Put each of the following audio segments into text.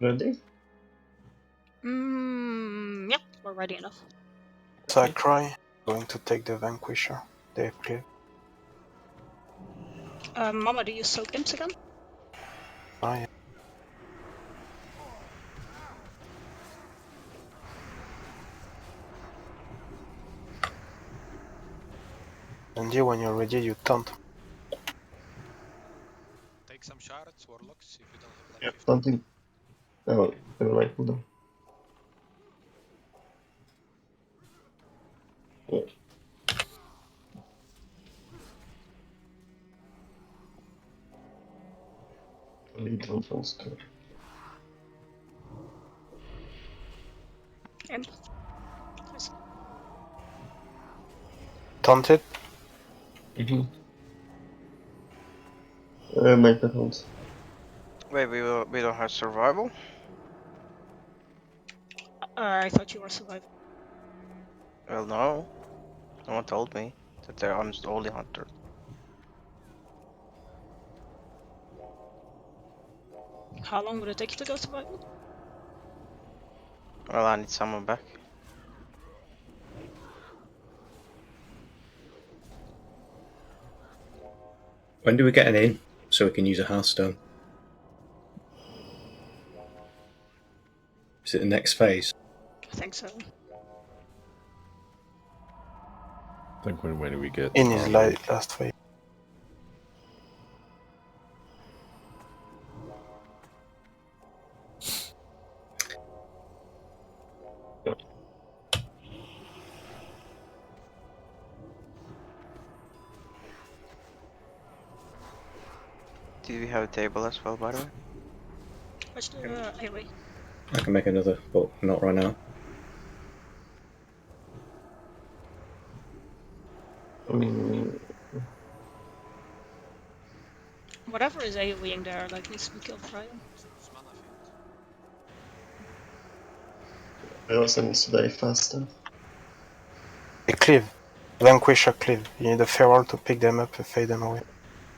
Ready? Yeah, we're ready enough. Sakurai going to take the Vanquisher. They have cleared. Mama, do you soak imps again? Ah, yeah. And you, when you're ready, you taunt. Take some shards, warlocks, if you don't have like Yeah, 50. something. Oh, never mind, hold on. Yeah. Lead on monster. Imp. Nice. Taunt it. Make that hunt. Wait, we don't have survival? I thought you were surviving. Well, no. No one told me that I'm the only hunter. How long would it take you to go survival? Well, I need someone back. When do we get an in so we can use a Hearthstone? Is it the next phase? I think so. I think when do we get In his armor? last phase. Do we have a table as well, by the way? Where's the AoE? I can make another, but not right now. Whatever is AoEing there, like, needs to be killed prior. Mana field. I also need to die faster. They cleave. Vanquisher cleave. You need a feral to pick them up and fade them away.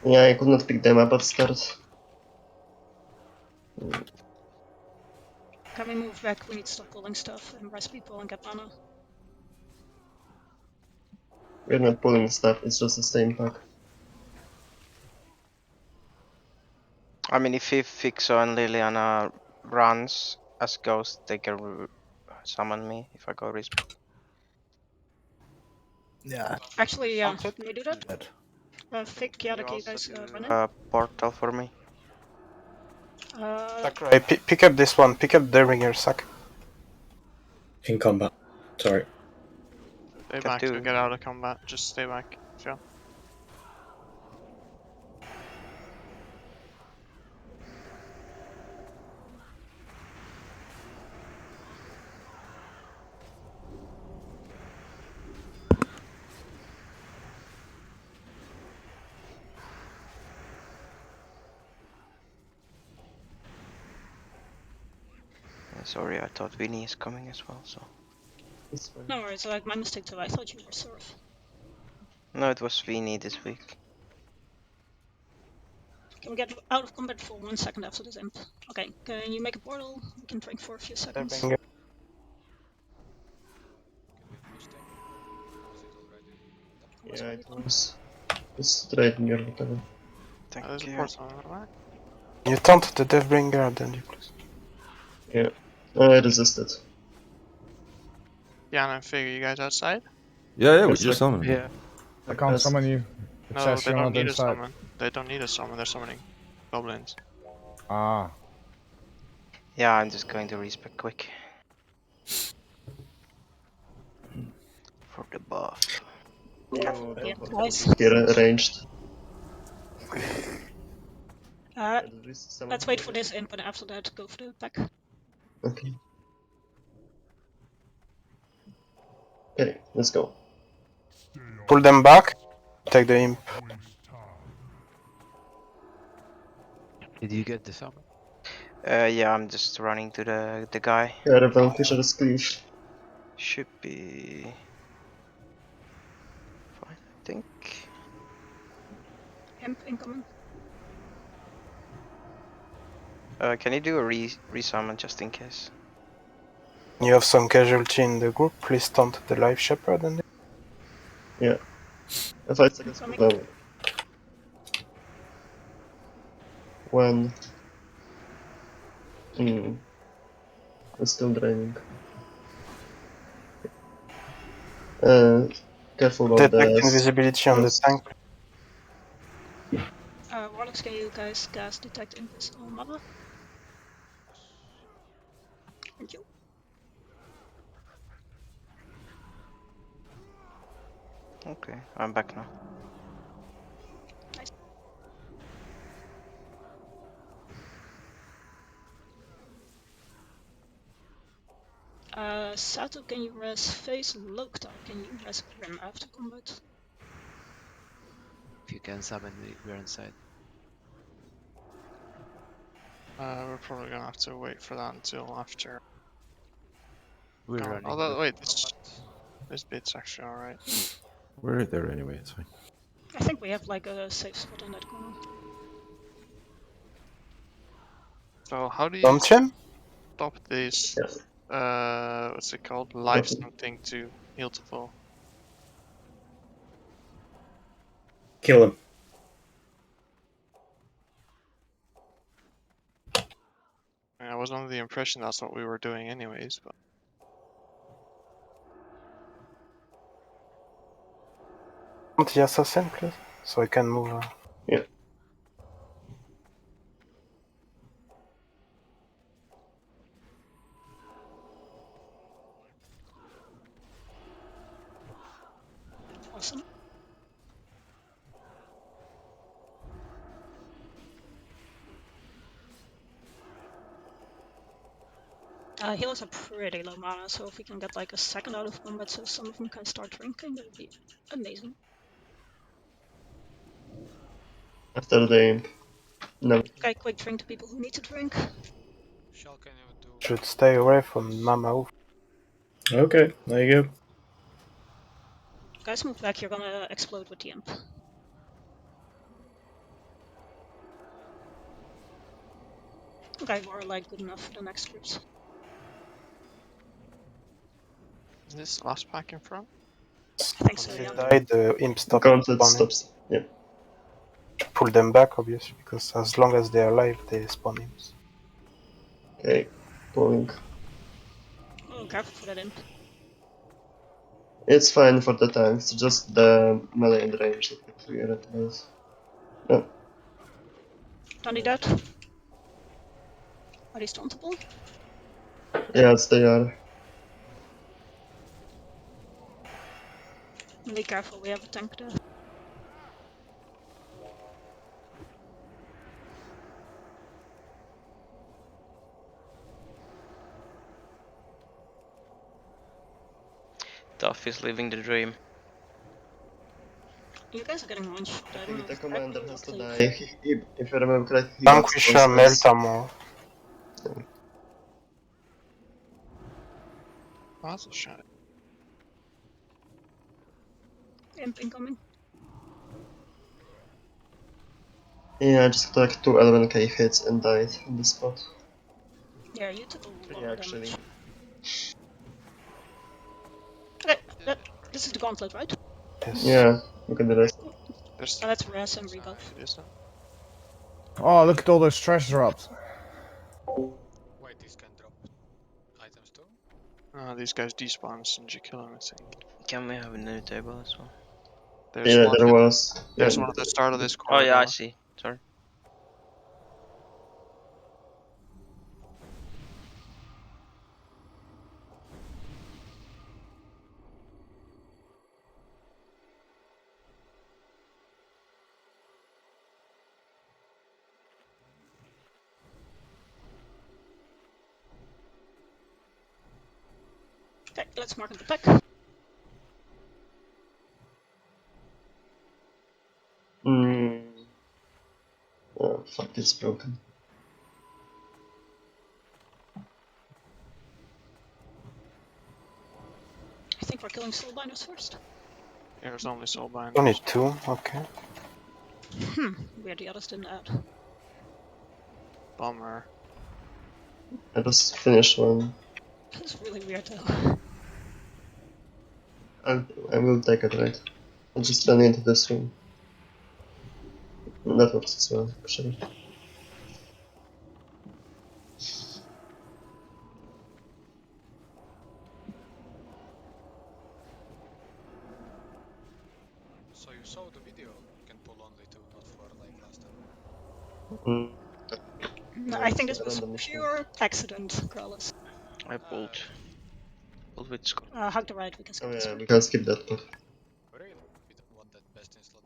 Yeah, I could not pick them up at start. Can we move back? We need to stop pulling stuff and rest people and get mana. We're not pulling stuff, it's just the same pack. I mean, if Fixo and Liliana runs as ghost, they can summon me if I go respawn. Yeah. Actually, yeah, Taunt it, can you do that? Thick, yeah, You can you also guys do run in? a portal for me. Sakurai, pick up this one. Pick up the ringer, Sak. In combat. Sorry. Stay Can back do. to get out of combat. Just stay back. Sure. Sorry, I thought Vinny is coming as well, so. It's fine. No worries, like, my mistake too. I thought you were Surf. No, it was Vinny this week. Can we get out of combat for 1 second after this imp? Okay, can you make a portal? We can drink for a few seconds. Ringer. Can we push table? Or is it already? Yeah, it was. It's right near whatever. Thank There's a you. portal on the right. You taunt the Deathbringer, then you close. Yeah. Oh, I resisted. Yeah, and I figure you guys outside? Yeah, we Yes, just sir. summoned him. Yeah. I can't Yes. summon you. It No, says they you're don't not need a inside. summon. They don't need a summon. They're summoning goblins. Ah. Yeah, I'm just going to respec quick. For the buff. Oh, Yeah, I'll nice. be here arranged. Let's wait for this imp and after that go for the pack. Okay. Okay, let's go. Pull them back. Take the imp. Did you get the summon? Yeah, I'm just running to the guy. Yeah, the Vanquisher is cleave. Should be fine, I think. Imp incoming. Can you do a resummon just in case? You have some casualty in the group, please taunt the live shepherd and Yeah. 5 seconds Coming. cooldown. When? It's still draining. Careful about detect the... invisibility on the Yes. tank. Warlocks, can you guys cast detect invis on Mother? Thank you. Okay, I'm back now. Nice. Sato, can you res face? Loktar, can you res Grim after combat? If you can summon me, we're inside. We're probably gonna have to wait for that until after. We're Oh, running. although, wait, Combat. this bit's actually alright. We're right there anyway, it's fine. I think we have like a safe spot in that corner. So how do you Taunt him? stop this? Yeah. What's it called? Live Nothing. something to heal to full. Kill him. I was under the impression that's what we were doing anyways, but Taunt the assassin, please, so I can move. Yeah. Awesome. Healers are pretty low mana, so if we can get like a second out of combat so some of them can start drinking, that would be amazing. After the imp. No. Okay, quick drink to people who need to drink. Shell, can you do... Should stay away from Mama Oof. Okay, there you go. Guys, move back, you're gonna explode with the imp. Okay, we're like good enough for the next groups. is this last pack in front? I think so, Once they yeah. die, the imp stops Gauntlet spawning. stops. Yeah. Pull them back, obviously, because as long as they're alive, they spawn imps. Okay. Pulling. Oh, careful for that imp. It's fine for the tanks, just the melee and range that get cleared. No. Don't need that. Are these tauntable? Yes, they are. Be careful, we have a tank there. Duff is living the dream. You guys are getting one shot. I I don't know think the if commander Blackbeard has to will die. take- If I remember correctly, he got Vanquisher, spells. melt armor. Oh, that's a shot. Imp incoming. Yeah, I just took 2 11k hits and died on the spot. Yeah, you took a lot Yeah, of actually. damage. Okay, this is the gauntlet, right? Yes. Yeah, look at the rest. There's Oh, that's res and rebuff. it isn't. Oh, look at all those trash drops. Wait, these can drop items too? These guys despawn as soon as you kill them, I think. Can we have a new table as well? There's Yeah, one. there was. There's Yeah. one at the start of this Oh corridor. yeah, I see. Sorry. Okay, let's mark the pack. Oh, fuck, it's broken. I think we're killing soulbinders first. Yeah, there's only soulbinders. Only 2, okay. Weird, the others didn't add. Bummer. I just finished one. It's really weird though. I will take it, right? I'll just run into this room. That works as well, actually. So you saw the video? You can pull only 2, not 4 like last time. Mm, No, no, I it's think a this was random mission. pure accident, Krallis. I pulled. Pulled with score. Hug the right, we can skip Oh this yeah, one. we can skip that part. Really? We don't want that best in slot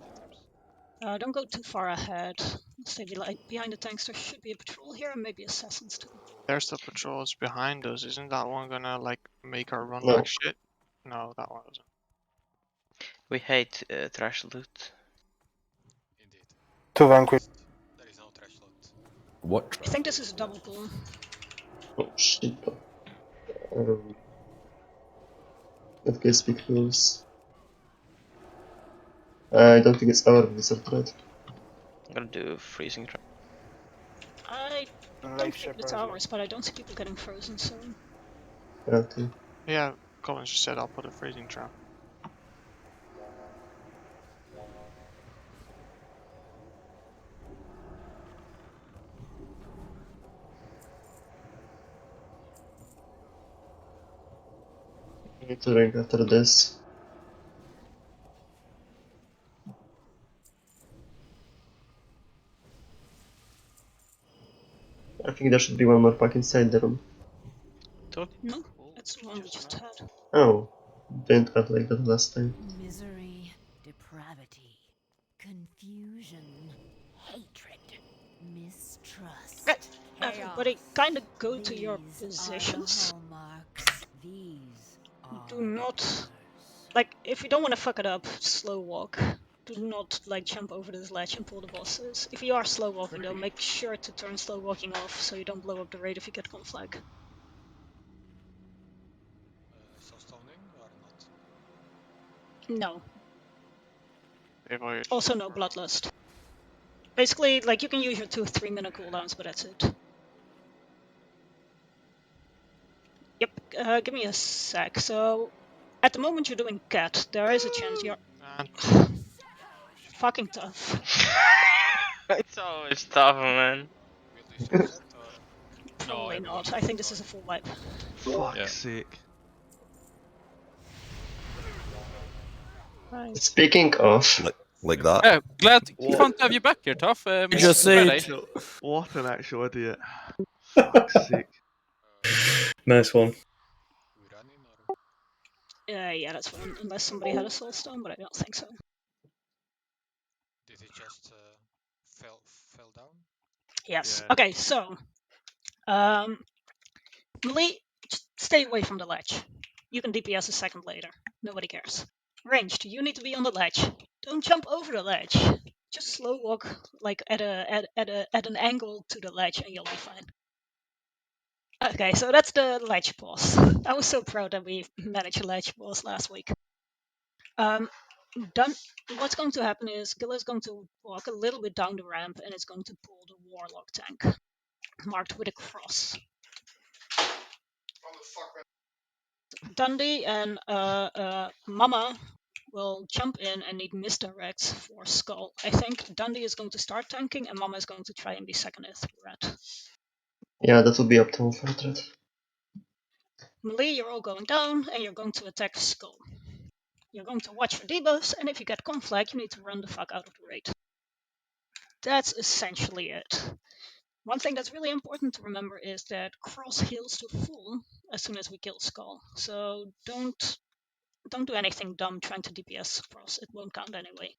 items. Don't go too far ahead. Stay behind the tanks. There should be a patrol here and maybe assassins too. There's the patrols behind us. Isn't that one gonna like make our run No. like shit? No, that one doesn't. We hate trash loot. Indeed. To vanquish. There is no trash loot. What? I think this is a double pull. Oh shit. That case speak rules. I don't think it's our wizard, right? I'm gonna do freezing trap. I don't Life think it's Shepherd as well. ours, but I don't see people getting frozen, so... Yeah, too. Yeah, Collins just said I'll put a freezing trap. We need to rank after this. I think there should be one more pack inside the room. No, that's the one we just had. Oh, didn't have like that last time. Misery, depravity, confusion, hatred, mistrust. Okay, everybody chaos. kind of go to your These are the positions. hallmarks. These are Do not... the Like, if you don't want to fuck it up, slow walk. Do not, like, jump over this ledge and pull the bosses. If you are slow walking though, make sure to turn slow walking off so you don't blow up the raid if you get conflag. So stoning or not? No. Avoid Also no bloodlust. Basically, like, you can use your 2-3 minute cooldowns, but that's it. Yep, give me a sec. So, at the moment you're doing cat, there is a chance you're... And fucking tough. It's always tough, man. Will this reset or? Probably not. I think this is a full wipe. Fuck's sake. Right. Speaking of, Like that? Yeah, glad, fun to have you back here, Tough. Just say it. What an actual idiot. Fuck's sake. Nice one. We running or? Yeah, that's fine. Unless somebody had a soul stone, but I don't think so. Did it just fell down? Yes. Yeah. Okay, so melee, stay away from the ledge. You can DPS a second later. Nobody cares. Ranged, you need to be on the ledge. Don't jump over the ledge. Just slow walk, like at an angle to the ledge, and you'll be fine. Okay, so that's the ledge boss. I was so proud that we managed a ledge boss last week. Done. What's going to happen is Gilla is going to walk a little bit down the ramp, and it's going to pull the warlock tank, marked with a cross. Dundee and Mama will jump in and need misdirects for Skull. I think Dundee is going to start tanking, and Mama is going to try and be second and threat. yeah, that would be optimal for threat. Melee, you're all going down, and you're going to attack Skull. You're going to watch for debuffs, and if you get conflag, you need to run the fuck out of the raid. That's essentially it. One thing that's really important to remember is that cross heals to full as soon as we kill Skull. So don't do anything dumb trying to DPS cross. It won't count anyway.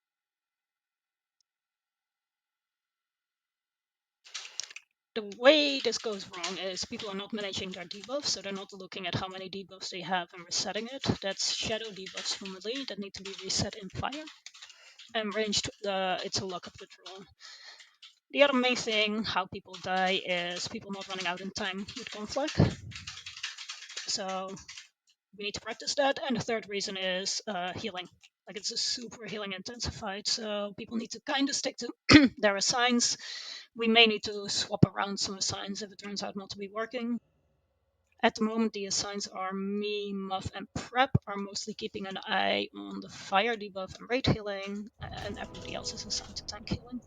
The way this goes wrong is people are not managing their debuffs, so they're not looking at how many debuffs they have and resetting it. That's shadow debuffs from melee that need to be reset in fire. And ranged, it's a lockup withdrawal. The other main thing how people die is people not running out in time with conflict. So we need to practice that. And the third reason is healing. Like, it's a super healing intensified, so people need to kind of stick to their assigns, we may need to swap around some assigns if it turns out not to be working. At the moment, the assigns are me, Muff, and Prep are mostly keeping an eye on the fire debuff and rate healing, and everybody else is assigned to tank healing.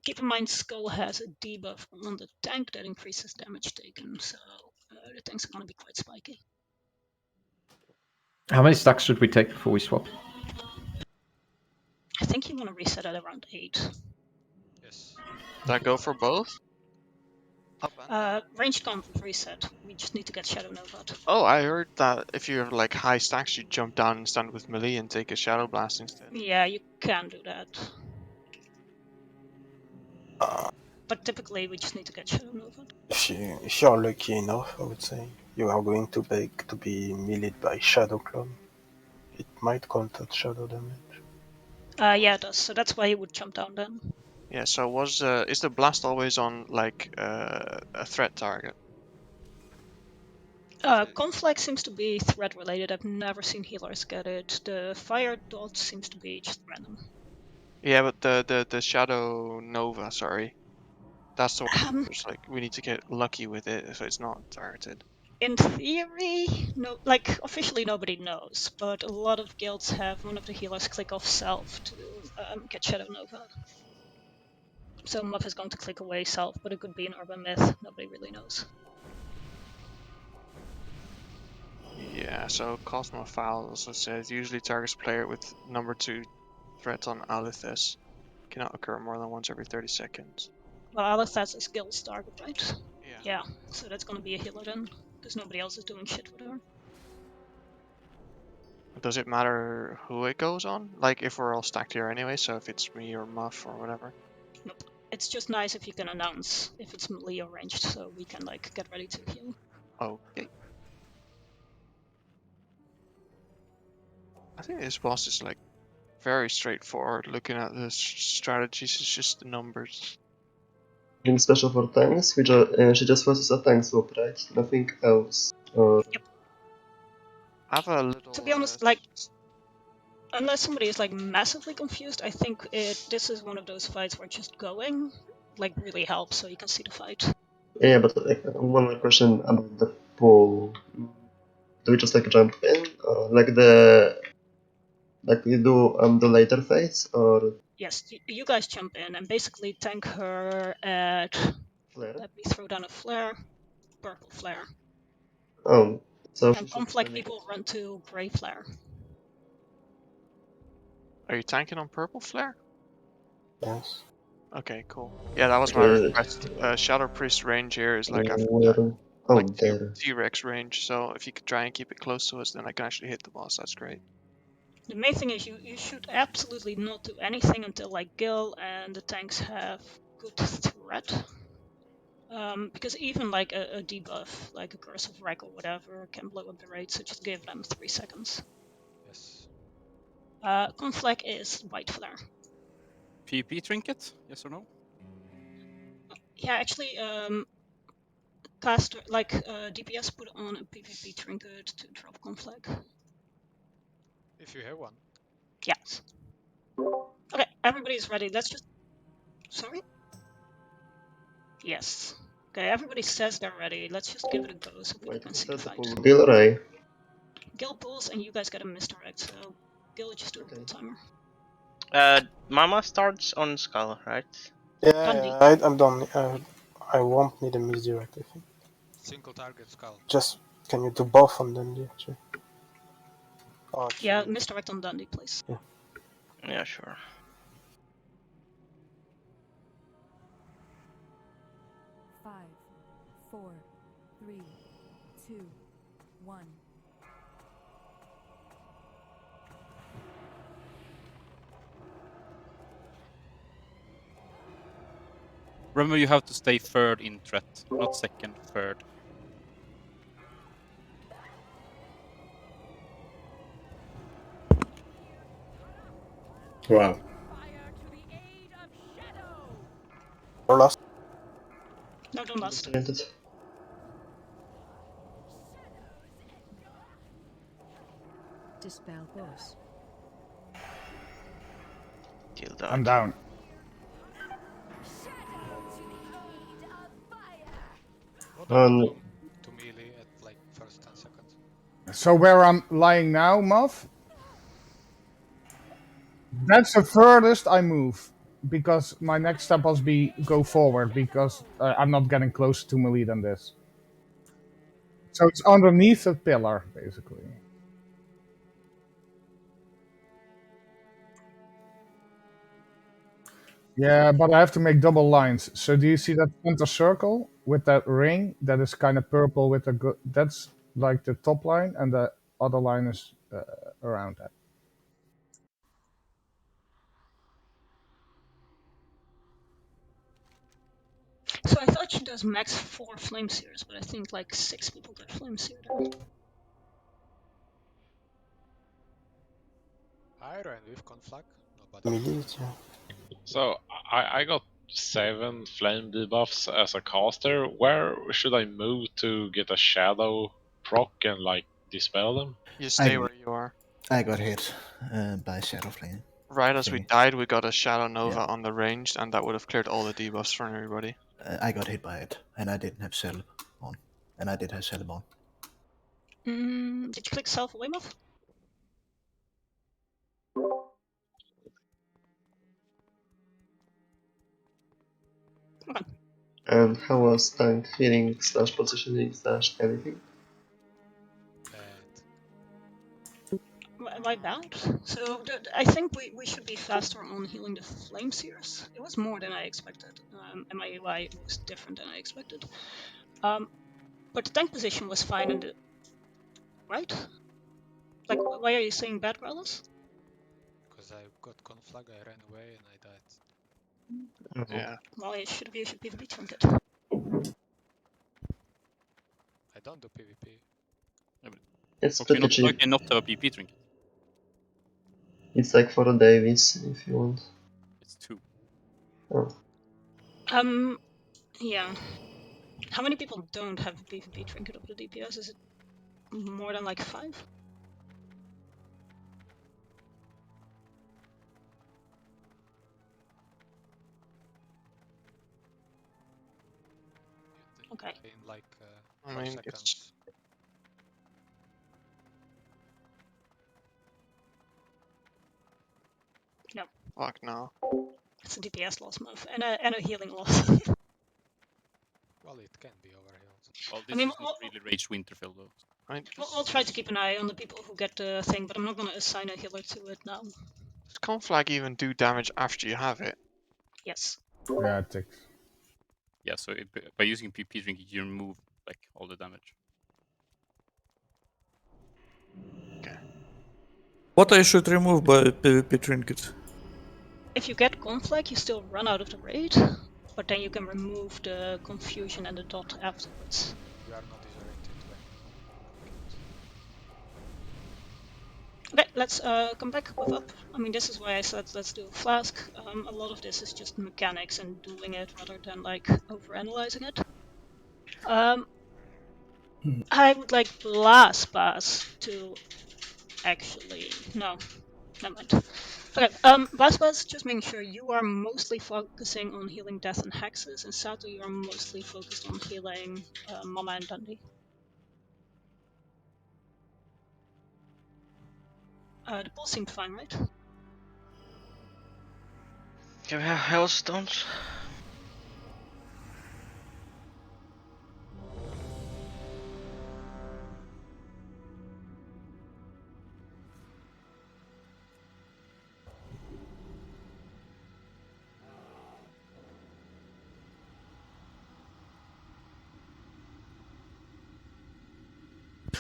Keep in mind, Skull has a debuff on the tank that increases damage taken, so the tanks are going to be quite spiky. How many stacks should we take before we swap? I think you want to reset at around 8. Yes. Did I go for both? Up and down. Ranged comp reset. We just need to get Shadow Nova. Oh, I heard that if you have like high stacks, you jump down and stand with melee and take a Shadow Blast instead. Yeah, you can do that. But typically, we just need to get Shadow Nova. If you're lucky enough, I would say, you are going to beg to be meleeed by Shadow Clone. It might count as shadow damage. Yeah, it does. So that's why you would jump down then. Yeah. So is the blast always on like a threat target? Conflict seems to be threat related. I've never seen healers get it. The fire dot seems to be just random. Yeah, but the Shadow Nova, sorry, that's the one. It's like we need to get lucky with it so it's not targeted. In theory, no, like officially nobody knows, but a lot of guilds have one of the healers click off self to get Shadow Nova. So Muff is going to click away self, but it could be an urban myth. Nobody really knows. Yeah, so Cosmophile also says usually targets player with number 2 threat on Alithis. Cannot occur more than once every 30 seconds. Well, Alithas is guild's target, right? Yeah, so that's going to be a healer then, because nobody else is doing shit with her. Does it matter who it goes on? Like if we're all stacked here anyway, so if it's me or Muff or whatever? Nope. It's just nice if you can announce if it's melee or ranged, so we can like get ready to heal. Okay. I think this boss is like very straightforward. Looking at the strategies, it's just the numbers. In special for tanks, she just forces a tank swap, right? Nothing else. Or... Yep. I have a little. To be honest, like, unless somebody is like massively confused, I think this is one of those fights where just going like really helps, so you can see the fight. Yeah, but like, one more question about the pool. Do we just like jump in, like we do the later phase, or? Yes, you guys jump in and basically tank her at. Flare? Let me throw down a flare, purple flare. Oh, so and conflict people run to gray flare. Are you tanking on purple flare? Yes. Okay, cool. Yeah, that was my request. Shadow Priest range here is like like T-Rex range, so if you could try and keep it close to us, then I can actually hit the boss. That's great. The main thing is you should absolutely not do anything until like Gil and the tanks have good threat. Because even like a debuff, like a Curse of Wreck or whatever, can blow up the rate, so just give them 3 seconds. Yes. Conflict is white flare. PP trinket? Yes or no? Yeah, actually, caster DPS put on a PvP trinket to drop conflict. If you have one. Yes. Okay, everybody's ready. Let's just. Sorry? Yes. Okay, everybody says they're ready. Let's just give it a go so people can see the fight. Gil or I? Gil pulls and you guys get a misdirect, so Gil just do a pull timer. Mama starts on Skull, right? Yeah, I'm done. I won't need a misdirect, I think. Single target Skull. Just, can you do both on Dundee, actually? Oh, actually. Yeah, misdirect on Dundee, please. Yeah. Yeah, sure. Five, 4, 3, 2, 1. Remember, you have to stay third in threat, not second, third. Wow. Or last? No, don't last. Dispel boss. Kill I'm down. What about Um, to melee at like first 10 seconds? So where I'm lying now, Muff, that's the furthest I move. Because my next step must be go forward, because I'm not getting closer to melee than this. So it's underneath a pillar, basically. Yeah, but I have to make double lines. So do you see that center circle with that ring that is kind of purple with a good? That's like the top line, and the other line is around that. So I thought she does max 4 flame sears, but I think like 6 people get flame seared. I ran with conflag, nobody. Melee, yeah. So I got 7 flame debuffs as a caster. Where should I move to get a shadow proc and like dispel them? You stay where you are. I got hit by Shadow Flame. Right as we thingy. died, we got a Shadow Nova Yeah. on the ranged, and that would have cleared all the debuffs from everybody. I got hit by it, and I didn't have Celeb on. And I did have Celeb on. Did you click self away muff? Okay. and how was tank feeling / positioning / anything? Am I bad? So I think we should be faster on healing the flame sears. It was more than I expected. And my UI was different than I expected. But the tank position was fine and right? Like, why are you saying bad, Growlers? Because I got conflag, I ran away, and I died. Yeah. Well, you should have used your PvP trinket. I don't do PvP. It's Okay, pretty cheap. not have a PP trinket. It's like for a Davis if you want. It's 2. Oh. Yeah. How many people don't have a PvP trinket of the DPS? Is it more than like 5? Okay. In like I 4 mean, seconds. No. Fuck no. It's a DPS loss month and a healing loss. Well, it can be overhealed. Well, this I mean, is not really Rage Winterfell though. I mean, we'll try to keep an eye on the people who get the thing, but I'm not going to assign a healer to it now. Does conflag even do damage after you have it? Yes. Yeah, it takes. Yeah, so by using PP trinket, you remove like all the damage. Okay. What I should remove by PvP trinket? If you get conflag, you still run out of the raid, but then you can remove the confusion and the dot afterwards. You are not disoriented when Okay, let's come back with up. I mean, this is why I said let's do a flask. A lot of this is just mechanics and doing it rather than like overanalyzing it. I would like Blast Pass to actually no, never mind. Okay, Blast Pass, just making sure you are mostly focusing on healing death and hexes, and Sato, you are mostly focused on healing Mama and Dundee. The pulse seemed fine, right? Can we have Hellstones?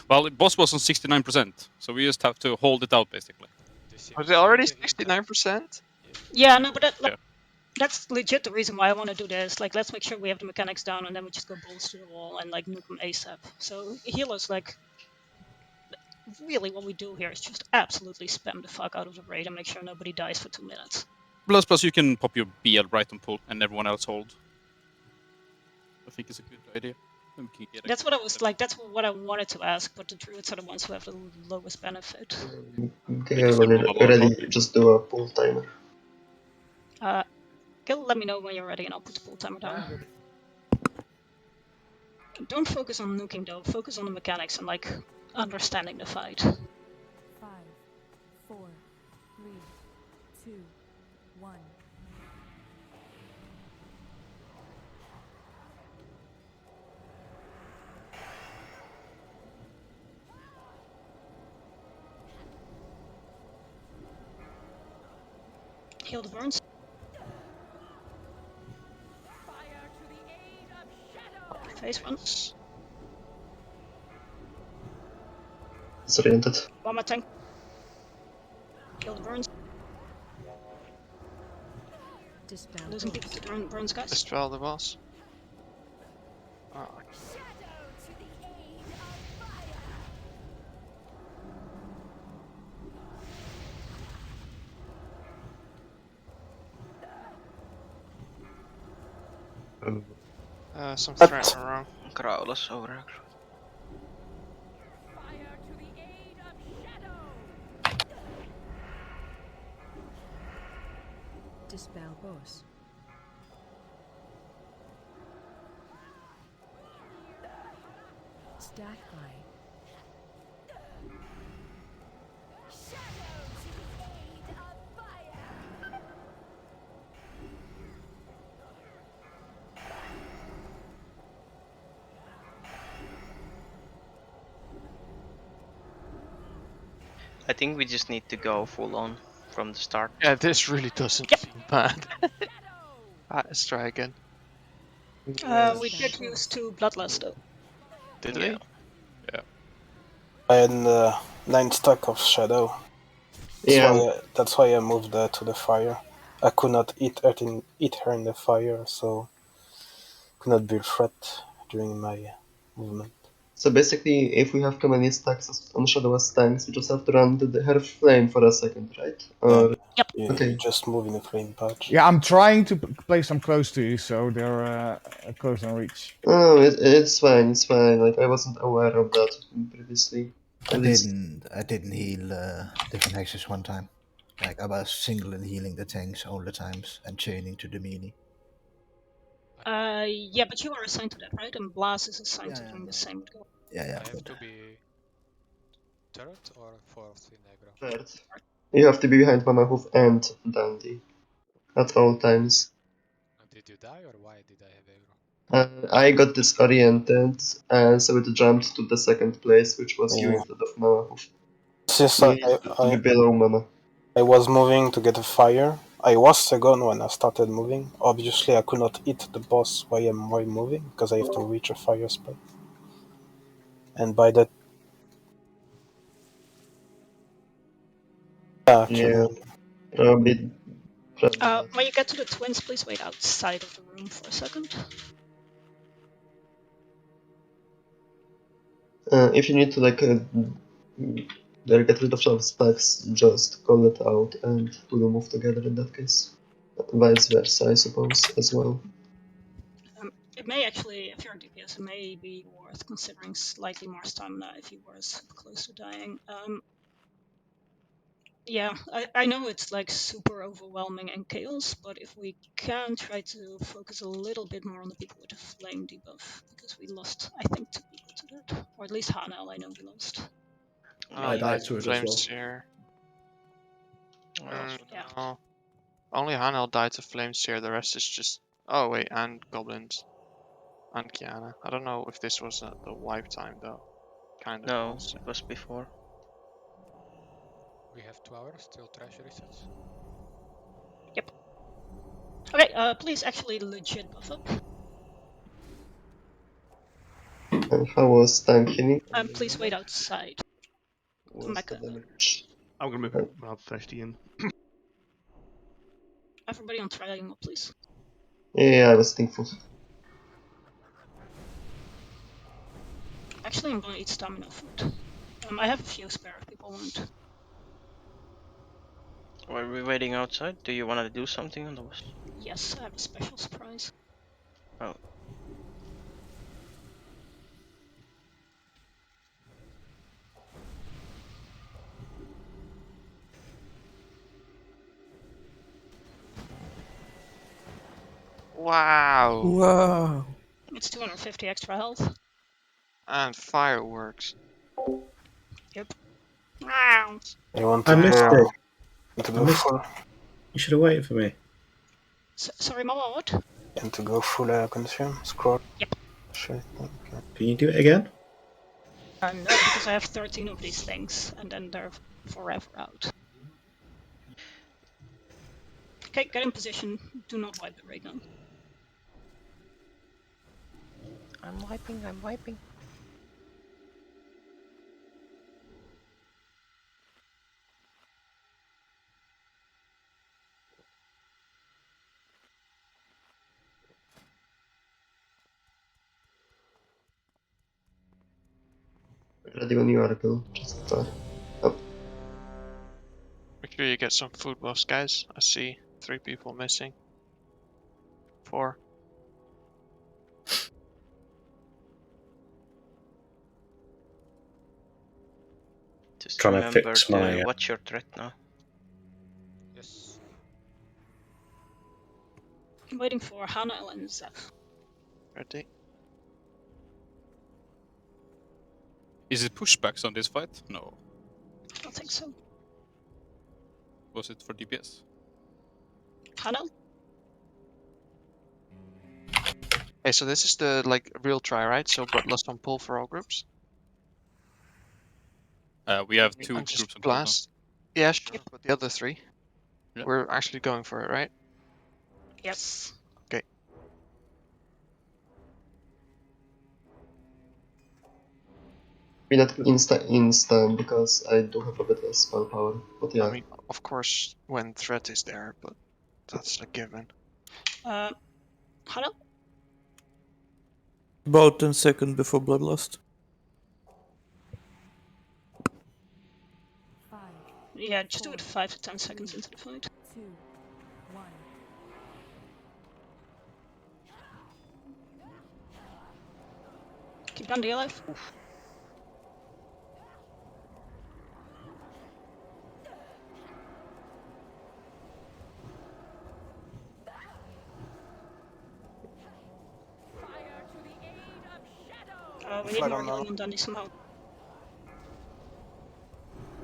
Well, boss was on 69%, so we just have to hold it out basically. Was it already 69%? Yeah, no, but that's legit the reason why I want to do this. Like, let's make sure we have the mechanics down, and then we just go balls to the wall and like nuke them ASAP. So healers, like, really what we do here is just absolutely spam the fuck out of the raid and make sure nobody dies for 2 minutes. Plus, you can pop your BL right on pull, and everyone else hold. I think it's a good idea. That's what I was like. That's what I wanted to ask, but the druids are the ones who have the lowest benefit. Okay, when you're ready, just do a pull timer. Gil, let me know when you're ready, and I'll put the pull timer down. Don't focus on nuking though, focus on the mechanics and like understanding the fight. 5, 4, 3, 2, 1. Heal the burns. Phase 1. Disoriented. One more tank. Kill the burns. Dispel Losing people to turn burns, guys. Dispel the boss. Oh. Some threat around. Graulas over. Dispel boss. Stack guy. I think we just need to go full on from the start. Yeah, this really doesn't seem bad. Let's try again. We did use 2 bloodlust though. Did Yeah. we? Yeah. I had 9 stack of shadow. That's why I moved to the fire. I could not eat her in the fire, so could not be a threat during my movement. So basically, if we have too many stacks on Shadow as tanks, we just have to run her flame for a second, right? Or... Yep. You just move in the flame patch. Yeah, I'm trying to place them close to you, so they're close in reach. Oh, it's fine, it's fine. Like, I wasn't aware of that previously. I didn't heal different hexes one time. Like I was singly healing the tanks all the times and chaining to the melee. Yeah, but you are assigned to that, right? And Blas is assigned to doing the same with Go. Yeah. I have to be third or fourth in aggro. Third. You have to be behind Mama Hoof and Dandy at all times. Did you die or why did I have aggro? I got disoriented, so it jumped to the second place, which was you instead of Mama Hoof. Since You need to be below Mama. I was moving to get a fire. I was second when I started moving. Obviously, I could not hit the boss while I'm moving because I have to reach a fire spot. And by that, Probably. When you get to the twins, please wait outside of the room for a second. If you need to get rid of some stacks, just call it out and we'll move together in that case. Vice versa, I suppose, as well. It may actually, if you're a DPS, it may be worth considering slightly more stamina if you were super close to dying. Yeah, I know it's like super overwhelming and chaos, but if we can try to focus a little bit more on the people with the flame debuff, because we lost, I think, 2 people to that. Or at least Hanel, I know we lost. I died to it as well. Seer. Yeah. No. Only Hanel died to Flame Seer, the rest is just... Oh wait, and Goblins. And Kiana. I don't know if this was the wipe time though. Kind of. No, it was before. We have 2 hours till trash resets. Yep. Okay, please actually legit buff up. And how was tank healing? Please wait outside. What's the damage? I'm gonna move around 30 in. Everybody on triangle, please. Yeah, I was thankful. Actually, I'm gonna eat stamina food. I have a few spare if people want. Were we waiting outside? Do you want to do something on the boss? Yes, I have a special surprise. Oh. Wow. Wow. It's 250 extra health. And fireworks. Yep. You want I to missed go, it. to I go missed full? it. You should have waited for me. Sorry, Mama, what? And to go full consume? Scroll? Yep. Shit, okay. Can you do it again? No, because I have 13 of these things, and then they're forever out. Okay, get in position. Do not wipe it right now. I'm wiping. Ready when you are, Bill. Just start. Oh. Make sure you get some food buffs, guys. I see 3 people missing. 4. Just Trying to remember fix to my. watch your threat now. Yes. I'm waiting for Hana and Zeph. Ready? Is it pushbacks on this fight? No. I don't think so. Was it for DPS? Hana? Hey, so this is the real try, right? So Bloodlust on pull for all groups? We have And 2 just groups on blast. Yeah, sure, but the other 3? Yeah. We're actually going for it, right? Yes. Okay. Be not insta because I do have a bit of spell power, but yeah. I mean, of course, when threat is there, but that's a given. Hana? About 10 seconds before Bloodlust. 5, Yeah, just do it 5 to 10 seconds into the fight. 2, 1. Keep Gandhi alive. We need Flag more on healing on Dundee somehow.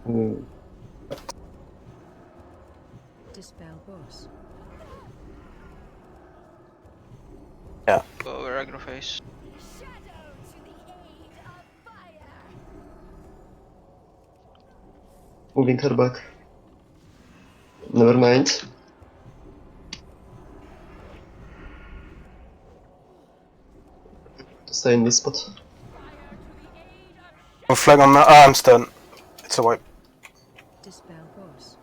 Ooh. Dispel boss. Yeah. Go over aggro phase. Moving her back. Never mind. To stay in this spot. Oh, flag on. I'm stunned. It's a wipe. Dispel boss.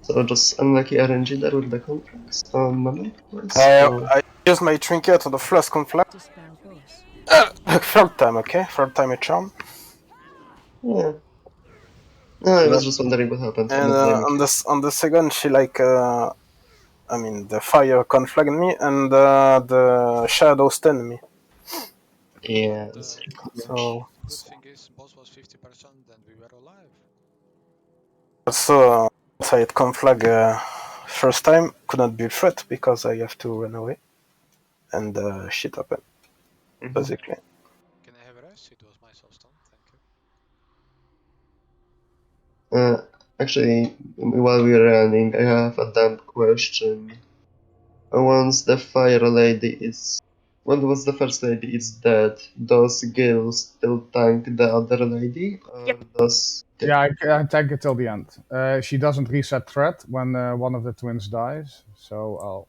So just unlucky RNG there with the contracts. Memory? I use my trinket to the flask on flag. Dispel boss. Third time, okay? Third time a charm. Yeah. No, I was just wondering what happened. And on the second, she I mean, the fire conflagged me and the shadow stunned me. Yeah. So Good thing is, boss was 50%, then we were alive. also, I had conflag first time, could not be threat because I have to run away, and shit happened. Basically. Can I have a rest? It was myself stun, thank you. Actually, while we're running, I have a dumb question. Once the fire lady is... Once the first lady is dead, does Gil still tank the other lady? Or does... Yeah, I tank it till the end. She doesn't reset threat when one of the twins dies, so I'll...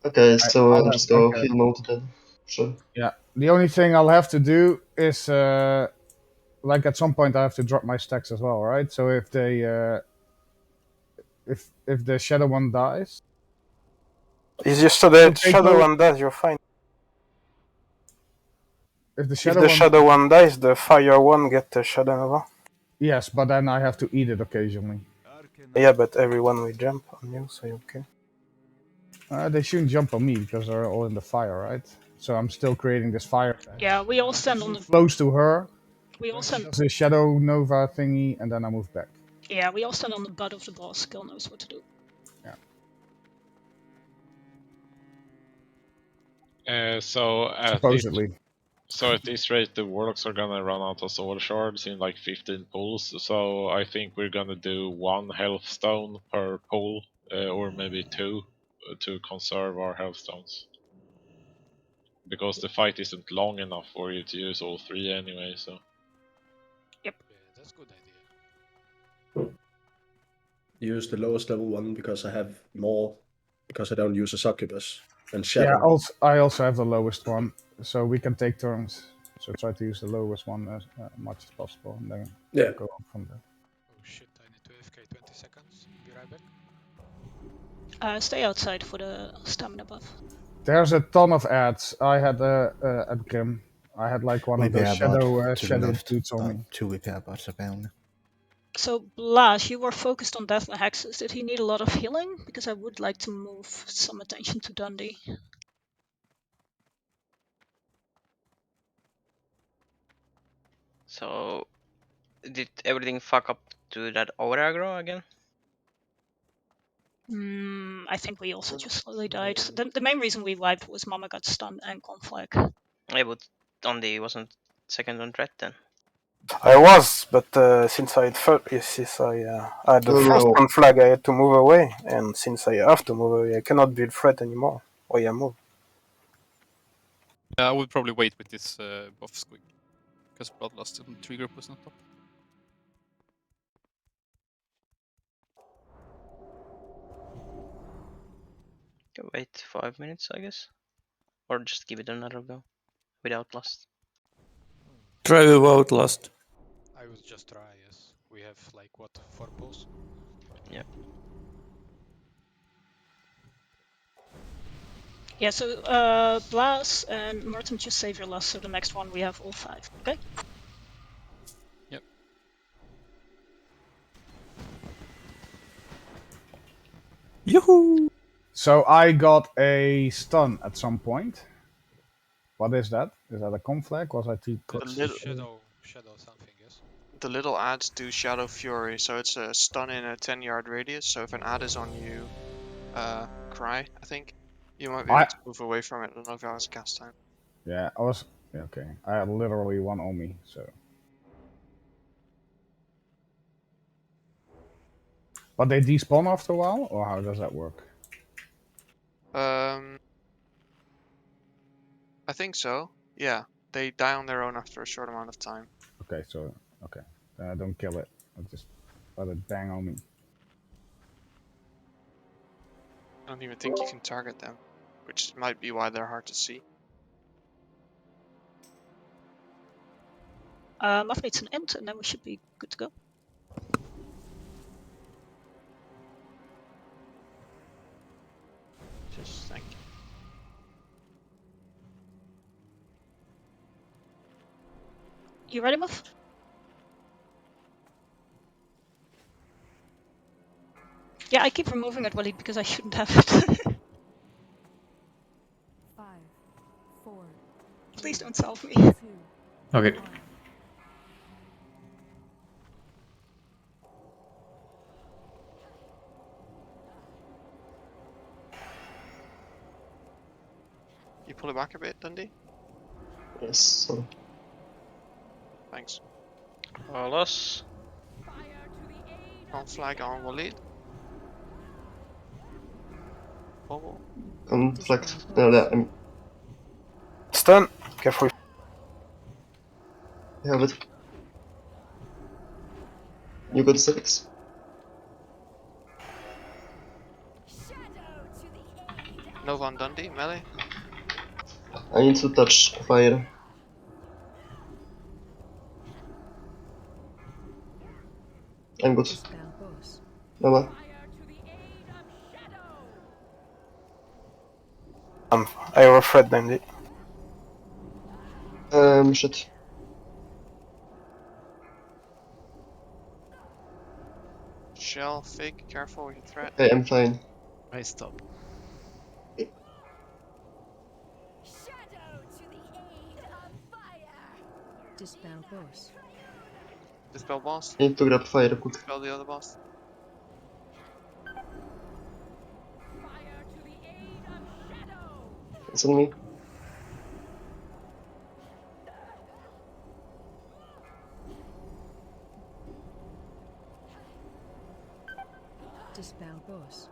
Okay, so I'll have just go like heal mode then. Sure. Yeah, the only thing I'll have to do is, like at some point I have to drop my stacks as well, right? So if they, if the shadow one dies... It's just so the shadow one dies, you're fine. If the If shadow one dies, the fire one get the shadow nova. Yes, but then I have to eat it occasionally. Yeah, but everyone will jump on you, so you're okay. They shouldn't jump on me because they're all in the fire, right? So I'm still creating this fire. Yeah, we all stand on the. Close to her. We all stand. Does a shadow nova thingy, and then I move back. Yeah, we all stand on the butt of the boss. Gil knows what to do. So at Supposedly. at this rate, the warlocks are gonna run out of soul shards in like 15 pulls. So I think we're gonna do 1 health stone per pull, or maybe 2, to conserve our health stones. Because the fight isn't long enough for you to use all 3 anyway. So. Yep. Yeah, that's a good idea. Use the lowest level one because I have more, because I don't use a succubus. And Yeah, shadow. I also have the lowest one, so we can take turns. So try to use the lowest one as much as possible, and then go on from there. Oh shit, I need to AFK 20 seconds. Be right back. Stay outside for the stamina buff. There's a ton of ads. I had at Grim. I had like one of those shadow dudes on me. 2 repair bots apparently. So Blas, you were focused on Death Hexes. Did he need a lot of healing? Because I would like to move some attention to Dundee. So, did everything fuck up to that over aggro again? I think we also just slowly died. The main reason we wiped was Mama got stunned and conflict. Yeah, but Dundee wasn't second on threat then. I was, but since I had the first flag, I had to move away, and since I have to move away, I cannot be a threat anymore. Or I move. I would probably wait with this buff squig, because Bloodlust and Trigger was not up. Wait 5 minutes, I guess. Or just give it another go. Without lust. Try without lust. I would just try, yes. We have like what, 4 pulls? Yeah. Yeah, so Blas and Martin, just save your lust, so the next one we have all 5, okay? Yep. Yoo-hoo! So I got a stun at some point. What is that? Is that a conflag? Was I too close? Shadow something, yes. The little ads do Shadow Fury, so it's a stun in a 10-yard radius. So if an ad is on you, cry, I think, you might be able to move away from it. I don't know if that was cast time. Yeah, I was. Okay, I had literally one on me, so. But they despawn after a while, or how does that work? I think so. Yeah, they die on their own after a short amount of time. Okay, so then I don't kill it. I just let it bang on me. I don't even think you can target them, which might be why they're hard to see. Muff needs an int, and then we should be good to go. Just thank you. You ready, Muff? Yeah, I keep removing it, Waleed, because I shouldn't have it. 5, 4. Please don't solve me. 2, Okay. 1. You pull it back a bit, Dundee? Yes, so. Thanks. Loss. On flag on Waleed. Oh. Conflict. No, that I'm. Stun. Careful. I have it. You got 6. Nova on Dundee, melee. I need to touch fire. I'm good. Nova. I overfed them. Shit. Shell, fig, careful with your threat. Okay, I'm fine. I stop. Dispel boss. Dispel boss. I need to grab fire quick. Dispel the other boss. It's on me. Dispel boss.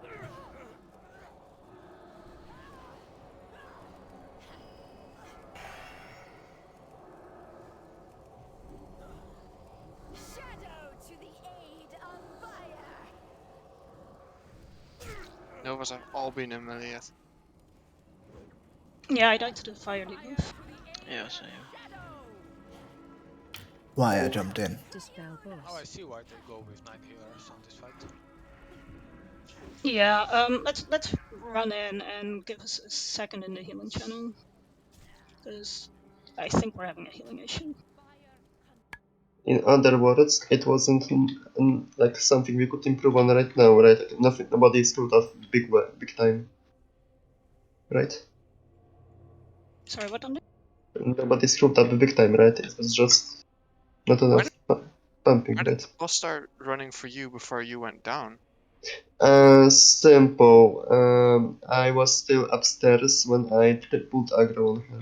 Novas have all been in melee yet. Yeah, I died to the fire debuff. Yeah, same. Why I jumped in. Dispel boss. Now I see why they go with 9 healers on this fight. Yeah, let's run in and give us a second in the healing channel. Because I think we're having a healing issue. In other words, it wasn't like something we could improve on right now, right? Nothing. Nobody is screwed up big time, right? Sorry, what on Nobody screwed up big time, right? It was just not enough pumping, Why did right? the boss start running for you before you went down? Simple. I was still upstairs when I pulled aggro on her.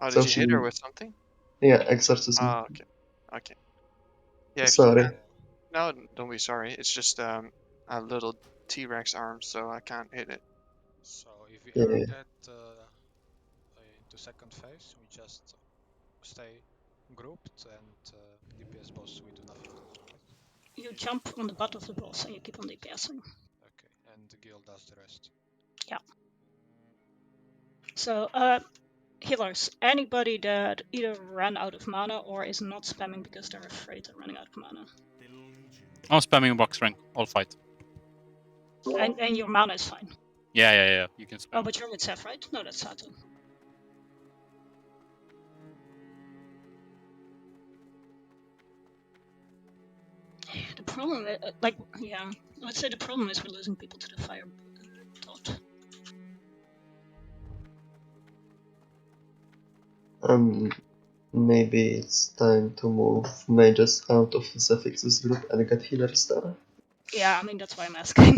Oh, So did you hit her she, with something? yeah, exorcism. Oh, okay. Okay. Yeah, if you Sorry. no, don't be sorry. It's just a little T-Rex arm, so I can't hit it. So if we Yeah. ever get into second phase, we just stay grouped and DPS boss we do nothing. Right? You jump on the butt of the boss and you keep on DPSing. Okay, and the guild does the rest. Yeah. So, healers, anybody that either ran out of mana or is not spamming because they're afraid of running out of mana. I'm spamming box ring all fight. And your mana is fine. Yeah. You can spam. Oh, but you're with Seth, right? No, that's Sato. The problem, let's say the problem is we're losing people to the fire dot. Maybe it's time to move mages out of Zephyx's group and get healer star. Yeah, I mean that's why I'm asking.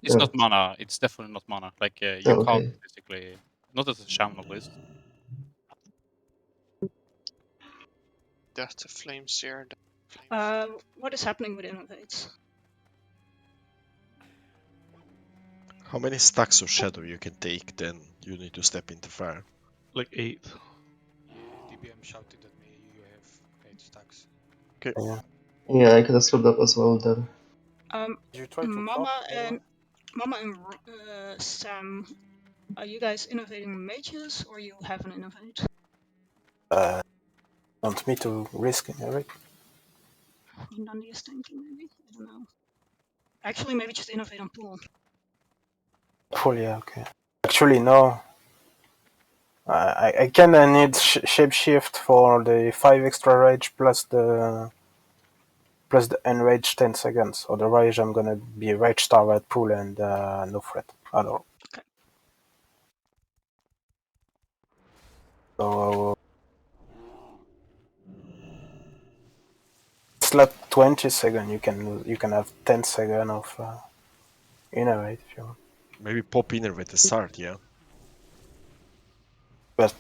It's not mana. It's definitely not mana. Like you can't basically, not as a sham at least. Death to Flame Seer. What is happening with innovates? How many stacks of shadow you can take, then you need to step into fire? Like 8. Yeah, DBM shouted at me, you have 8 stacks. Okay. Yeah, I could have scrolled up as well there. Mama and Sam, are you guys innovating mages or you have an innovate? Want me to risk it? Nandi is thinking maybe? I don't know. Actually, maybe just innovate on pool. Pool, yeah, okay. Actually, no. I kinda need shapeshift for the 5 extra rage plus the enrage 10 seconds. Otherwise, I'm gonna be rage star at pool and no threat at all. Okay. So slot 20 seconds. You can have 10 seconds of innovate if you want. Maybe pop inner at the start, yeah. But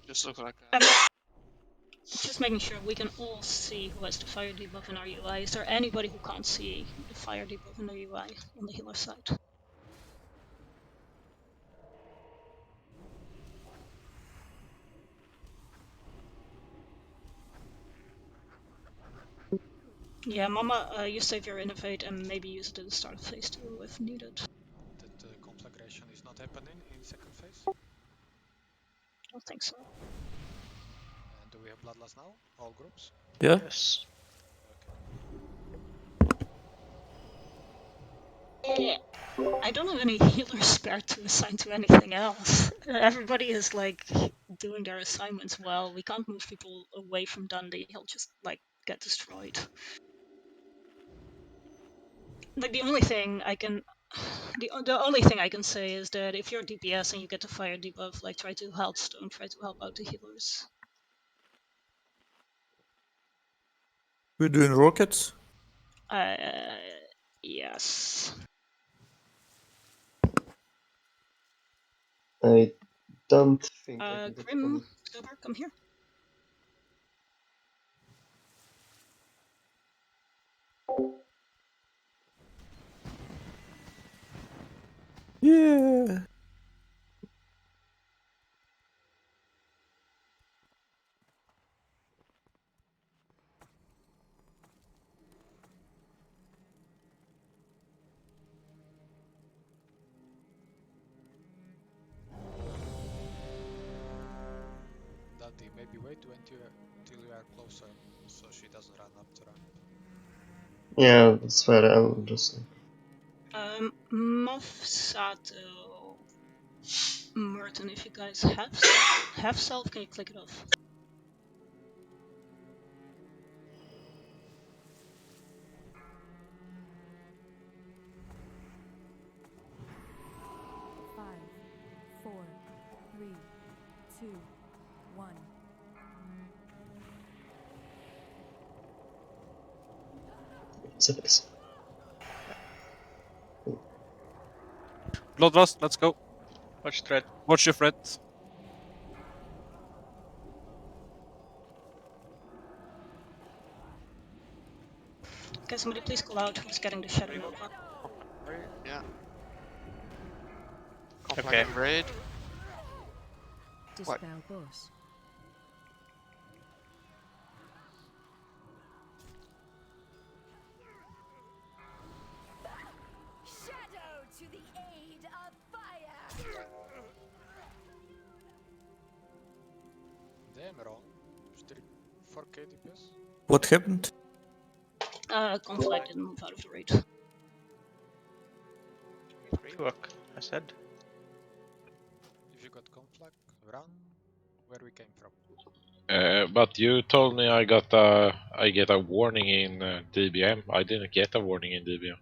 Just look like just making sure we can all see who has the fire debuff in our UI. Is there anybody who can't see the fire debuff in the UI on the healer side? Yeah, Mama, you save your innovate and maybe use it at the start of phase 2 if needed. That conflagration is not happening in second phase? I don't think so. And do we have Bloodlust now? All groups? Yeah. Yes. I don't have any healer spare to assign to anything else. Everybody is like doing their assignments well. We can't move people away from Dundee. He'll just like get destroyed. Like the only thing I can the only thing I can say is that if you're DPS and you get to fire debuff, like try to help Stone, try to help out the healers. We're doing rockets. Yes. I don't think I can get Grim, any. October, come here. Yeah. Dante, maybe wait until you are closer, so she doesn't run up the ramp. Yeah, that's fair. I'll just. Mafsato, Merton, if you guys have self, can you click it off? Five, four, three, two, one. Six. Bloodlust, let's go. Watch threat. Watch your threat. Can somebody please call out who's getting the Shadow Nova? Yeah. Okay. Conflict raid. What? Dispel boss. Shadow to the aid of fire! Damn, wrong. 4k DPS. What happened? Conflict didn't move out of the raid. Rework, I said. If you got conflict, run where we came from. But you told me I get a warning in DBM. I didn't get a warning in DBM.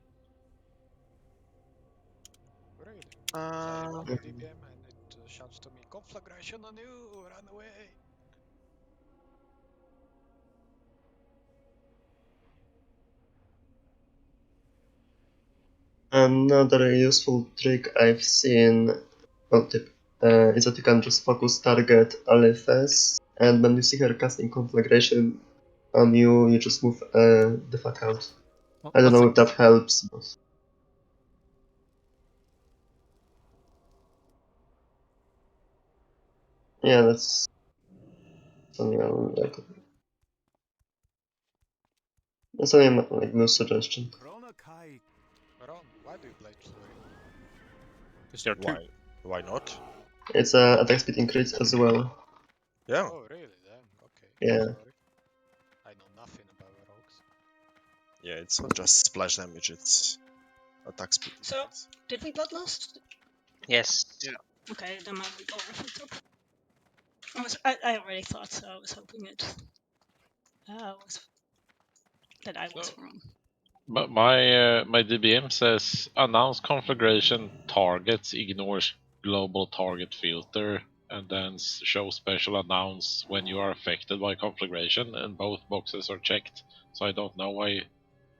Really? So I open DBM and it shouts to me, conflagration on you, run away! Another useful trick I've seen, tip, is that you can just focus target Alephes, and when you see her casting conflagration on you, you just move the fuck out. Well, I don't know if that helps, but... Yeah, that's something I would like. That's only like no suggestion. Ron, why do you blade flurry? Is there two? Why not? It's a attack speed increase as well. Yeah. Oh, really? Damn, okay. Yeah. Sorry. I know nothing about rogues. Yeah, it's not just splash damage, it's attack speed. So, did we bloodlust? Yes. Yeah. Okay, then my recall reference up. I already thought so. I was hoping it that I was wrong. But my DBM says announce configuration targets ignores global target filter and then show special announce when you are affected by configuration, and both boxes are checked. So I don't know why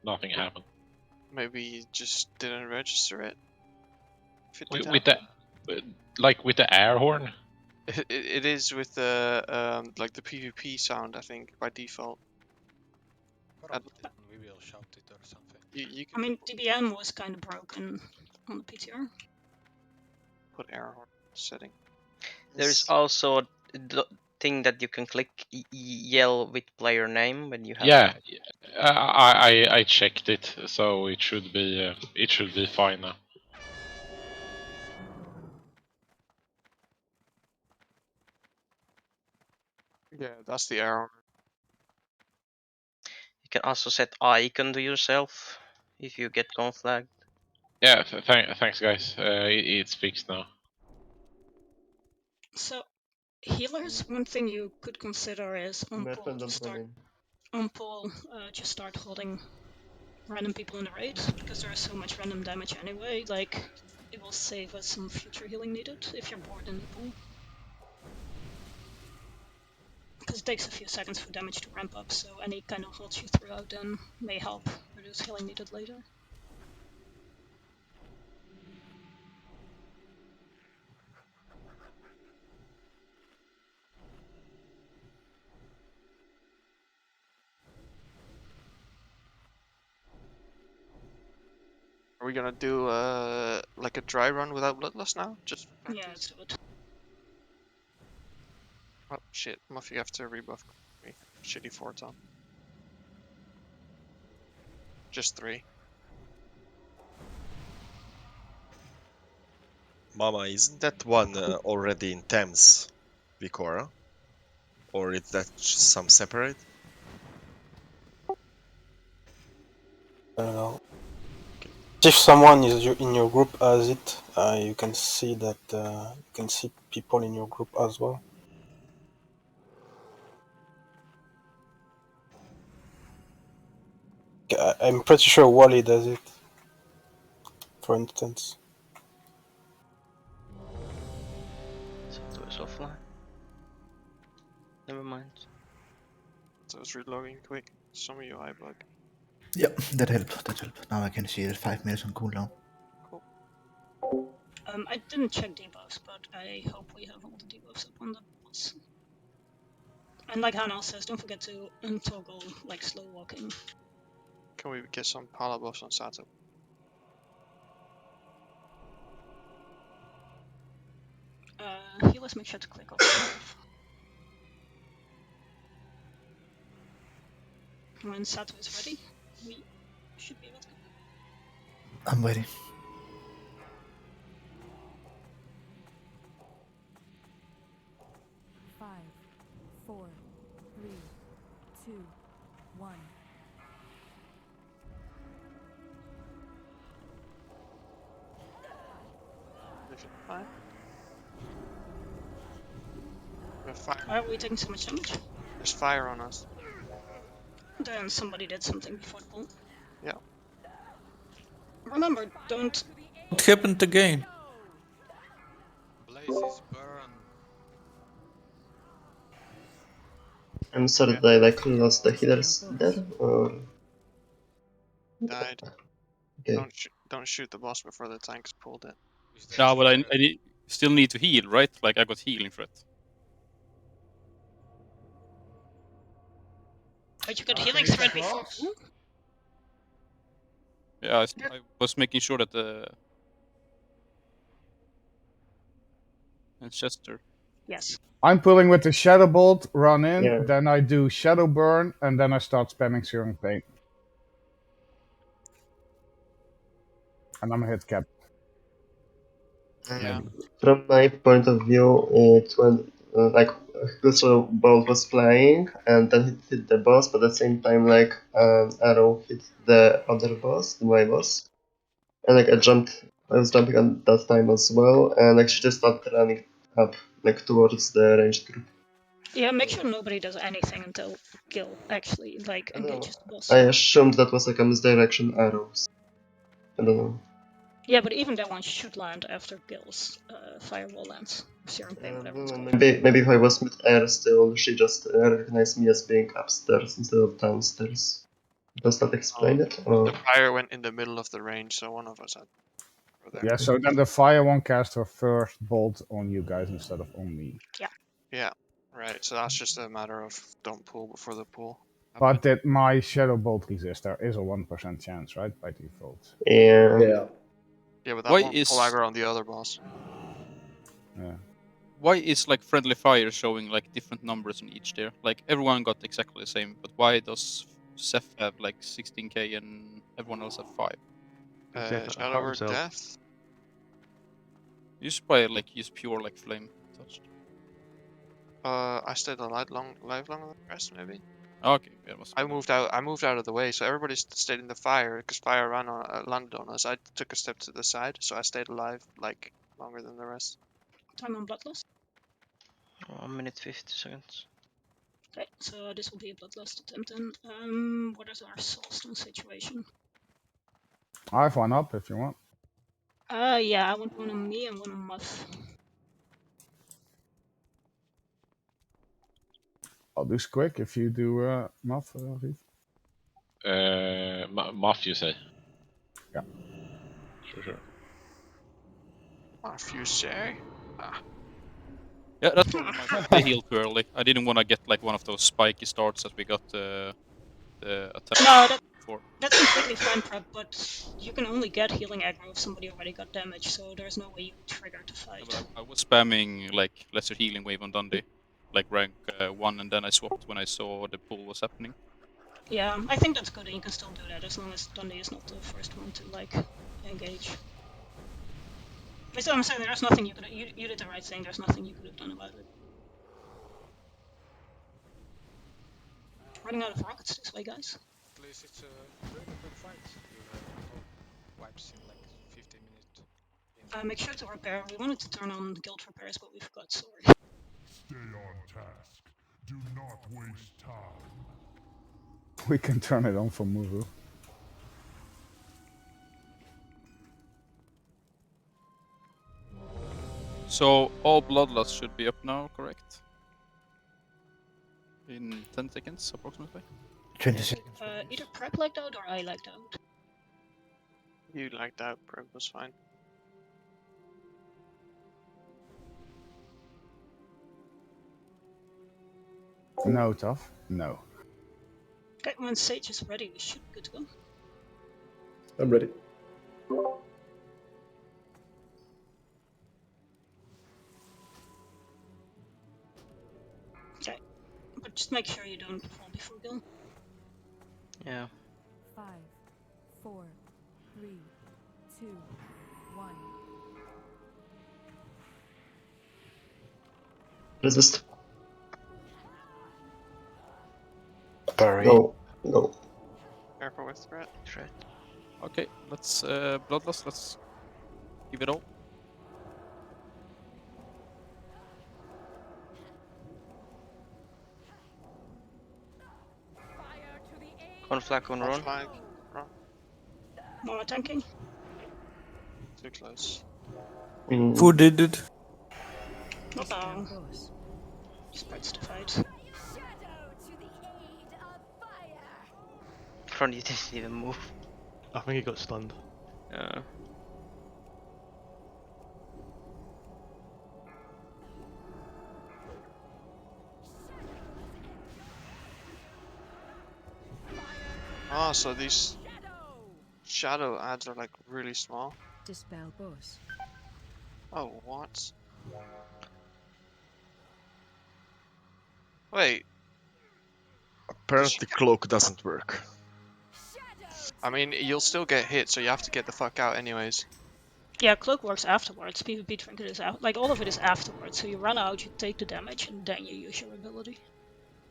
nothing happened. Maybe you just didn't register it. If it did With the with the air horn. It is with the like the PvP sound, I think, by default. Probably didn't. We will shout it or something. You I mean, DBM was kind of broken on the PTR. put air horn setting. There's also a thing that you can click yell with player name when you have. Yeah, I checked it, so it should be fine now. Yeah, that's the air horn. You can also set icon to yourself if you get conflagged. Yeah, thanks guys. It's fixed now. So, healers, one thing you could consider is on Merton, pull, don't run in. on pull, just start holding random people in the raid, because there is so much random damage anyway, like, it will save us some future healing needed if you're bored in the pool. Because it takes a few seconds for damage to ramp up, so any kind of holds you throw out then may help reduce healing needed later. Are we gonna do like a dry run without bloodlust now? Just for Yeah, practice? let's do it. Oh shit, Muffy have to rebuff me. Shitty 4 ton. Just 3. Mama, isn't that one already in Thames, Vicora? Or is that some separate? I don't know. If someone is in your group as it, you can see that you can see people in your group as well. I'm pretty sure Wally does it, for instance. Sato is offline. Never mind. So it's reloading quick. Some UI bug. Yeah, that helped. That helped. Now I can see it 5 minutes on cooldown. Cool. I didn't check debuffs, but I hope we have all the debuffs up on the boss. And like Hannah says, don't forget to untoggle like slow walking. Can we get some pala buffs on Sato? Healers, make sure to click off. When Sato is ready, we should be able to go. I'm waiting. Five, 4, 3, 2, 1. Fine. We have fire. Why are we taking so much damage? There's fire on us. Then somebody did something before the pull. Yeah. Remember, don't... What happened again? Blazes burn. I'm sorry that I like lost the healers there, or... Died. Okay. Don't shoot the boss before the tank's pulled in. No, but I still need to heal, right? Like I got healing threat. But you got healing thread before pull? Yeah, I was making sure that the Chester. Yes. I'm pulling with the Shadow Bolt, run in, Yeah. then I do Shadow Burn, and then I start spamming Searing Pain. And I'm a hit cap. Yeah. From my point of view, it when like Gusro bolt was flying and then it hit the boss, but at the same time like arrow hit the other boss, my boss, and like I was jumping at that time as well, and like she just started running up like towards the ranged group. Yeah, make sure nobody does anything until Gil actually like engages the boss. I assumed that was like a misdirection arrows. I don't know. Yeah, but even that one should land after Gil's firewall lands. Searing Pain, whatever it's called. Maybe if I was mid-air still, she just recognized me as being upstairs instead of downstairs. Does that explain it? Or? The fire went in the middle of the range, so one of us had to go there. Yeah, so then the Fire won't cast her first bolt on you guys instead of on me. Yeah. Yeah, right. So that's just a matter of don't pull before the pull. But did my Shadow Bolt resist? There is a 1% chance, right, by default? Yeah. Yeah. Yeah, but that Why won't is pull aggro on the other boss. Yeah. why is like friendly fire showing like different numbers on each there? Like everyone got exactly the same, but why does Seth have like 16k and everyone else have 5? Shadow or Death? You should probably like use pure like flame touched. I stayed alive longer than the rest, maybe. Okay, yeah, I moved out of the way, so everybody stayed in the fire because fire landed on us. I took a step to the side, so I stayed alive like longer than the rest. Time on Bloodlust. 1 minute 50 seconds. Okay, so this will be a Bloodlust attempt then. What is our Soulstone situation? I have one up if you want. Yeah, I want one on me and one on Muff. I'll do quick if you do Muff, Reef. Muff, you say? Yeah. Sure. Muff, you say? Ah. Yeah, that's probably my fault. They healed too early. I didn't want to get like one of those spiky starts that we got the attack No, for. that's completely fine, Prep, but you can only get healing aggro if somebody already got damage, so there's no way you trigger to Yeah, fight. but I was spamming like lesser healing wave on Dundee, like rank 1, and then I swapped when I saw the pull was happening. Yeah, I think that's good, and you can still do that as long as Dundee is not the first one to like engage. That's what I'm saying. There's nothing you could. You did the right thing. There's nothing you could have done about it. Running out of rockets this way, guys. At least it's a really quick fight. You have all wipes in like 15 minutes. Make sure to repair. We wanted to turn on guild repairs, but we forgot. Sorry. Stay on task. Do not waste time. We can turn it on for Muvu. So all bloodlust should be up now, correct? In 10 seconds, approximately. 20 seconds. Either Prep lagged out or I lagged out. You lagged out, Prep was fine. No, tough. No. Okay, when Sage is ready, we should be good to go. I'm ready. Okay, but just make sure you don't fall before go. Yeah. 5, 4, 3, 2, 1. Resist. Bury. Go. Go. Careful with threat. Threat. Okay, let's bloodlust. Let's give it all. Conflag on run. Flag. Run. More tanking. Too close. Who did it? Not long. Spreads to fight. Front, you didn't even move. I think he got stunned. Yeah. Ah, so these shadow ads are like really small. Dispel boss. Oh, what? Wait. Apparently cloak doesn't work. I mean, you'll still get hit, so you have to get the fuck out anyways. Yeah, cloak works afterwards. PvP trinket is out. Like all of it is afterwards. So you run out, you take the damage, and then you use your ability.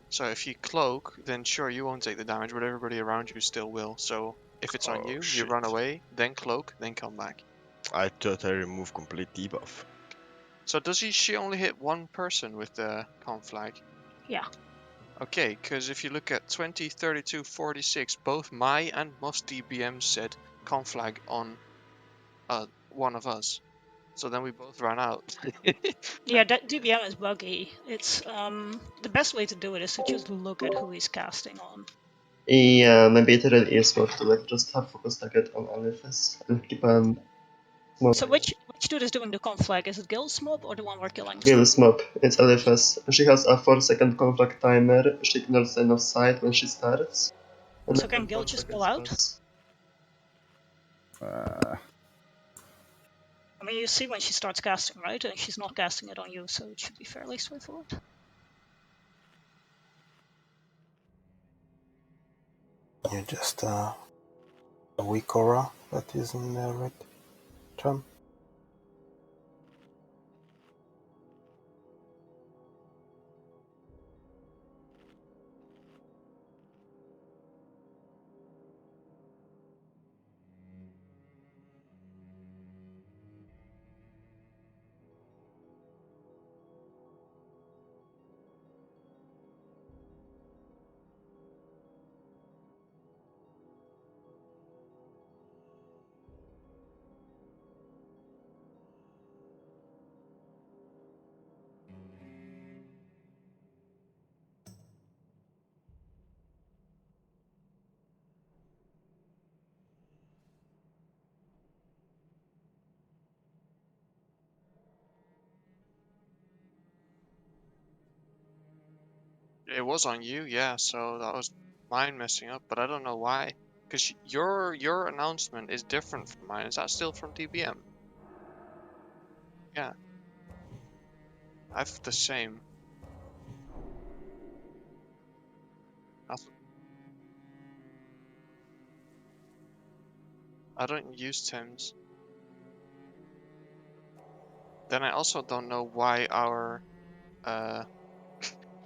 So if you cloak, then sure, you won't take the damage, but everybody around you still will. So if it's on you, you run away, then cloak, then come back. I thought I removed complete debuff. So does she only hit one person with the conflag? Yeah. Okay, because if you look at 20, 32, 46, both my and Moss DBM said conflag on one of us. So then we both ran out. Yeah, that DBM is buggy. It's the best way to do it is to just look at who he's casting on. Yeah, maybe it really is worth to like just have focus target on Aleph and keep an So which dude is doing the conflag? Is it Gil's mob or the one we're killing? Gil's mob. It's Aleph. She has a 4-second conflict timer. She ignores line of sight when she starts. And So then can Gil 4 just seconds pull out? pass. I mean, you see when she starts casting, right? And she's not casting it on you, so it should be fairly straightforward. You're just a weak aura that is in the red charm. It was on you, yeah. So that was mine messing up, but I don't know why. Because your announcement is different from mine. Is that still from DBM? Yeah, I've the same. That's, I don't use Tim's. Then I also don't know why our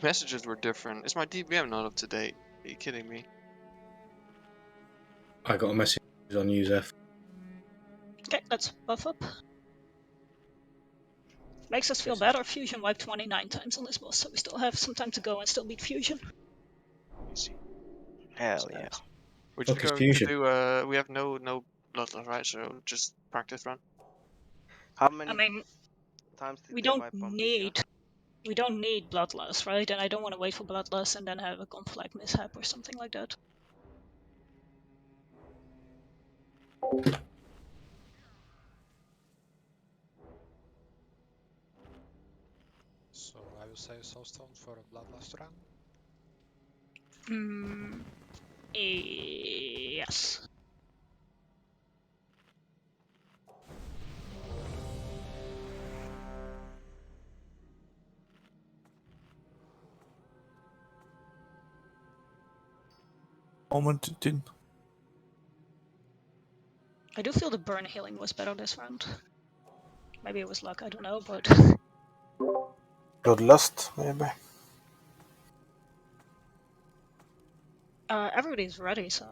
messages were different. Is my DBM not up to date? Are you kidding me? I got a message on USEF. Okay, let's buff up. Makes us feel better. Fusion wiped 29 times on this boss, so we still have some time to go and still beat Fusion. Easy. Hell yeah. We're just Fuck is going Fusion? to do. We have no bloodlust, right? So just practice run. How I many mean, times did we they don't wipe on PTR? need bloodlust, right? And I don't want to wait for bloodlust and then have a conflict mishap or something like that. So I will save Soulstone for a Bloodlust run. Yes. Moment it in. I do feel the burn healing was better this round. Maybe it was luck, I don't know, but Bloodlust, maybe. everybody's ready, so.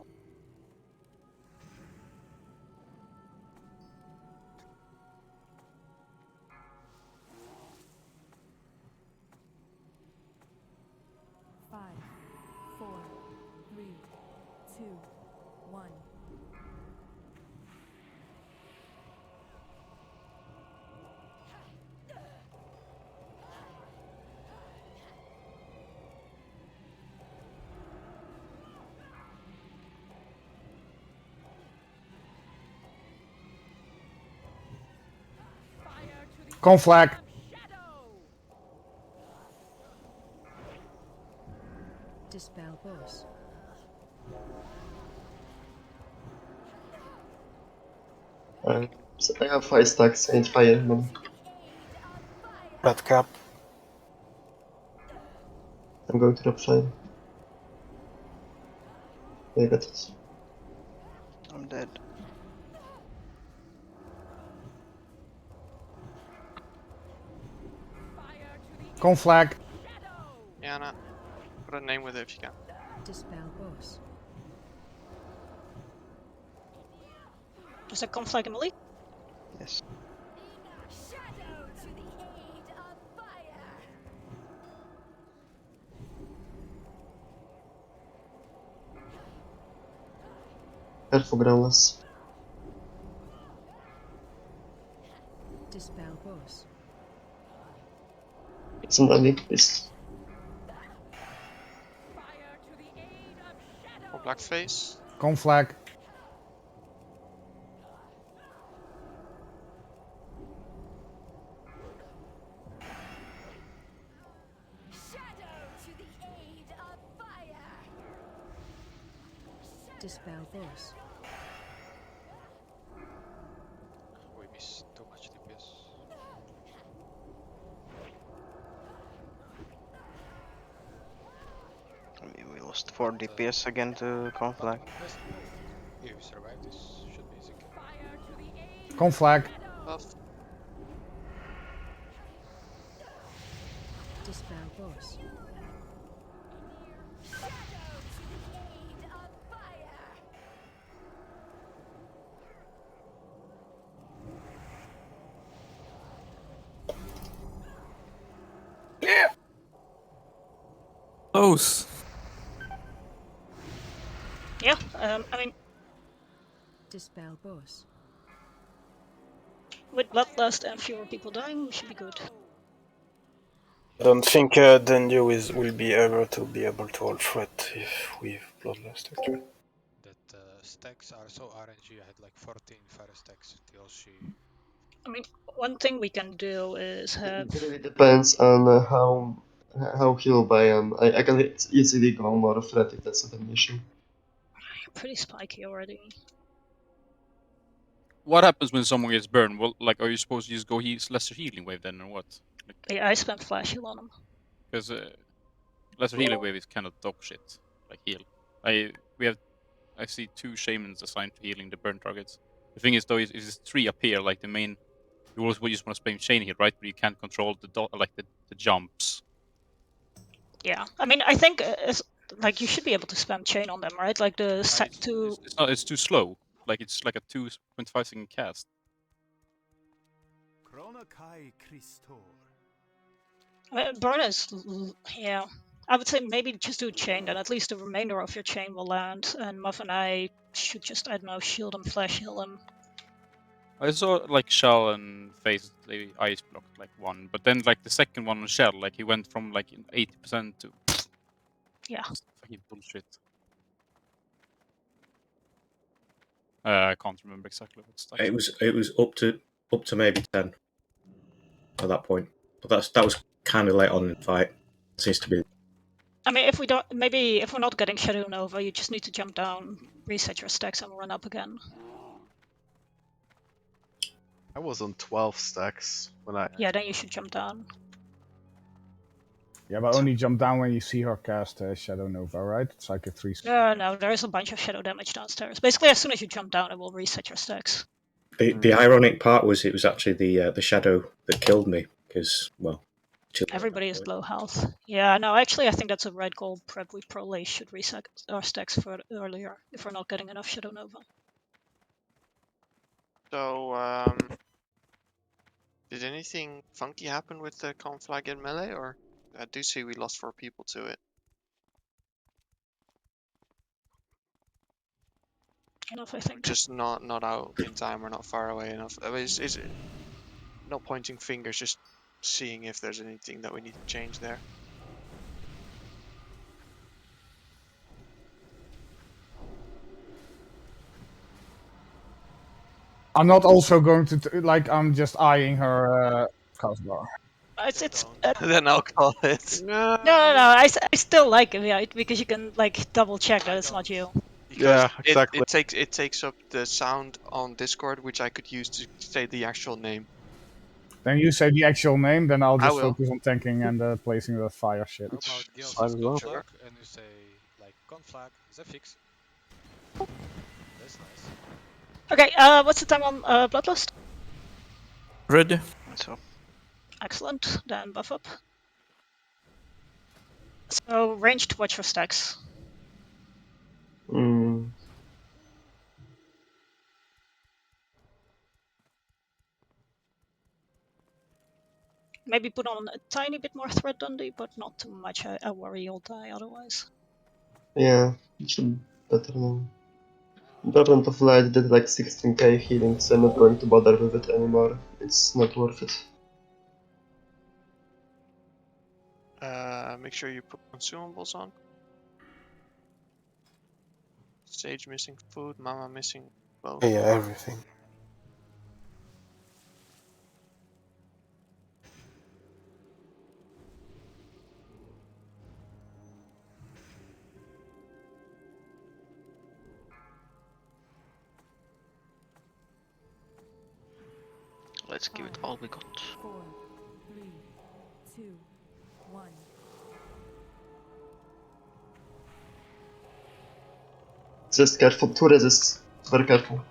Five, four, three, two, one. Conflag. Dispel boss. So I have 5 stacks and fire man. Red cap. I'm going to drop fire. I got it. I'm dead. Conflag. Yeah, nah. Put a name with it if you can. Dispel boss. Does that conflict in melee? Yes. Shadow to the aid of fire. Careful, Growlers. Dispel boss. Somebody, please. Or blackface. Conflag. Shadow to the aid of fire. Dispel boss. We miss too much DPS. We lost 4 DPS again to conflict. If we survive this, should be easy kill. Conflag. Buff. Dispel boss. Close. Yeah, I mean, Dispel boss. with bloodlust and fewer people dying, we should be good. I don't think Dendu will be able to hold threat if we bloodlust actually. That stacks are so RNG. I had like 14 fire stacks till she. I mean, one thing we can do is have. It really depends on how how healed I am. I can easily go more threat if that's not an issue. You're pretty spiky already. What happens when someone gets burned? Well, like, are you supposed to just go lesser healing wave then, or what? Like, Yeah, I spent flash heal on him. because lesser healing wave is kind of dog shit. Like heal. I see 2 shamans assigned to healing the burn targets. The thing is though, is 3 up here, like the main. You always just want to spam chain here, right? But you can't control the jumps. Yeah, I mean, I think like you should be able to spam chain on them, right? Like the set to. It's not. It's too slow. Like it's like a 2.5 second cast. Burn is, yeah. I would say maybe just do chain, then at least the remainder of your chain will land, and Muff and I should just, I don't know, shield him, flash heal him. I saw like Shell and Face they ice blocked like one, but then like the second one on Shell, like he went from like 80% to yeah, fucking bullshit. I can't remember exactly what stacks. It was up to maybe 10 at that point, but that was kind of late on in the fight. It seems to be. I mean, if we don't, maybe if we're not getting Shadow Nova, you just need to jump down, reset your stacks, and run up again. I was on 12 stacks when I. Yeah, then you should jump down. Yeah, but only jump down when you see her cast Shadow Nova, right? It's like a 3. No, there is a bunch of shadow damage downstairs. Basically, as soon as you jump down, it will reset your stacks. The ironic part was it was actually the shadow that killed me because well. Everybody is low health. Yeah, no, actually, I think that's a red gold prep. We probably should reset our stacks for earlier if we're not getting enough Shadow Nova. So, did anything funky happen with the conflag in melee, or I do see we lost 4 people to it. Enough, I think. Just not out in time or not far away enough. I mean, is it not pointing fingers, just seeing if there's anything that we need to change there. I'm not also going to like. I'm just eyeing her crossbar. It's Then I'll call it. No. I still like it, yeah, because you can like double check that it's not you. Because Yeah, exactly. it takes up the sound on Discord, which I could use to say the actual name. Then you say the actual name, then I'll I just will. focus on tanking and placing the fire shit. How about Gale Fine says as well. conflag, and you say like conflag, Zephyx. That's nice. Okay, what's the time on Bloodlust? Ready? So. Excellent, then buff up. So, ranged watch for stacks. Maybe put on a tiny bit more threat Dundee, but not too much. I worry you'll die otherwise. Yeah, it should be better now. Garland of Light did like 16k healing, so I'm not going to bother with it anymore. It's not worth it. Make sure you put consumables on. Sage missing food, Mama missing both. Yeah, everything. Let's give it all we got. 4, 3, 2, 1. Just careful, 2 resists. Very careful.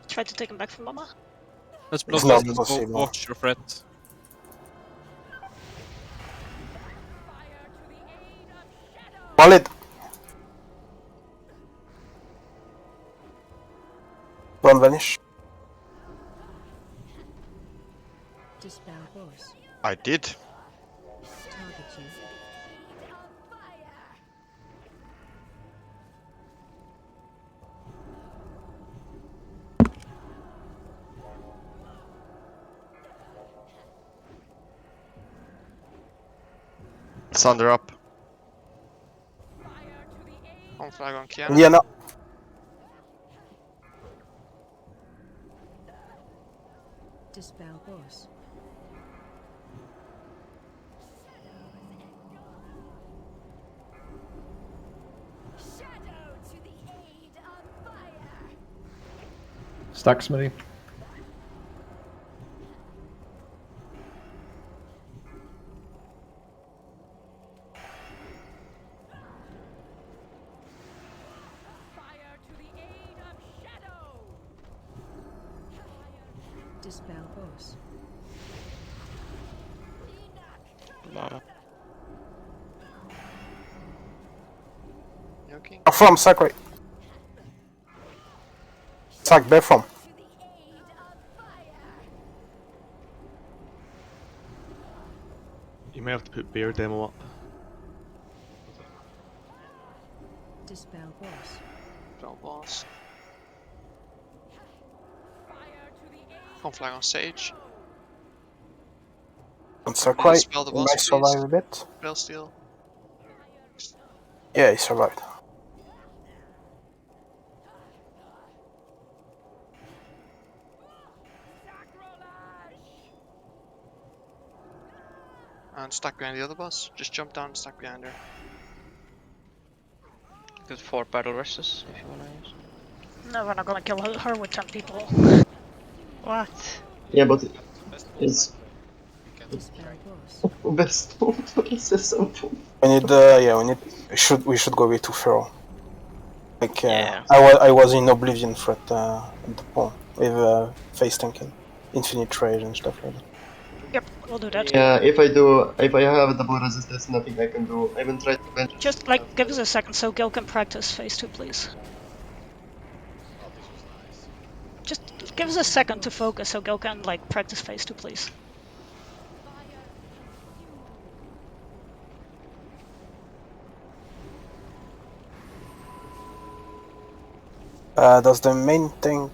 Try to take him back from Mama. Let's It's block not possible. watch your threat. Wallet! Don't vanish. Dispel boss. I did. Target you. Thunder up. On flag on Kiana. Yeah, no. Dispel boss. Shadow to the aid of fire. Stack Smitty. Fire to the aid of shadow. Dispel boss. No. Yoking. From Sakura. Sak, bear from. You may have to put bear demo up. Dispel boss. Spell boss. Conflag on Sage. And Sakurai, Spell the he boss, might survive please. a bit. Spell steal. Yeah, he survived. And stack behind the other boss. Just jump down and stack behind her. Good 4 battle resist if you wanna use. No, we're not gonna kill her with 10 people. What? Yeah, but Best move, it's like we can Dispel try. boss. best simple. We need, we should go way too feral. Like, Yeah. I was in Oblivion threat at the point with face tanking, infinite rage and stuff like that. Yep, we'll do that. Yeah, if I have double resist, there's nothing I can do. I even tried to venture. Just like give us a second so Gil can practice phase 2, please. Oh, this was nice. Just give us a second to focus so Gil can like practice phase 2, please. Does the main tank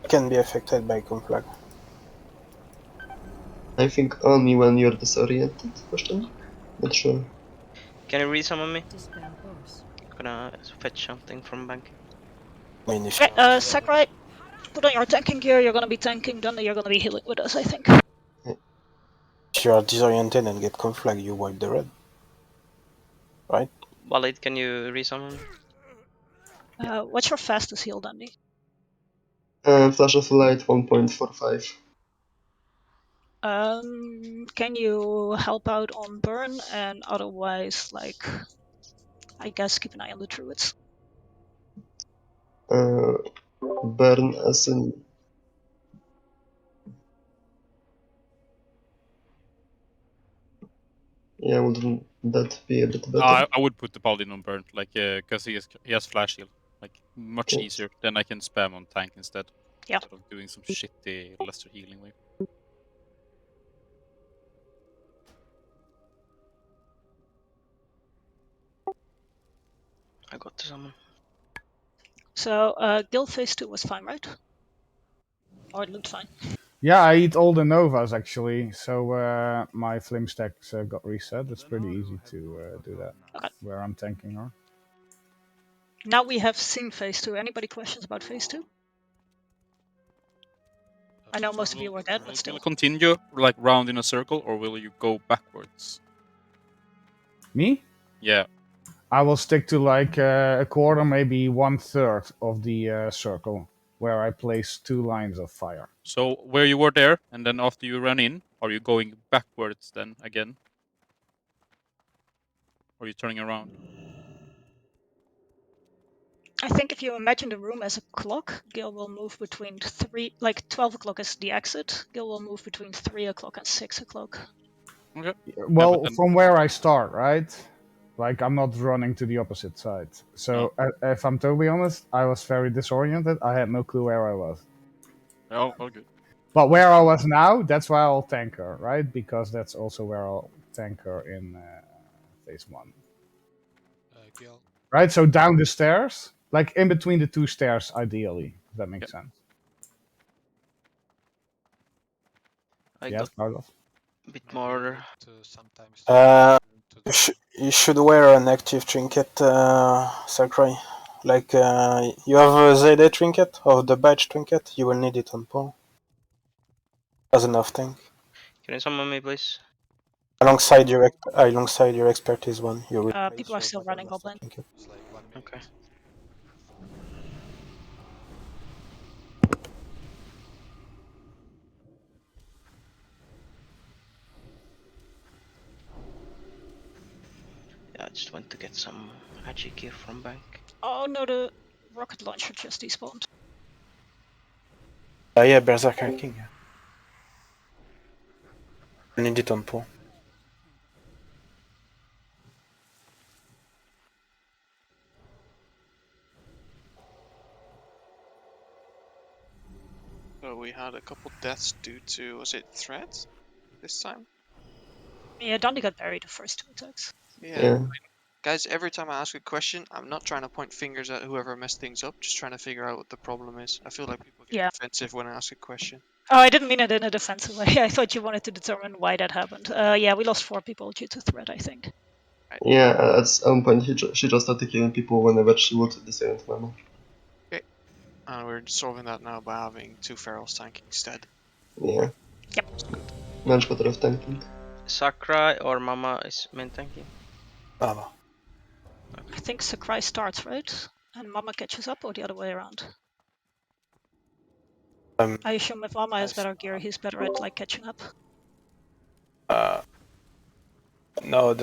can be affected by conflag? I think only when you're disoriented. Question? Not sure. Can you read some of me? Dispel boss. Gonna fetch something from banking. I mean, if Okay, Sakurai, put on your tanking gear, you're gonna be tanking, then you're gonna be healing with us, I think. you are disoriented and get conflag, you wipe the red. Right? Walid, can you resummon me? What's your fastest heal, Dandy? Flash of light 1.45. Can you help out on burn and otherwise, like, I guess keep an eye on the druids? Burn as in. Yeah, wouldn't that be a bit better? I would put the paladin on burn, like, because he has flash heal, like much Yeah. easier. Then I can spam on tank instead. Yeah. Instead of doing some shitty lesser healing wave. I got to summon. So, Gil phase 2 was fine, right? Or it looked fine. Yeah, I eat all the Novas actually, so my flame stacks got reset. It's pretty easy to do that. Okay. Where I'm tanking her. Now we have seen phase 2. Anybody questions about phase 2? I know most of you were dead, but still. Will you continue like round in a circle, or will you go backwards? Me? Yeah. I will stick to like a quarter, maybe 1/3 of the circle, where I place 2 lines of fire. So where you were there, and then after you run in, are you going backwards then again? Or are you turning around? I think if you imagine the room as a clock, Gil will move between 12 o'clock is the exit. Gil will move between 3 o'clock and 6 o'clock. Okay. Well, Yeah, then... from where I start, right? Like, I'm not running to the opposite side. So, if I'm totally honest, I was very disoriented. I had no clue where I was. Oh, all good. But where I was now, that's where I'll tank her, right? Because that's also where I'll tank her in phase 1. Gil. Right? So down the stairs, like in between the 2 stairs, ideally. If that makes sense. Yes, Carlos? A bit more. You should wear an active trinket, Sakurai. Like, you have a Zayday trinket, or the badge trinket, you will need it on Paul. as an off tank. Can you summon me, please? Alongside your expertise one, you replace People are your still running Battlemaster Goblin. trinket. It's like 1 minute. Okay. Yeah, I just went to get some Agi gear from bank. Oh no, the rocket launcher just despawned. Yeah, Berserker King. Yeah. I need it on pool. So we had a couple deaths due to, was it threat this time? Yeah, Dundee got buried the first 2 attacks. Yeah. Guys, every time I ask a question, I'm not trying to point fingers at whoever messed things up, just trying to figure out what the problem is. I feel like people get defensive when I ask a question. Oh, I didn't mean it in a defensive way. I thought you wanted to determine why that happened. Yeah, we lost 4 people due to threat, I think. Yeah, at some point she just started killing people whenever she would disarm ammo. Okay. And we're solving that now by having 2 ferals tanking instead. Yeah. Yep. Much better of tanking. Sakurai or Mama is main tanking? Mama. I think Sakurai starts, right? And Mama catches up, or the other way around? I assume if Mama has better gear, he's better at like catching up. No,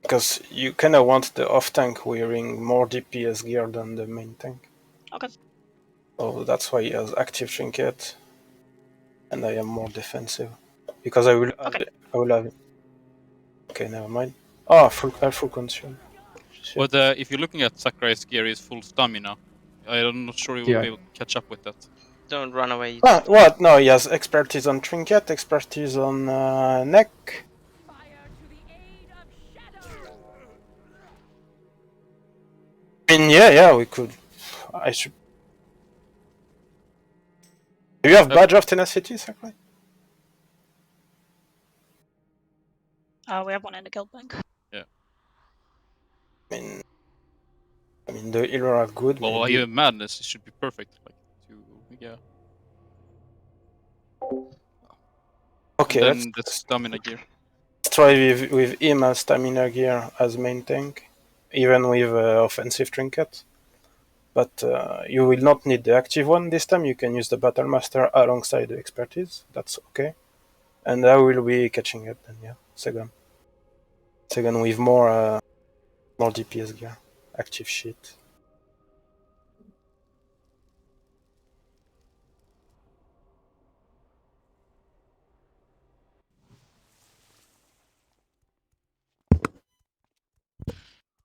because you kind of want the off tank wearing more DPS gear than the main tank. Okay. So that's why he has active trinket, and I am more defensive because I will have. Okay, never mind. Oh, full consume. Shit. But if you're looking at Sakurai's gear, is full stamina. I'm not sure you will Yeah. be able to catch up with that. Don't run away. Ah, what? No, he has expertise on trinket, expertise on neck. I mean, yeah, we could. I should. Do you have badge of tenacity, Sakurai? We have one in the guild bank. Yeah. I mean, the healer are good. Well, maybe. even madness should be perfect. Like yeah. Okay, And then the stamina gear. Let's try with him as stamina gear as main tank, even with offensive trinket. But you will not need the active one this time. You can use the Battlemaster alongside the expertise. That's okay. And I will be catching up then. Yeah, second with more DPS gear, active sheet.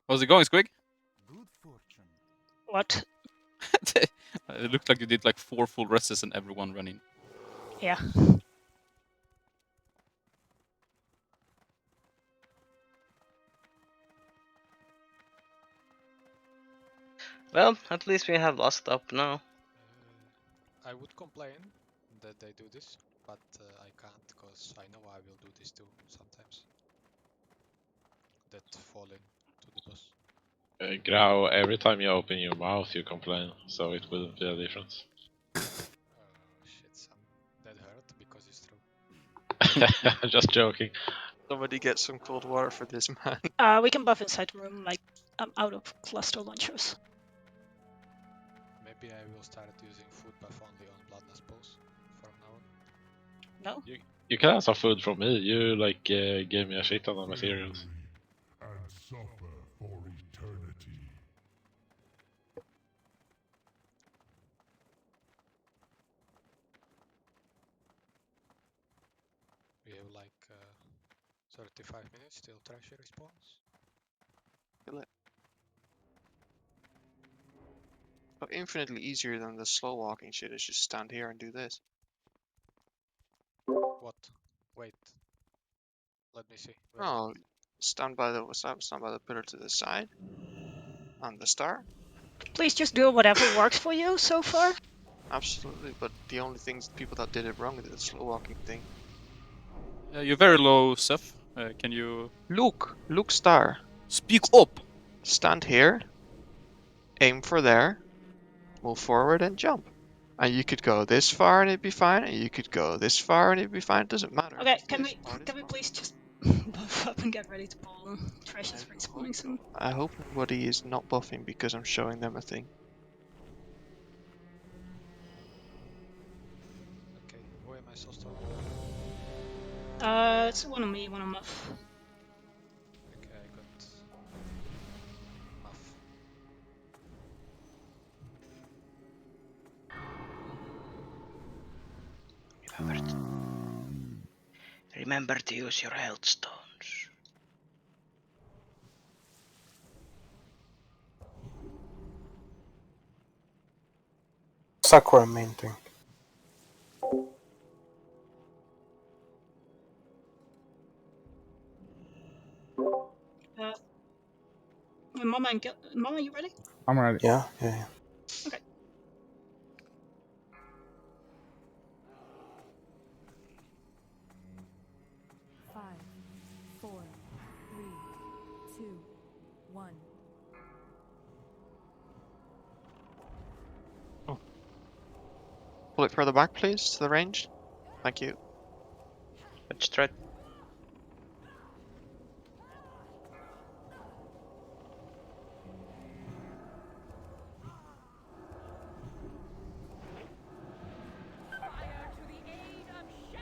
How's it going, Squig? What? It looked like you did like 4 full rests and everyone running. Yeah. Well, at least we have last up now. I would complain that they do this, but I can't because I know I will do this too sometimes. That fall into the boss. Grau, every time you open your mouth you complain, so it wouldn't be a difference. Shit, that hurt because it's true. Just joking. Somebody get some cold water for this man. We can buff inside the room, like I'm out of cluster launchers. Maybe I will start using food buff only on bloodless bows from now on. No? You can have some food from me. You like gave me a shit ton of materials. And suffer for eternity. We have like 35 minutes till Thrasher respawns. Kill it. But infinitely easier than the slow walking shit is just stand here and do this. What? Wait. Let me see. Where? Oh, stand by the pillar to the side. On the star. Please just do whatever works for you so far. Absolutely, but the only things people that did it wrong did the slow walking thing. You're very low, Seth. Can you... Look star. Speak up! Stand here. Aim for there. Move forward and jump. And you could go this far and it'd be fine, and you could go this far and it'd be fine. It doesn't matter. Okay, It's can this we far, this can we far. please just buff up and get ready to pull? Trash is respawning soon. I hope nobody is not buffing because I'm showing them a thing. Okay, who am I so strong? It's one on me, one on Muff. Okay, I got Muff. Remember to use your health stones. Sakura main thing. Mama and Mama, you ready? I'm ready. Yeah. Okay. Five, four, three, two, one. Pull it further back, please, to the range. Thank you. Let's try.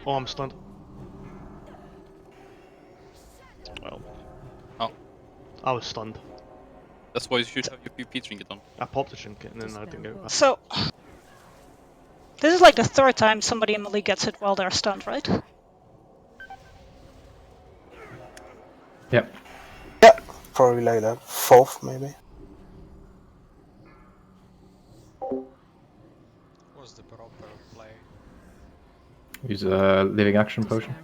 Oh, I'm stunned. Well. Oh. I was stunned. That's why you should have your PP trinket on. I popped the trinket and then I didn't get it back. So, this is like the third time somebody in the league gets it while they're stunned, right? Yep. Yeah, probably like that. Fourth, maybe. What's the proper play? Use a living action potion.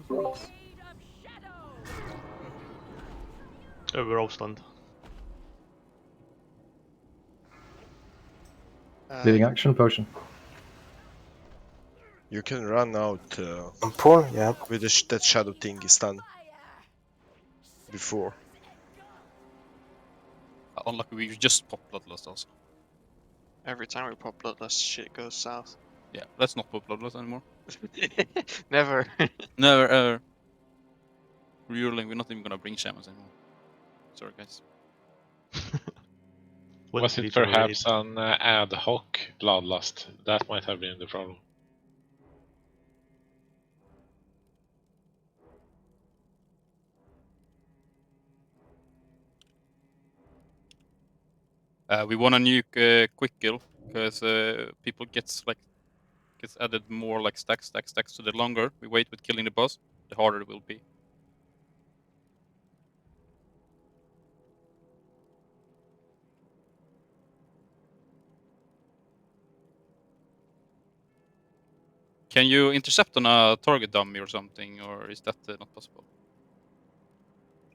Oh, we're all stunned. Living action potion. You can run out pull, yeah. with that shadow thing is done before. Unlucky, we just pop Bloodlust also. Every time we pop Bloodlust, shit goes south. Yeah, let's not pop Bloodlust anymore. Never. Never ever. We're not even gonna bring shamans anymore. Sorry, guys. Was it perhaps an ad hoc bloodlust? That might have been the problem. We want to nuke quick kill because people gets added more like stacks. So the longer we wait with killing the boss, the harder it will be. Can you intercept on a target dummy or something, or is that not possible?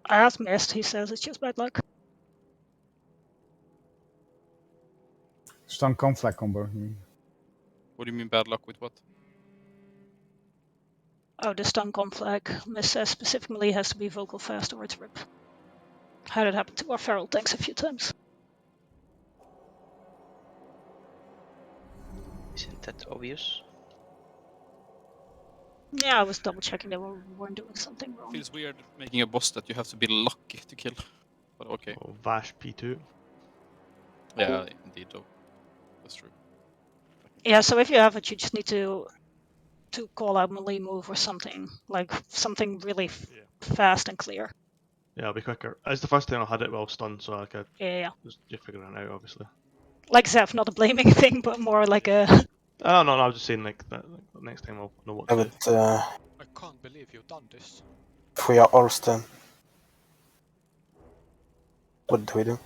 I asked Mist, he says it's just bad luck. Stun conflict combo. What do you mean bad luck with what? Oh, the stun conflag. Mist says specifically has to be vocal fast or it's rip. Had it happen to our feral tanks a few times. Isn't that obvious? Yeah, I was double checking they weren't doing something wrong. Feels weird making a boss that you have to be lucky to kill. But okay. Oh, Vash P2. Yeah, indeed though. That's true. Yeah, so if you have it, you just need to call out melee move or something. Like something really fast and clear. Yeah, it'll be quicker. It's the first time I had it while stunned, so I could Yeah. just figure it out, obviously. Like Zeph, not a blaming thing, but more like a... Oh, no, I was just saying like that. Like, next time I'll know what to do. But I can't believe you've done this. if we are all stunned, what do we do?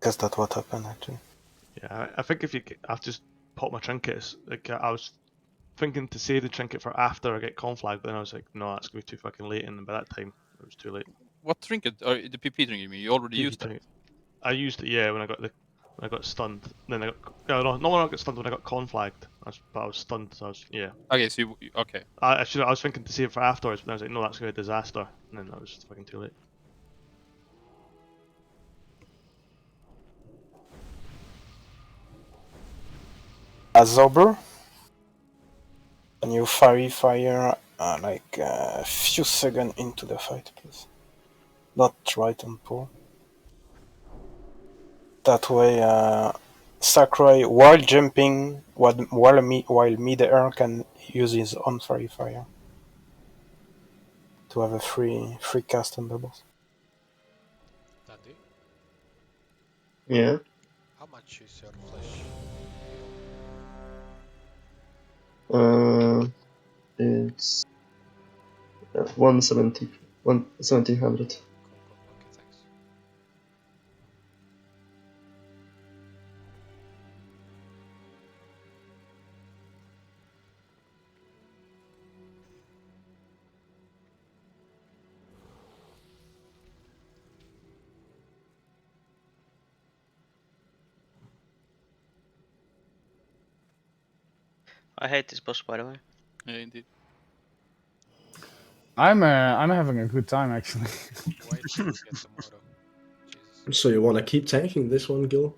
Guess that's what happened actually. Yeah, I think if you, I've just popped my trinkets. Like I was thinking to save the trinket for after I get conflag, but then I was like, no, that's gonna be too fucking late, and by that time it was too late. What trinket? The PP trinket you mean? You already PP used trinket. that? I used it, yeah, when I got stunned. Then I got no, when I got stunned when I got conflagged. But I was stunned, so I was Okay, so okay. I was thinking to save it for afterwards, but I was like, no, that's gonna be a disaster, and then that was just fucking too late. Zober. And you fire like a few seconds into the fight, please. Not right on pull. That way, Sakurai, while jumping, while mid-air, can use his own fire to have a free cast on the boss. Dandy, Yeah. how much is your flesh Uh, heal? it's 170, 1700. Cool, cool. Okay, thanks. I hate this boss, by the way. Yeah, indeed. I'm having a good time actually. Wait till we get to Moro. Jesus. So you want to keep tanking this one, Gil?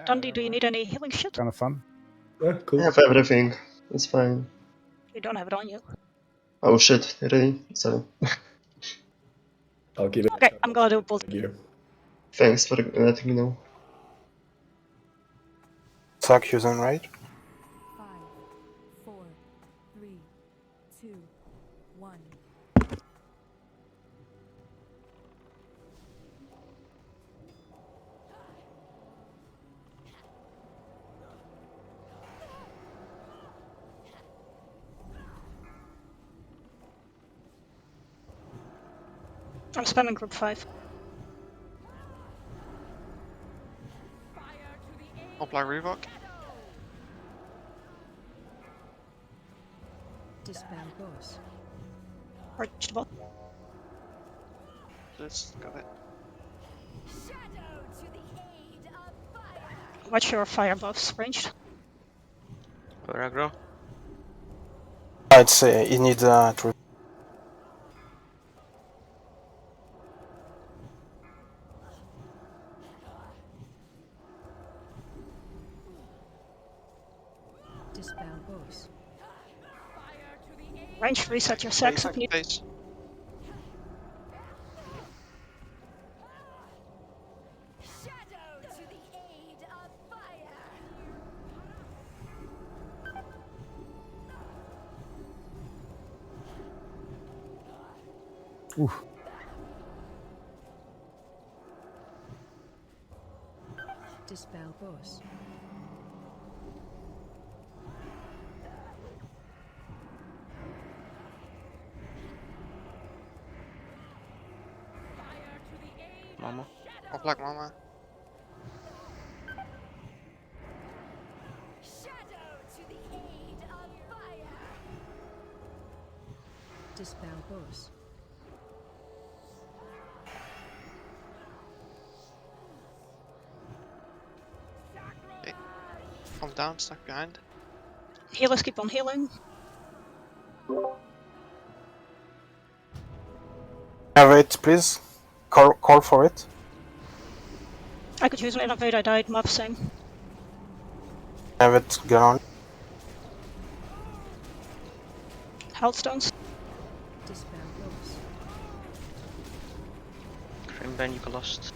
Dundee, do you need any healing shit? Kind of fun. Yeah, I cool. have everything. It's fine. You don't have it on you. Oh shit, really? Sorry. I'll give it Okay, I'm gonna do a pull. gear. Thanks for letting me know. Sack using right. 5, 4, 3, 2, 1. I'm spamming group 5. Apply revoc. Dispel boss. Reach the bot. Just got it. Watch your fire buffs ranged. Where I grow? I'd say you need to. Dispel boss. Range reset your sacks if need. Face. Oof. Dispel boss. Mama. Apply mama. Dispel boss. Okay. Calm down, stuck behind. Healers keep on healing. Have it, please. Call for it. I could use an innovate, I died, map same. Have it gone. Health stones. Dispel boss. Crimben, you lost.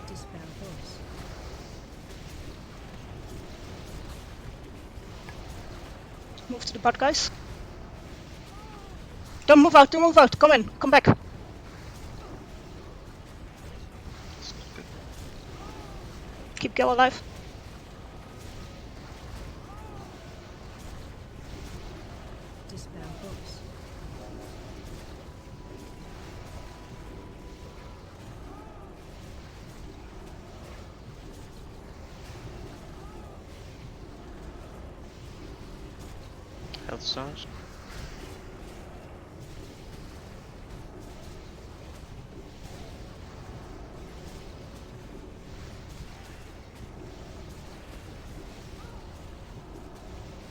Dispel boss. Move to the bot, guys. Don't move out, don't move out. Come in, come back. Keep Gil alive. Dispel boss. Health stones.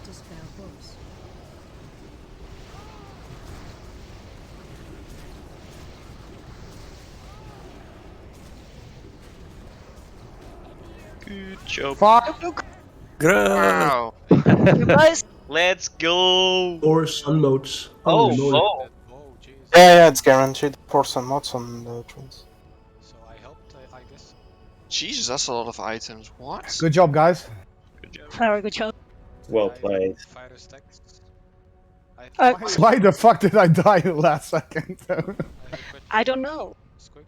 Dispel boss. Good job. Fuck! Wow. You guys. Let's go. Or sun modes. Holy Oh, moly. oh. Oh, jeez. Yeah, it's guaranteed for some mods on the trains. So I helped, I guess. Jesus, that's a lot of items. What? Good job, guys. Good job. Very good job. Well I played. fire stacks. I Uh, Why, why the fuck did I die the last second? I have a question. I don't know. It's quick.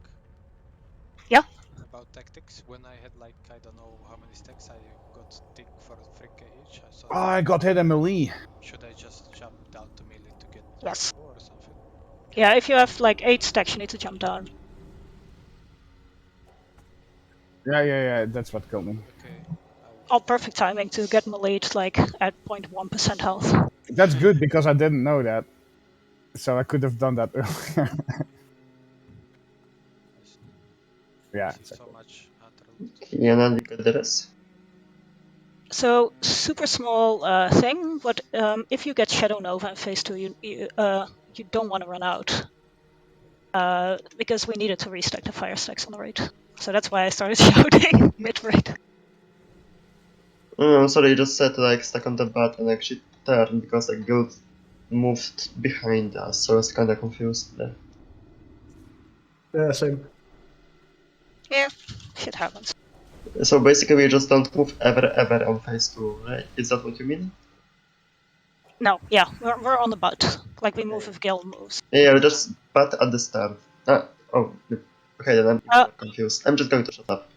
Yeah. About tactics. When I had like I don't know how many stacks, I got tick for 3k each. So Oh, I got hit in melee. should I just jump down to melee to get Yes. more or something? Yeah, if you have like 8 stacks, you need to jump down. Yeah, that's what killed me. Okay. Oh, perfect timing to get melee'd like at 0.1% health. That's good because I didn't know that. So I could have done that earlier. Yeah, So much hunter loot. Yeah, now you got the rest. So super small thing, but if you get Shadow Nova in phase 2, you don't want to run out. Because we needed to restack the fire stacks on the raid. So that's why I started shouting mid-raid. Sorry, you just said like stuck on the butt and actually turned because the guild moved behind us, so I was kinda confused there. Yeah, same. Yeah, shit happens. So basically we just don't move ever on phase 2, right? Is that what you mean? No, yeah, we're on the butt. Like we move if Gale moves. Yeah, just butt at the start. Okay, then I'm even more confused. I'm just going to shut up.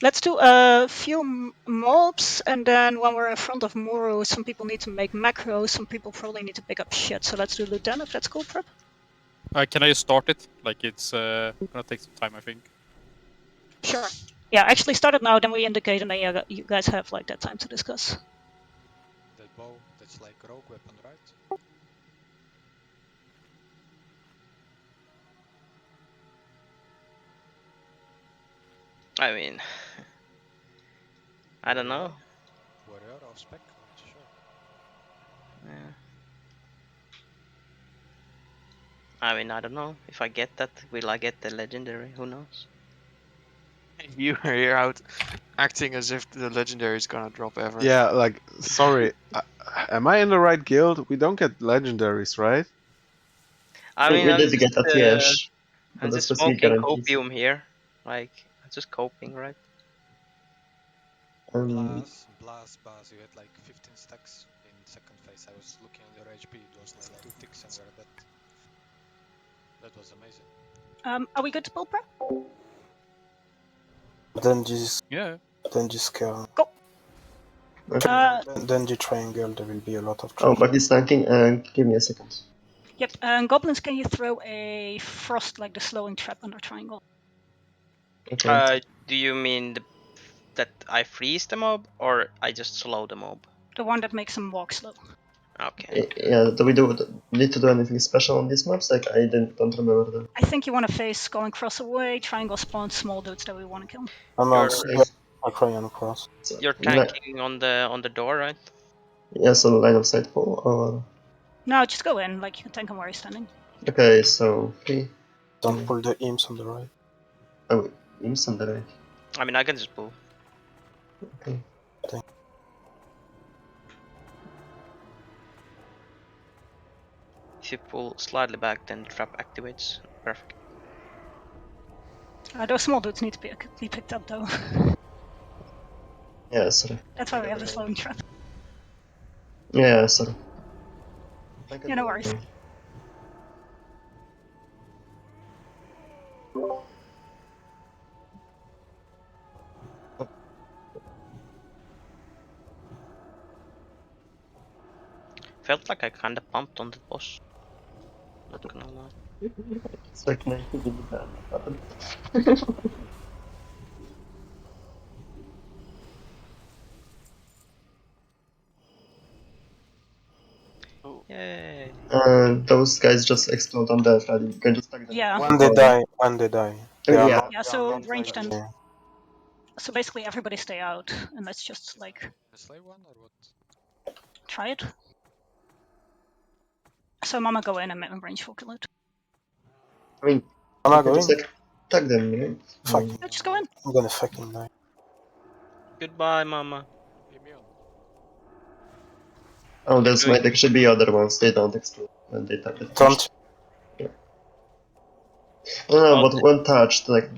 Let's do a few mobs, and then when we're in front of Muru, some people need to make macros, some people probably need to pick up shit. So let's do Lieutenant, if that's cool, Prep. Can I just start it? Like it's gonna take some time, I think. Sure. Yeah, actually start it now, then we indicate, and then you guys have like that time to discuss. That bow, that's like rogue weapon, right? I mean, I don't know. Warrior off spec? Not sure. Yeah. I mean, I don't know. If I get that, will I get the legendary? Who knows? You are here out acting as if the legendary is gonna drop ever. Yeah, like, sorry. Am I in the right guild? We don't get legendaries, right? I mean, we did get that, yes. I'm But just that's specific smoking guarantees. copium here. Like, I'm just coping, right? Blast, you had like 15 stacks in second phase. I was looking at your HP, it was like 2 ticks and you're dead. That was amazing. Are we good to pull Prep? Denji's scale. Go. Denji triangle, there will be a lot of Oh, but he's tanking, give me a second. Yep, and goblins, can you throw a frost, like the slowing trap under triangle? Okay. Do you mean that I freeze the mob, or I just slow the mob? The one that makes them walk slow. Okay. Yeah, do we need to do anything special on these maps? Like, I don't remember them. I think you want to face going cross away, triangle spawn, small dudes that we want to kill. I'm on Crayon Cross. You're tanking on the door, right? Yeah, so line of sight pull, or... No, just go in, like you can tank him where he's standing. Okay, so 3. Don't pull the imps on the right. Oh, imps on the right. I mean, I can just pull. Okay. If you pull slightly back, then the trap activates. Perfect. Those small dudes need to be picked up though. Yeah, sorry. That's why we have the slowing trap. Yeah, sorry. Yeah, no worries. Felt like I kinda pumped on the boss. Not gonna lie. It's like 90 milligram. Yay. Those guys just explode on the flood. You can just tag them. Yeah. When they die. Yeah, so ranged end. So basically everybody stay out, and let's just like... A slay one or what? Try it. So Mama go in and range will kill it. I mean, Am you I can just going? like tag them, right? Fucking. Yeah, just go in. I'm gonna fucking die. Goodbye, Mama. Immune. Oh, this Doing- might actually be other ones. They don't explode when they tag it. Don't. Yeah. No, Oh, but when touched, like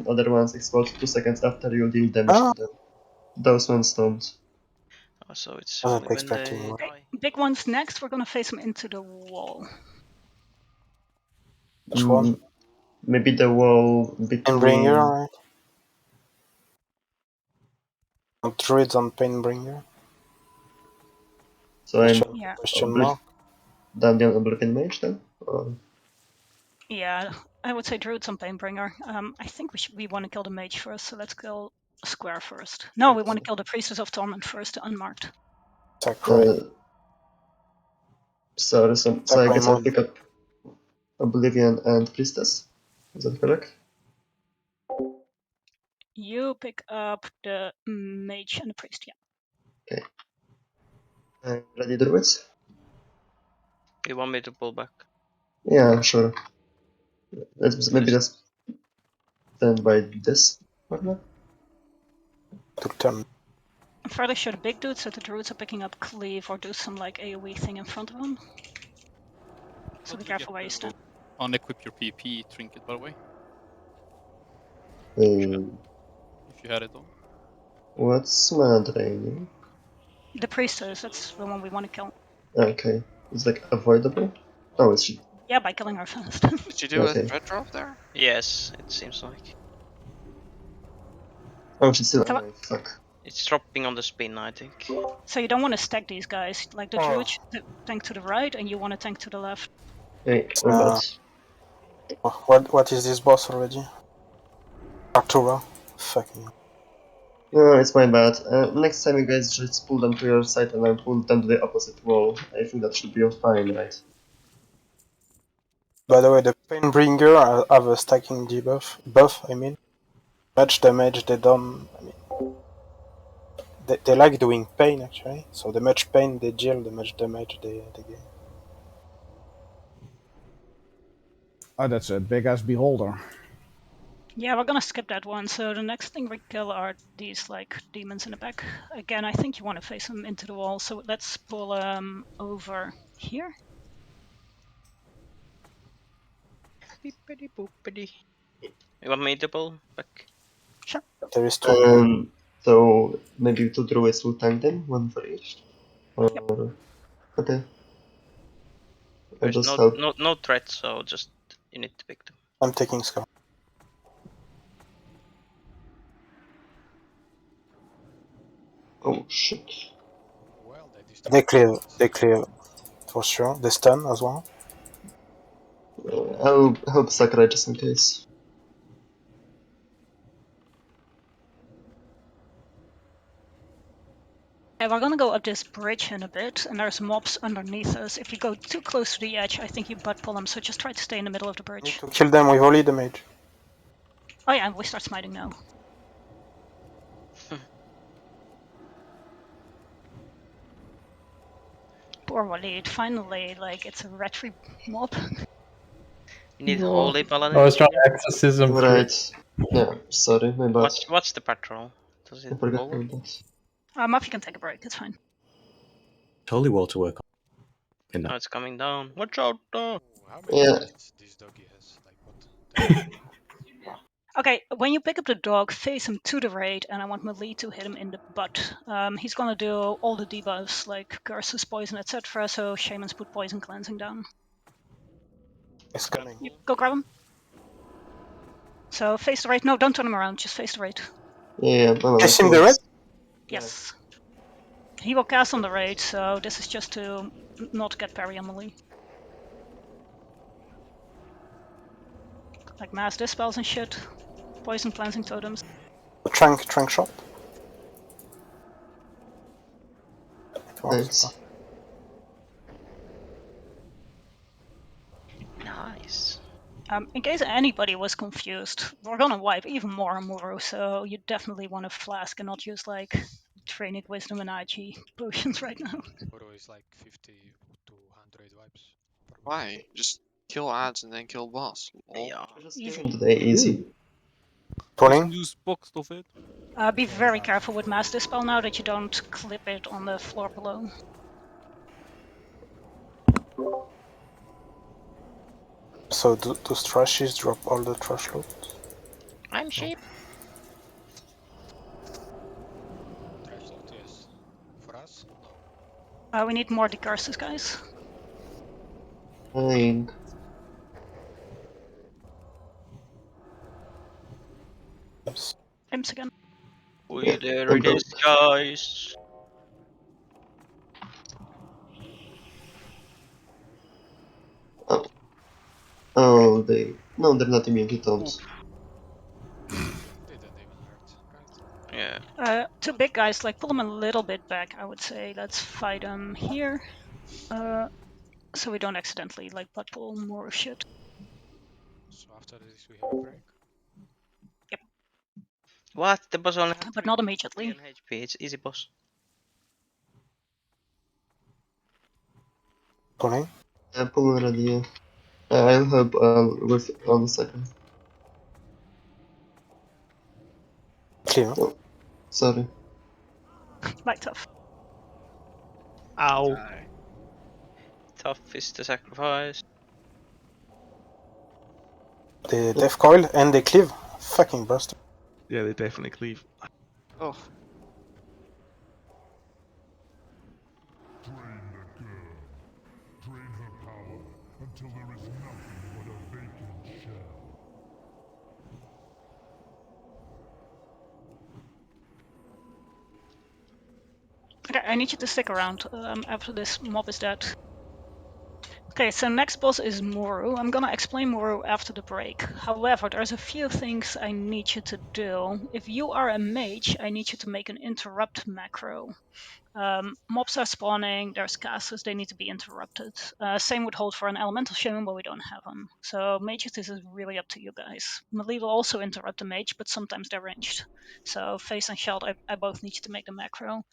other ones explode 2 seconds after you deal damage Ah. to them. Those ones don't. Oh, so it's Wasn't only when expecting they more. die. Big ones next. We're gonna face them into the wall. Which one? Maybe the wall Painbringer, between. alright. Druids on Painbringer. So I'm Yeah. Question mark. Dungeon Oblivion Mage then? Or... Yeah, I would say Druid's on Painbringer. I think we want to kill the mage first, so let's kill Square first. No, we want to kill the Priestess of Torment first, unmarked. Sorry, so I guess I'll pick up Oblivion and Priestess. Is that correct? You pick up the mage and the priest, yeah. Okay. Ready, Druids? You want me to pull back? Yeah, sure. Maybe just stand by this partner. Took turn. I'm fairly sure the big dudes, so the druids are picking up cleave or do some like AoE thing in front of them. So be careful where you stand. Unequip your PP trinket, by the way. If you had it on. What's mana draining? The priestess, that's the one we want to kill. Okay. It's like avoidable? Oh, it's she. Yeah, by killing her fast. Did you do Okay. a threat drop there? Yes, it seems like. Oh, she's still alive. Fuck. It's dropping on the spin, I think. So you don't want to stack these guys. Like the druid should tank to the right, and you want to tank to the left. Hey, robots. What is this boss already? Arturo. Fucking. No, it's my bad. Next time you guys just pull them to your side and I pull them to the opposite wall. I think that should be fine, right? By the way, the Painbringer have a stacking debuff. I mean. Much damage they don't. I mean. They like doing pain actually. So the much pain they deal, the much damage they gain. Oh, that's a big ass beholder. Yeah, we're gonna skip that one. So the next thing we kill are these like demons in the back. Again, I think you want to face them into the wall. So let's pull over here. Beepity boopity. You want me to pull back? Sure. There is two. So maybe 2 druids will tank them, 1 for each. Or... Okay. I'll There's just help. no threat, so just you need to pick them. I'm taking Scar. Oh shit. Well, They clear for sure. They stun as well. I'll help Sakurai just in case. Yeah, we're gonna go up this bridge in a bit, and there's mobs underneath us. If you go too close to the edge, I think you butt pull them. So just try to stay in the middle of the bridge. To kill them with holy damage. Oh yeah, we start smiting now. Poor Walid. Finally, like it's a red-free mob. You need No. holy paladin. I was trying exorcism. Right. Yeah, sorry, my bad. What's the patrol? Does it I forgot over? my bad. Muffy can take a break. It's fine. Holy wall to work on. Oh, it's coming down. Watch out! How many Yeah. hits this doggy has? Like what? Okay, when you pick up the dog, face him to the raid, and I want Melee to hit him in the butt. He's gonna do all the debuffs like curses, poison, etc. So shamans put poison cleansing down. It's coming. Go grab him. So face the raid. No, don't turn him around. Just face the raid. Yeah, Face him the red? Yes. He will cast on the raid, so this is just to not get parry on Melee. Like mass dispels and shit. Poison cleansing totems. Trank shot. Nice. Nice. In case anybody was confused, we're gonna wipe even more Amuro, so you definitely want to flask and not use like Training Wisdom and IG potions right now. Oro is like 50 to 100 wipes per Why? Just kill ads and then kill boss. Lol. Yeah. Easy. Today easy. Pulling. Use box of it. Be very careful with Mass Dispel now that you don't clip it on the floor below. So those trashies drop all the trash loot? I'm sheep. Trash loot, yes. For us, no. We need more decurses, guys. Fine. Imps again. We there it is, guys. Oh. Oh, no, they're not immune to taunts. Didn't even hurt, right? Yeah. Two big guys, like pull them a little bit back, I would say. Let's fight them here. So we don't accidentally like butt pull more shit. So after this we have a break. Yep. What? The boss only has But not immediately. 3 HP. It's easy boss. Pulling. Pull already, yeah. I'll help with on the second. Clear. Oh, sorry. Bye, tough. Ow. Tough is the sacrifice. The death coil and the cleave. Fucking bastard. Yeah, they definitely cleave. Oh. Drain the girl. Drain her power until there is nothing but a vacant shell. Okay, I need you to stick around after this mob is dead. Okay, so next boss is Moru. I'm gonna explain Moru after the break. However, there's a few things I need you to do. If you are a mage, I need you to make an interrupt macro. Mobs are spawning, there's casters, they need to be interrupted. Same would hold for an elemental shaman, but we don't have them. So mages, this is really up to you guys. Melee will also interrupt the mage, but sometimes they're ranged. So face and shield, I both need you to make the macro.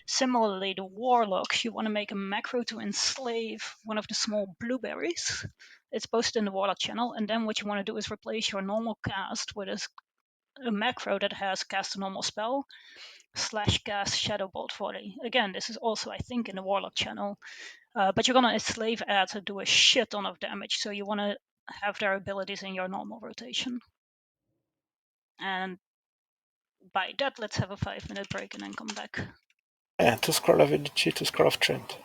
Similarly, the warlock, you want to make a macro to enslave one of the small blueberries. It's posted in the warlock channel, and then what you want to do is replace your normal cast with a macro that has cast a normal spell / cast Shadow Bolt Volley. Again, this is also, I think, in the warlock channel, but you're going to enslave ads to do a shit ton of damage, so you want to have their abilities in your normal rotation. And by that, let's have a 5-minute break and then come back. Yeah, 2 scroll of EDG, 2 scroll of Trent.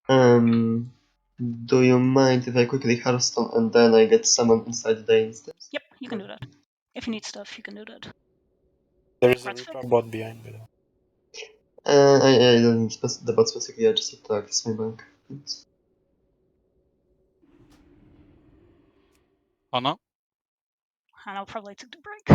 Do you mind if I quickly Hearthstone and then I get summoned inside the instance? Yep, you can do that. If you need stuff, you can do that. There is a That's Reaper fair. bot behind, by the way. I don't need the bot specifically, I just have to access my bank. Anna? And I'll probably take the break.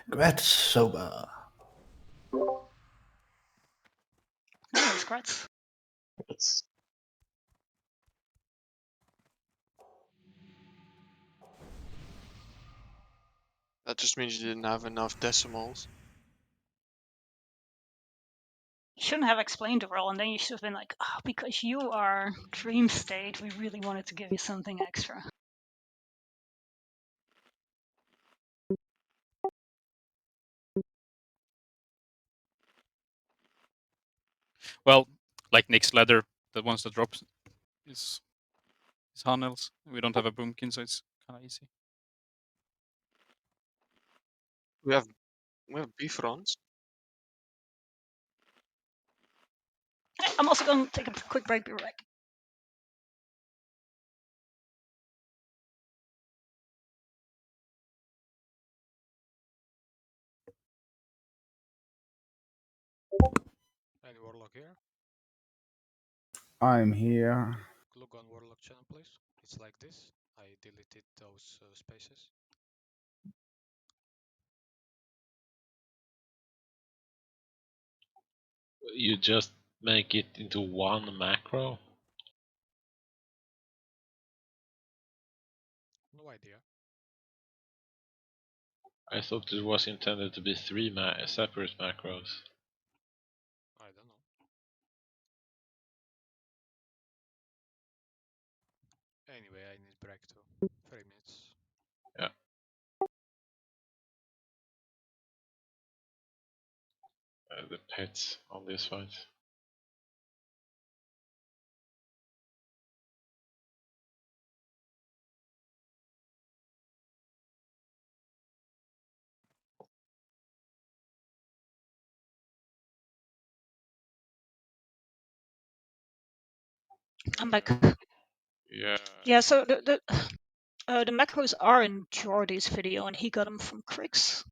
Grat sober. Nice, Kratz. That just means you didn't have enough decimals. You shouldn't have explained the role, and then you should have been like, oh, because you are Dream State, we really wanted to give you something extra. Well, like Nick's ladder, the ones that drop is Hanel's. We don't have a boomkin, so it's kind of easy. We have Bifrons. I'm also going to take a quick break, be right back. Any warlock here? I'm here. Look on warlock channel, please. It's like this. I deleted those spaces. You just make it into one macro? No idea. I thought it was intended to be 3 separate macros. I don't know. Anyway, I need break too. 3 minutes. Yeah. The pets on this fight. I'm back. Yeah. Yeah, so the macros are in Jordy's video, and he got them from Crix.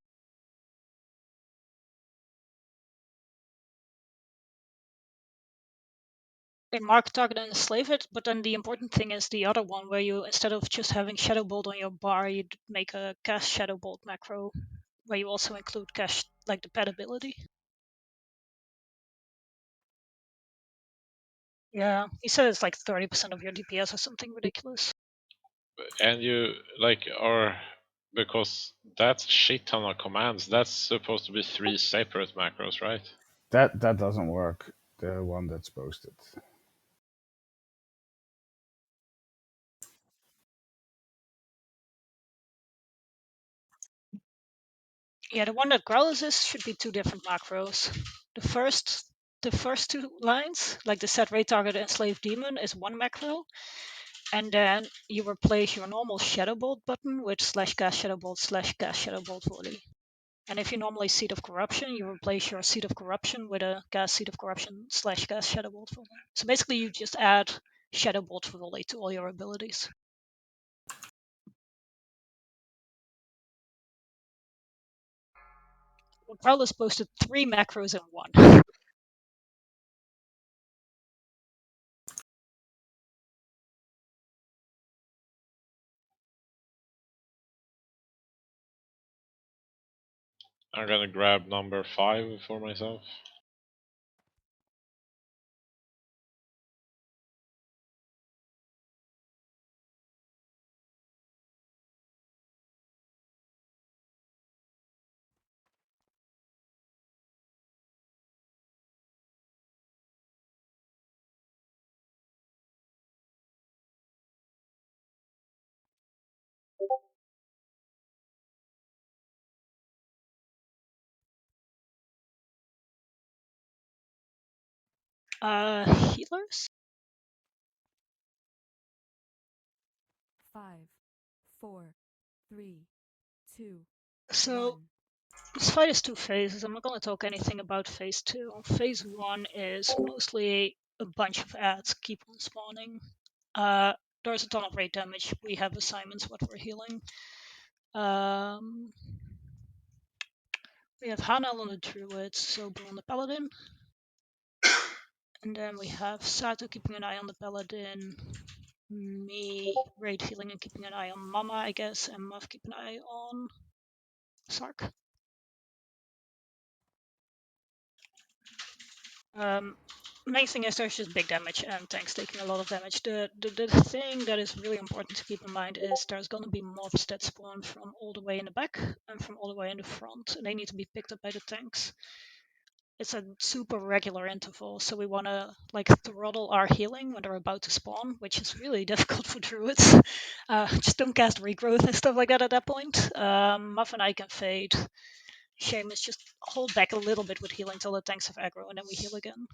They mark, target, and enslave it, but then the important thing is the other one, where you, instead of just having Shadow Bolt on your bar, you make a cast Shadow Bolt macro, where you also include cast, like the pet ability. Yeah, he said it's like 30% of your DPS or something ridiculous. And you like are because that's shit ton of commands. That's supposed to be 3 separate macros, right? That doesn't work. The one that's posted. Yeah, the one that Growlers is should be 2 different macros. The first 2 lines, like the set rate target and slave demon, is one macro, and then you replace your normal Shadow Bolt button with /cast Shadow Bolt /cast Shadow Bolt volley. And if you normally Seed of Corruption, you replace your Seed of Corruption with a cast Seed of Corruption /cast Shadow Bolt volley. So basically, you just add Shadow Bolt volley to all your abilities. Well, Growlers posted 3 macros in one. I'm gonna grab number 5 for myself. Healers? 5, 4, 3, 2. So this fight is 2 phases. I'm not going to talk anything about phase 2. Phase 1 is mostly a bunch of ads keep on spawning. There's a ton of rate damage. We have assignments what we're healing. We have Hanel on the Druid, Sobu on the Paladin. And then we have Sato keeping an eye on the Paladin. Me raid healing and keeping an eye on Mama, I guess, and Muff keeping an eye on Sark. Main thing is there's just big damage and tanks taking a lot of damage. The thing that is really important to keep in mind is there's going to be mobs that spawn from all the way in the back and from all the way in the front, and they need to be picked up by the tanks. It's a super regular interval, so we want to like throttle our healing when they're about to spawn, which is really difficult for druids. Just don't cast regrowth and stuff like that at that point. Muff and I can fade. Seamus just hold back a little bit with healing till the tanks have aggro, and then we heal again.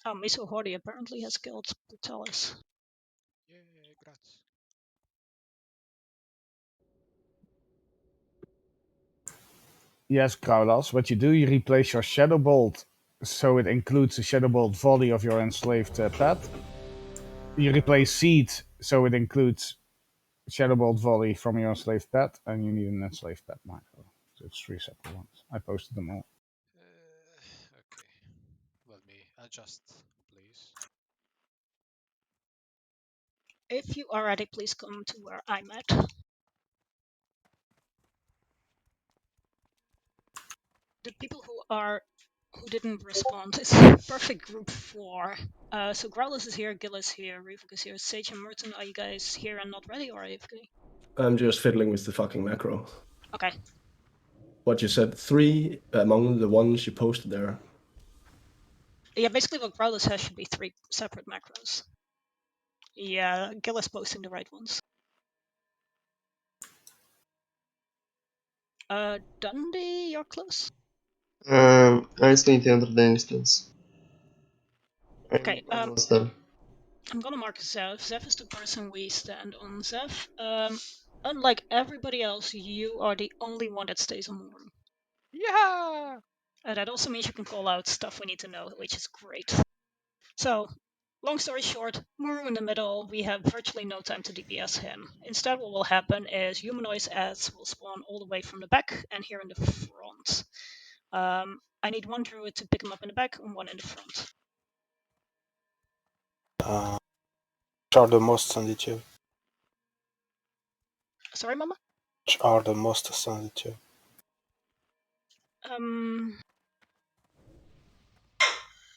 Miso Hordy apparently has killed Brutalis. Yay, grats. Yes, Kraulas. What you do, you replace your Shadow Bolt so it includes the Shadow Bolt volley of your enslaved pet. You replace Seed so it includes Shadow Bolt volley from your enslaved pet, and you need an enslaved pet macro. So it's 3 separate ones. I posted them all. Okay. Let me adjust, please. If you are ready, please come to where I'm at. The people who who didn't respond. It's perfect group 4. So Growlers is here, Gill is here, Revoke is here. Sage and Merton, are you guys here and not ready, or AFK? I'm just fiddling with the fucking macro. Okay. What you said, 3 among the ones you posted there. Yeah, basically what Growlers has should be 3 separate macros. Yeah, Gill is posting the right ones. Dundee, you're close. I still need to enter the instance. Okay, Almost there. I'm gonna mark Zev. Zev is the person we stand on. Zev, unlike everybody else, you are the only one that stays on Moru. Yeah! That also means you can call out stuff we need to know, which is great. So, long story short, Moru in the middle, we have virtually no time to DPS him. Instead, what will happen is humanoid ads will spawn all the way from the back and here in the front. I need one druid to pick him up in the back and one in the front. Which are the most sensitive? Sorry, Mama? Which are the most sensitive?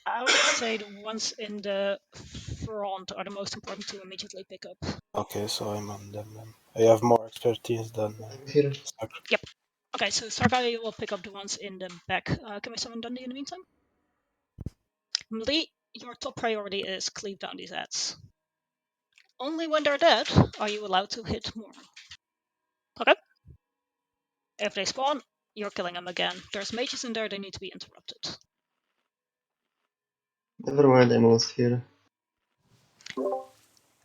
I would say the ones in the front are the most important to immediately pick up. Okay, so I'm on them then. I have more expertise than Sakura. Yep. Okay, so Sarkai will pick up the ones in the back. Can we summon Dundee in the meantime? Lee, your top priority is cleave down these ads. Only when they're dead are you allowed to hit more. Okay? If they spawn, you're killing them again. There's mages in there, they need to be interrupted. Never mind, I'm almost here.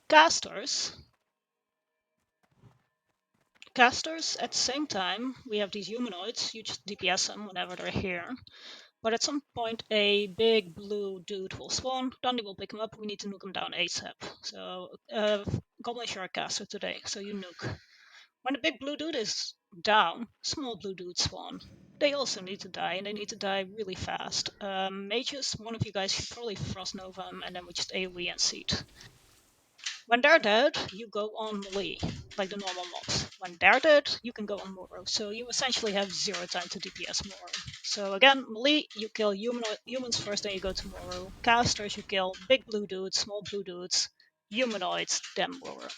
Casters, at the same time, we have these humanoids. You just DPS them whenever they're here. But at some point, a big blue dude will spawn. Dundee will pick him up. We need to nuke him down ASAP. So, Goblin Shark caster today, so you nuke. When the big blue dude is down, small blue dudes spawn. They also need to die, and they need to die really fast. Mages, one of you guys should probably Frost Nova them, and then we just AoE and Seed. When they're dead, you go on melee, like the normal mobs. When they're dead, you can go on Moro. So you essentially have 0 time to DPS Moro. So again, melee, you kill humans first, then you go to Moro. Casters, you kill big blue dudes, small blue dudes, humanoids, then Moro.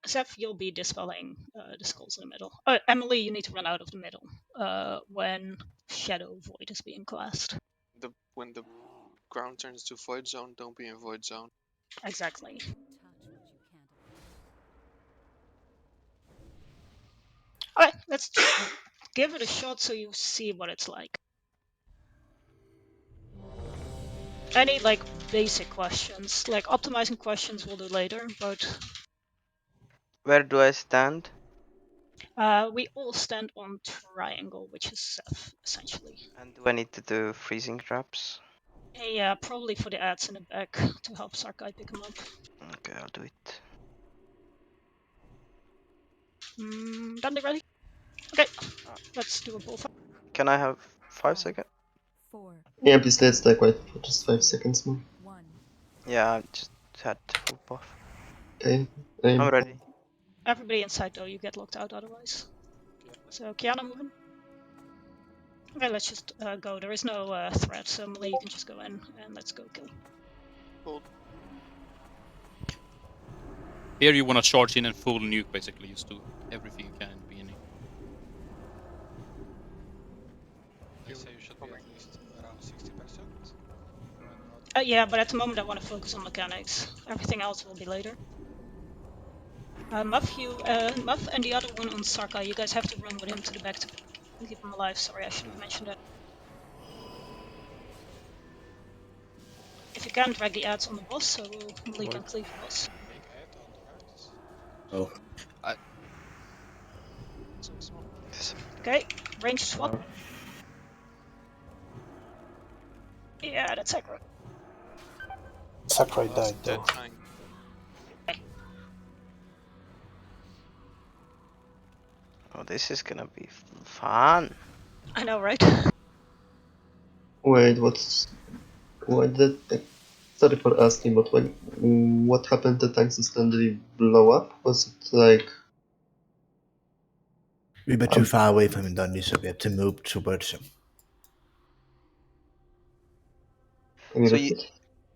Zeph, you'll be dispelling the skulls in the middle. Emily, you need to run out of the middle when Shadow Void is being cast. When the ground turns to void zone, don't be in void zone. Exactly. Alright, let's give it a shot so you see what it's like. Any like basic questions, like optimizing questions we'll do later, but Where do I stand? we all stand on triangle, which is Zeph, essentially. And do I need to do freezing traps? Yeah, probably for the ads in the back to help Sarkai pick him up. Okay, I'll do it. Dundee ready? Okay, let's do a bullfight. Can I have 5 seconds? 4. Yeah, please let's stay quiet for just 5 seconds more. 1. Yeah, I just had full buff. Okay, I'm ready. Everybody inside though, you get locked out otherwise. So Kiana moving. Okay, let's just go. There is no threat, so Melee, you can just go in and let's go kill. Hold. Here you want to charge in and full nuke, basically. Just do everything you can in the beginning. They say you should be at least around 60%. Yeah, but at the moment I want to focus on mechanics. Everything else will be later. Muff and the other one on Sarka, you guys have to run with him to the back to keep him alive. Sorry, I should have mentioned that. If you can, drag the ads on the boss, so Melee can cleave the boss. Big ad on the right. Oh. Okay, range swap. Yeah, that's accurate. Sakurai died though. Oh, this is gonna be fun. I know, right? Wait, what's... What did... Sorry for asking, but what happened to tanks instantly blow up? Was it like... We were too far away from him, Dundee, so we had to move towards him.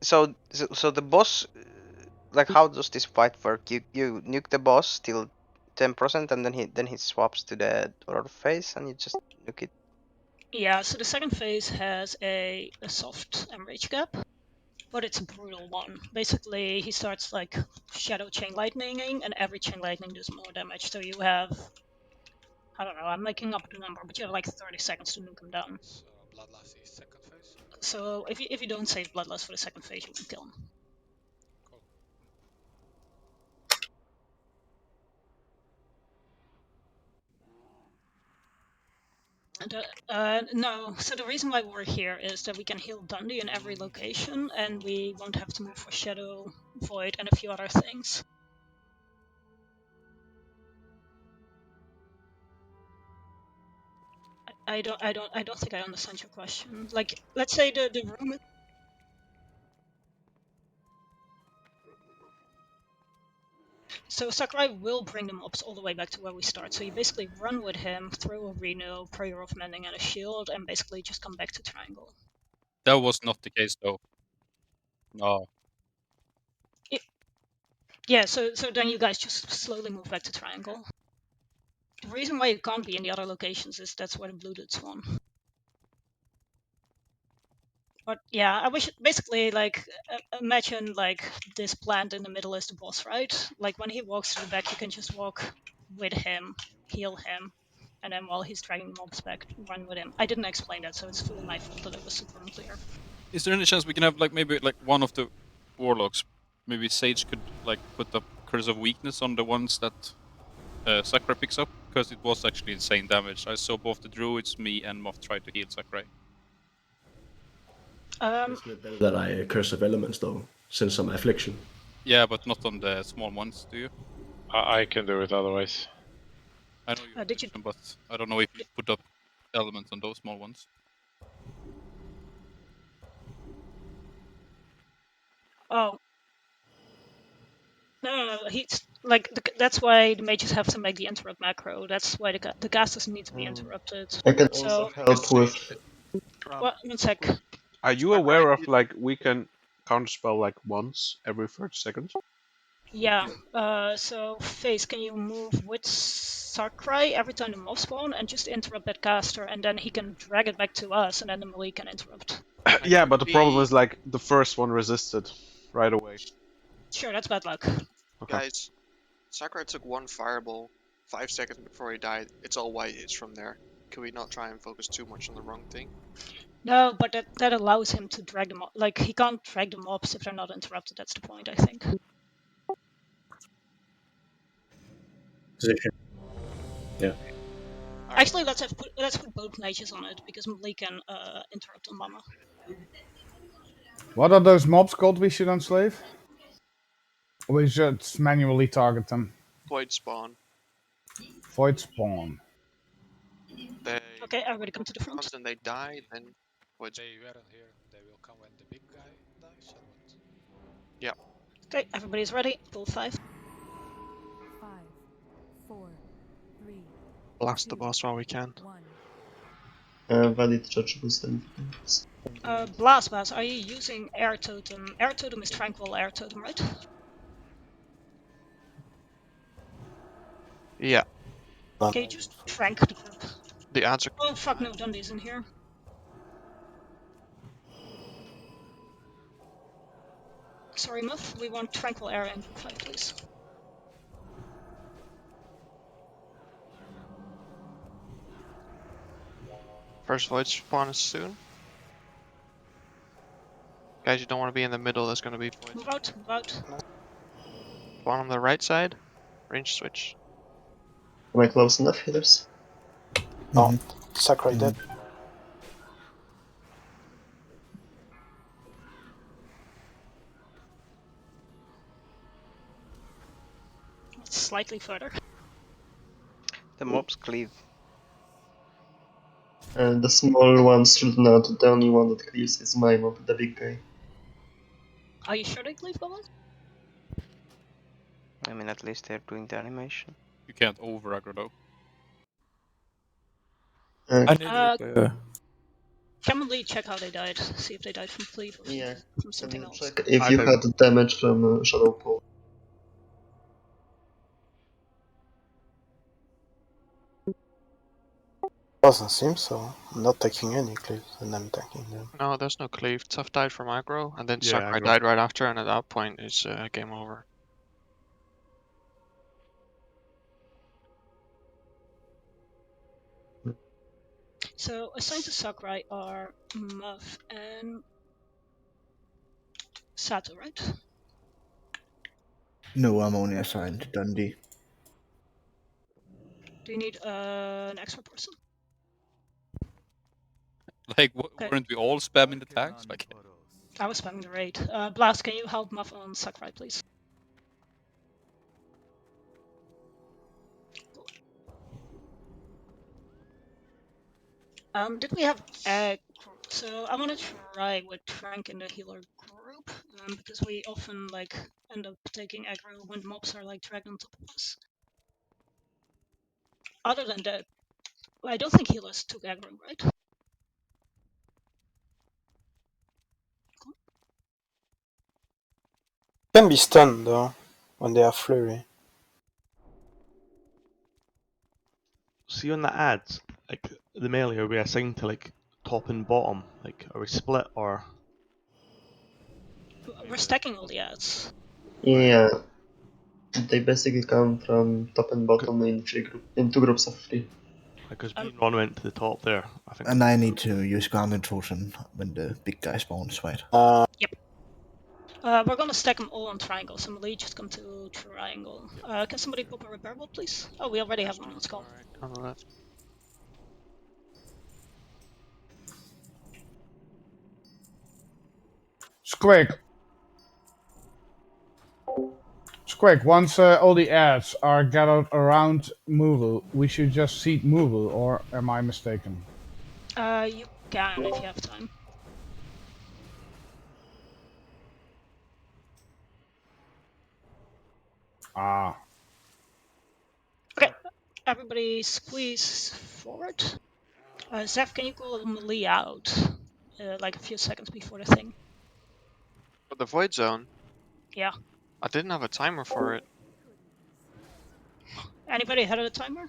So the boss, like, how does this fight work? You nuke the boss till 10%, and then he swaps to the other phase, and you just nuke it. Yeah, so the second phase has a soft enrage gap, but it's a brutal one. Basically, he starts like shadow chain lightninging, and every chain lightning does more damage. So you have, I don't know, I'm making up the number, but you have like 30 seconds to nuke him down. So Bloodlust is second phase? So if you don't save Bloodlust for the second phase, you won't kill him. Cool. No, so the reason why we're here is that we can heal Dundee in every location, and we won't have to move for Shadow, Void, and a few other things. I don't think I understand your question. Like, let's say the room. So Sakurai will bring the mobs all the way back to where we start. So you basically run with him, throw a Reno, Prayer of Mending, and a shield, and basically just come back to Triangle. That was not the case, though. No. Yeah, so then you guys just slowly move back to Triangle. The reason why it can't be in the other locations is that's where the blue dudes spawn. But yeah, I wish basically like imagine like this plant in the middle is the boss, right? Like when he walks through the back, you can just walk with him, heal him, and then while he's dragging mobs back, run with him. I didn't explain that, so it's fully my fault that it was super unclear. Is there any chance we can have like maybe like one of the warlocks? Maybe Sage could like put up Curse of Weakness on the ones that Sakurai picks up, because it was actually insane damage. I saw both the druids, me, and Moth try to heal Sakurai. Isn't it better that I Curse of Elements, though, since I'm Affliction? Yeah, but not on the small ones, do you? I can do it otherwise. I know you did you? but I don't know if you put up elements on those small ones. Oh. No. He's like that's why the mages have to make the interrupt macro. That's why the gas doesn't need to be interrupted. I can So also help with... Well, one sec. Are you aware of like we can counterspell like once every 30 seconds? Yeah. So Face, can you move with Sakurai every time the mob spawn and just interrupt that caster, and then he can drag it back to us, and then the melee can interrupt. Yeah, but the problem is like the first one resisted right away. Sure, that's bad luck. Okay. Guys, Sakurai took one fireball 5 seconds before he died. It's all white hits from there. Can we not try and focus too much on the wrong thing? No, but that allows him to drag them. Like he can't drag the mobs if they're not interrupted. That's the point, I think. Position. Yeah. Actually, let's put both mages on it because melee can interrupt on Mama. What are those mobs called we should enslave? We should manually target them. Void spawn. Void spawn. They Okay, everybody come to the front. and they die, then void. They weren't here. They will come when the big guy dies, or what? Yeah. Okay, everybody's ready. Pull 5. 5, 4, 3. Blast the boss while we can. 1. Valid charge boost. Blastbass, are you using Air Totem? Air Totem is Tranquil Air Totem, right? Yeah. Okay, just trank the group. The answer. Oh fuck no, Dundee's in here. Sorry, Muff, we want Tranquil Air in group 5, please. First void spawn is soon. Guys, you don't want to be in the middle. There's going to be void. Move out, move out. Spawn on the right side. Range switch. Am I close enough, hitters? No, Sakurai dead. Slightly further. The mobs cleave. The small ones should not. The only one that clears is my mob, the big guy. Are you sure they cleave goblins? I mean, at least they're doing the animation. You can't over aggro though. I need repair. Can we check how they died? See if they died from cleave or Yeah, from something can you else. check if you had damage from Shadow Pole? Doesn't seem so. I'm not taking any cleaves and I'm taking them. No, there's no cleave. Tough died from aggro, and then Yeah, Sakurai aggro. died right after, and at that point it's game over. So assigned to Sakurai are Muff and Sato, right? No, I'm only assigned to Dundee. Do you need an extra person? Like, Okay. weren't we all spamming the tags? Like, I was spamming the raid. Blast, can you help Muff on Sakurai, please? Did we have egg? So I want to try with Frank in the healer group, because we often like end up taking aggro when mobs are like dragged on top of us. Other than that, I don't think healers took aggro, right? Can be stunned though when they have flurry. See on the ads, like the melee, are we assigned to like top and bottom? Like, are we split or? We're stacking all the ads. Yeah, they basically come from top and bottom in in two groups of 3. Because me and Ron went to the top there. I think. And I need to use ground intrusion when the big guy spawns, right? Yep. We're gonna stack them all on triangle, so Melee just come to triangle. Can somebody pop a repair bot, please? Oh, we already have one on skull. On the left. Squig. Squig, once all the ads are gathered around Moogle, we should just seat Moogle, or am I mistaken? You can if you have time. Ah. Okay, everybody squeeze forward. Zeph, can you call Melee out? Like a few seconds before the thing. For the void zone? Yeah. I didn't have a timer for it. Anybody had a timer?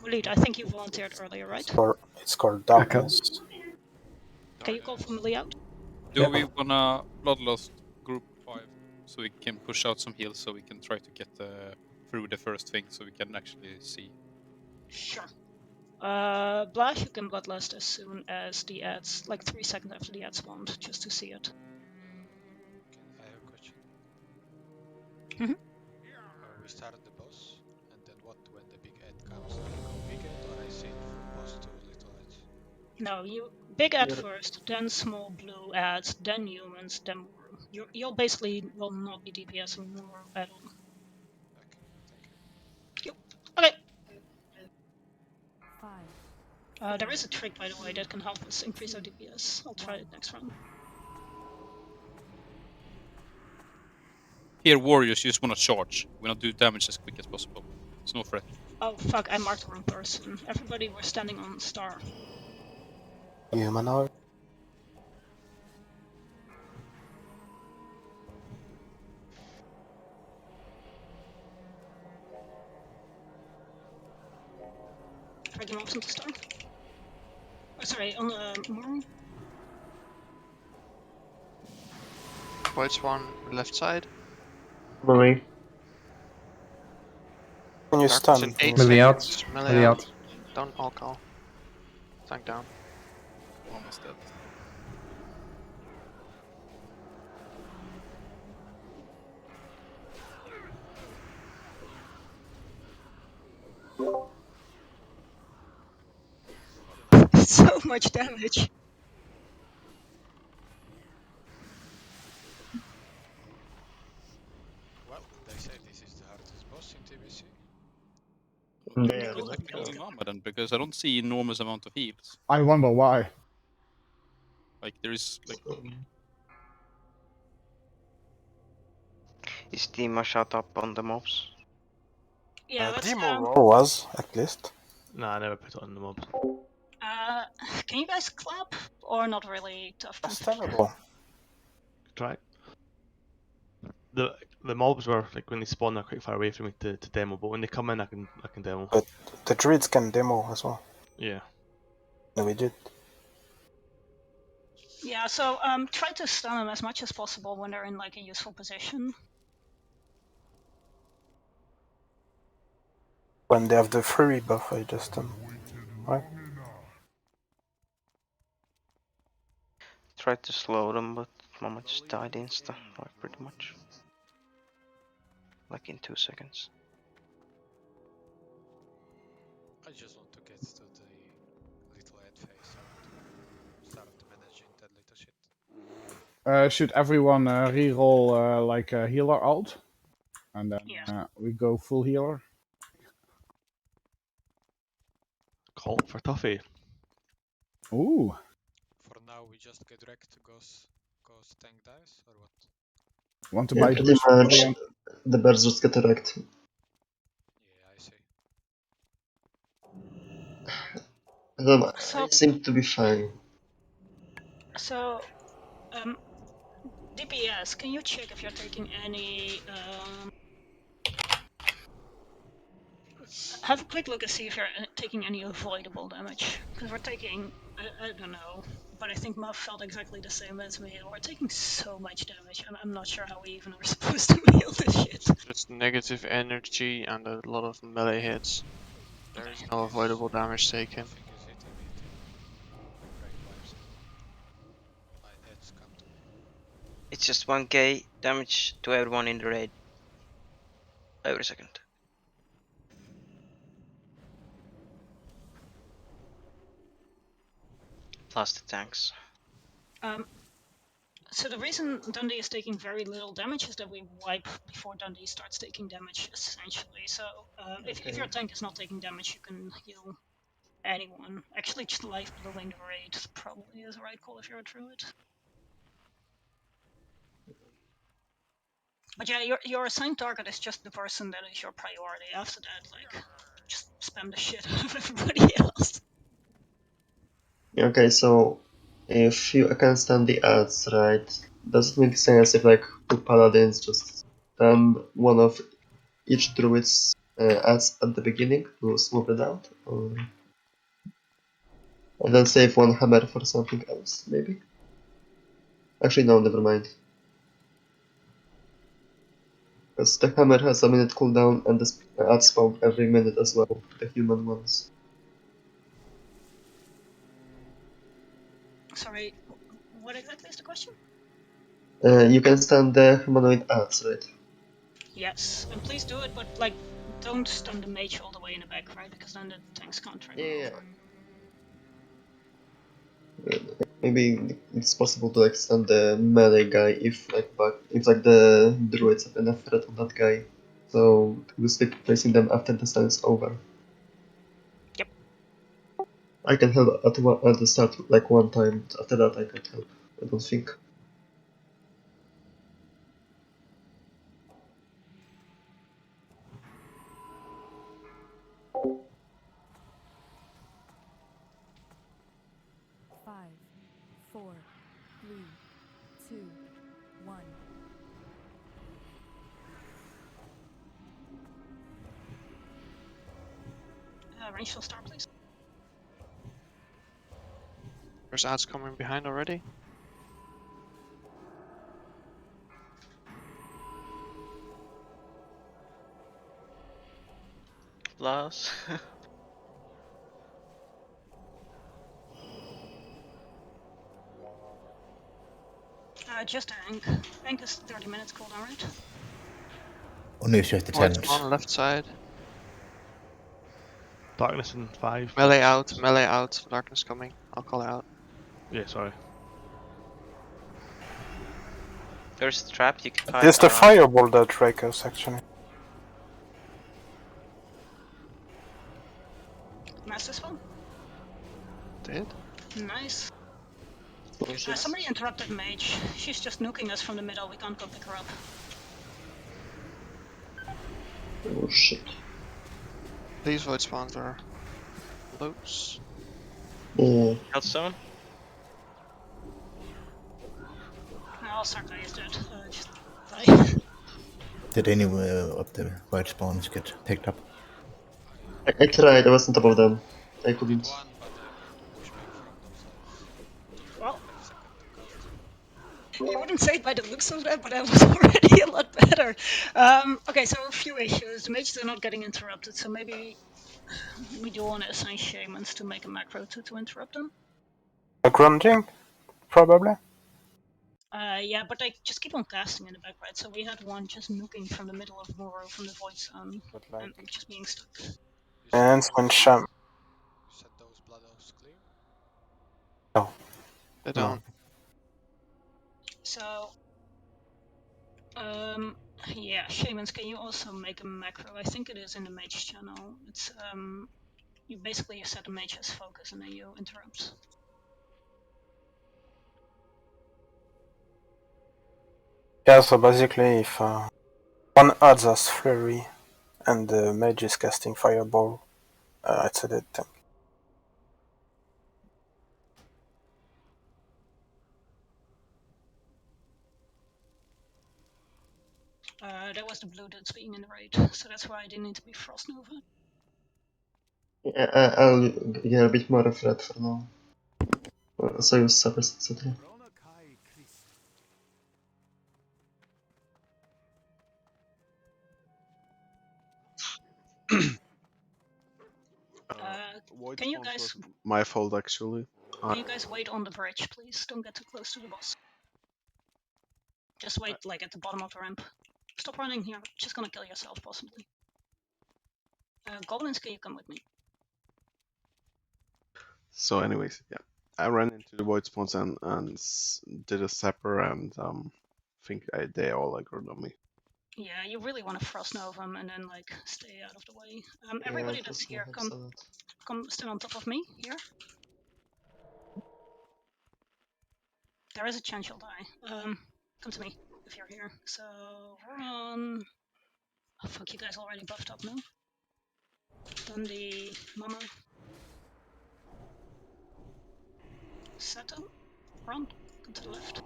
Waleed, I think you volunteered earlier, right? It's called darkness. Can you call for Melee out? do we wanna Bloodlust group 5 so we can push out some heals so we can try to get through the first thing so we can actually see? Sure. Blash, you can bloodlust as soon as the ads, like 3 seconds after the ads spawned, just to see it. I have a question. Mhm. We started the boss, and then what when the big ad comes? I go big ad or I send full boss to little ads? No, you big ad first, then small blue ads, then humans, then more. You'll basically will not be DPSing more at all. Okay, thank you. Okay. 5. There is a trick, by the way, that can help us increase our DPS. I'll try it next round. Here, warriors, you just wanna charge. We wanna do damage as quick as possible. It's no threat. Oh fuck, I marked the wrong person. Everybody were standing on star. Humanoid. Drag them off into star. Oh, sorry, on the moon. Void swan left side. Melee. Can you Darkness stun? in 8 Melee out. seconds. Melee out. Don't all call. Tank down. Almost dead. So much damage. Well, they say this is the hardest boss in TBC. Yeah, What's building armor then? Because I don't see enormous amount of heals. I wonder why. Like there is like Is Dima shut up on the mobs? Yeah, let's Demo roll was, at least. Nah, I never put it on the mobs. Can you guys clap or not really? Tough. That's terrible. Try. The mobs were like when they spawn, they're quite far away from me to demo, but when they come in, I can demo. But the druids can demo as well. Yeah. No, we did. Yeah, so try to stun them as much as possible when they're in like a useful position. When they have the fury buff, I just right? Tried to slow them, but Mama just died insta, like pretty much. Like in 2 seconds. I just want to get to the little ad phase. I want to start managing that little shit. Should everyone reroll like a healer alt? And then we go full healer. Call for Tuffy. Ooh. For now, we just get wrecked, goes tank dies, or what? Want to Yeah, buy pretty boost for much. the The birds just get wrecked. Yeah, I see. I don't know, So- I seem to be fine. So, DPS, can you check if you're taking any? Have a quick look and see if you're taking any avoidable damage. Because we're taking, I don't know, but I think Muff felt exactly the same as me. We're taking so much damage, and I'm not sure how we even are supposed to heal this shit. Just negative energy and a lot of melee hits. There is no avoidable damage taken. Nothing is hitting me till brain wipes. My head's come to. It's just 1k damage to everyone in the raid. Every second. Plus the tanks. So the reason Dundee is taking very little damage is that we wipe before Dundee starts taking damage, essentially. So if your tank is not taking damage, you can heal anyone. Actually, just life blowing the raid probably is the right call if you're a druid. But yeah, your assigned target is just the person that is your priority. After that, like, just spam the shit out of everybody else. Okay, so if you can stand the ads, right? Does it make sense if like two paladins just stand one of each druid's ads at the beginning to smooth it out? Or... And then save one hammer for something else, maybe? Actually, no, never mind. Because the hammer has a minute cooldown and the ads spawn every minute as well, the human ones. Sorry, what exactly is the question? You can stand the humanoid ads, right? Yes, and please do it, but like, don't stun the mage all the way in the back, right? Because then the tanks can't trigger over. Maybe it's possible to like stand the melee guy if like the druids have enough threat on that guy. So we stick placing them after the stun is over. Yep. I can help at the start like one time. After that I can't help. I don't think. Five, four, three, two, one. Range shall start, please. There's ads coming behind already. Plus. Just Ank. Ank is 30 minutes cooldown, right? Only if you have the Lights tent. on left side. Darkness in 5. Melee out, melee out. Darkness coming. I'll call it out. Yeah, sorry. There's a trap you can It's the fireball that wreck us, actually. Master spell? Did? Nice. Somebody interrupted Mage. She's just nuking us from the middle. We can't go pick her up. Oh shit. These void spawns are loads. Yeah. Healthstone? I'll start by that. Just die. Did any of the white spawns get picked up? I tried, I was on top of them. I couldn't. Did one, but they were pushback from themselves. Took Well, 5 seconds to cast. you wouldn't say it by the looks of that, but that was already a lot better. Okay, so a few issues. The mages are not getting interrupted, so maybe we do want to assign shamans to make a macro to interrupt them. A grunting, probably. Yeah, but they just keep on casting in the back, right? So we had one just nuking from the middle of Moro from the void zone and just being stuck. And when Sham. You said those blood oaths clear? No. They don't. So, yeah, shamans, can you also make a macro? I think it is in the mage channel. It's you basically set the mage as focus and then you interrupt. Yeah, so basically, if one adds us flurry and the mage is casting fireball, it's a dead tank. That was the blue that's being in the raid, so that's why I didn't need to be Frost Nova. Yeah, I'll get a bit more afraid for now. So use suffers, etc. Void Can you spawns guys was my fault actually. can you guys wait on the bridge, please? Don't get too close to the boss. Just wait, like at the bottom of the ramp. Stop running here. Just gonna kill yourself, possibly. Goblins, can you come with me? So, anyways, yeah, I ran into the void spawns and did a zapper and think they all aggroed on me. Yeah, you really want to Frost Nova them and then like stay out of the way. Yeah, Everybody that's here, come stand on top of me here. There is a chance you'll die. Come to me if you're here. So run. Oh fuck, you guys already buffed up now. Dundee, Mama. Settle. Run. Go to the left.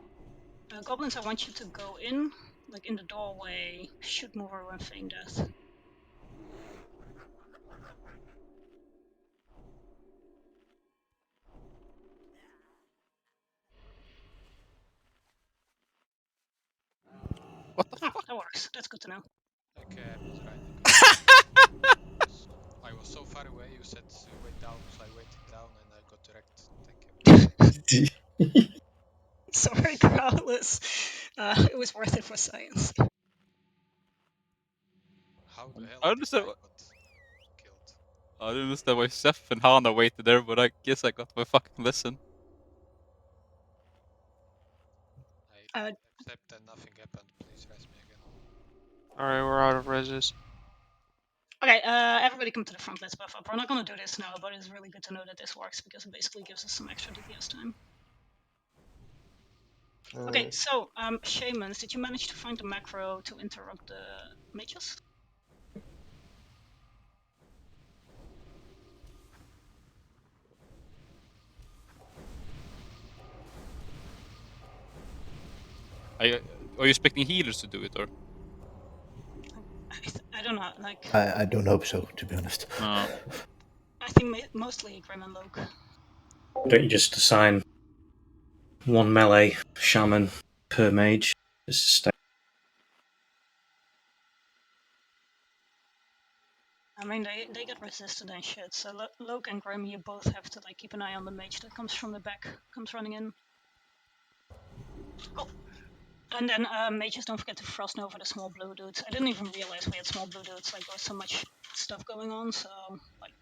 Goblins, I want you to go in, like in the doorway, shoot Mover and feign death. What the fuck? That works. That's good to know. Okay, I'm not grinding. I was so far away, you said wait down, so I waited down and I got wrecked. Thank you. Sorry, Growlers. It was worth it for science. How the hell I did understand. I got killed? I don't understand why Seth and Hana waited there, but I guess I got my fucking lesson. I accept that nothing happened. Please res me again. Alright, we're out of reses. Okay, everybody come to the front, let's buff up. We're not gonna do this now, but it's really good to know that this works because it basically gives us some extra DPS time. Okay, so, Shamans, did you manage to find the macro to interrupt the mages? Are you expecting healers to do it, or? I don't know, like... I don't hope so, to be honest. No. I think mostly Grim and Loke. Don't you just assign one melee shaman per mage? Just to stay. I mean, they get resisted and shit, so Loke and Grim, you both have to like keep an eye on the mage that comes from the back, comes running in. Oh. And then mages, don't forget to Frost Nova the small blue dudes. I didn't even realize we had small blue dudes, like there was so much stuff going on, so, like,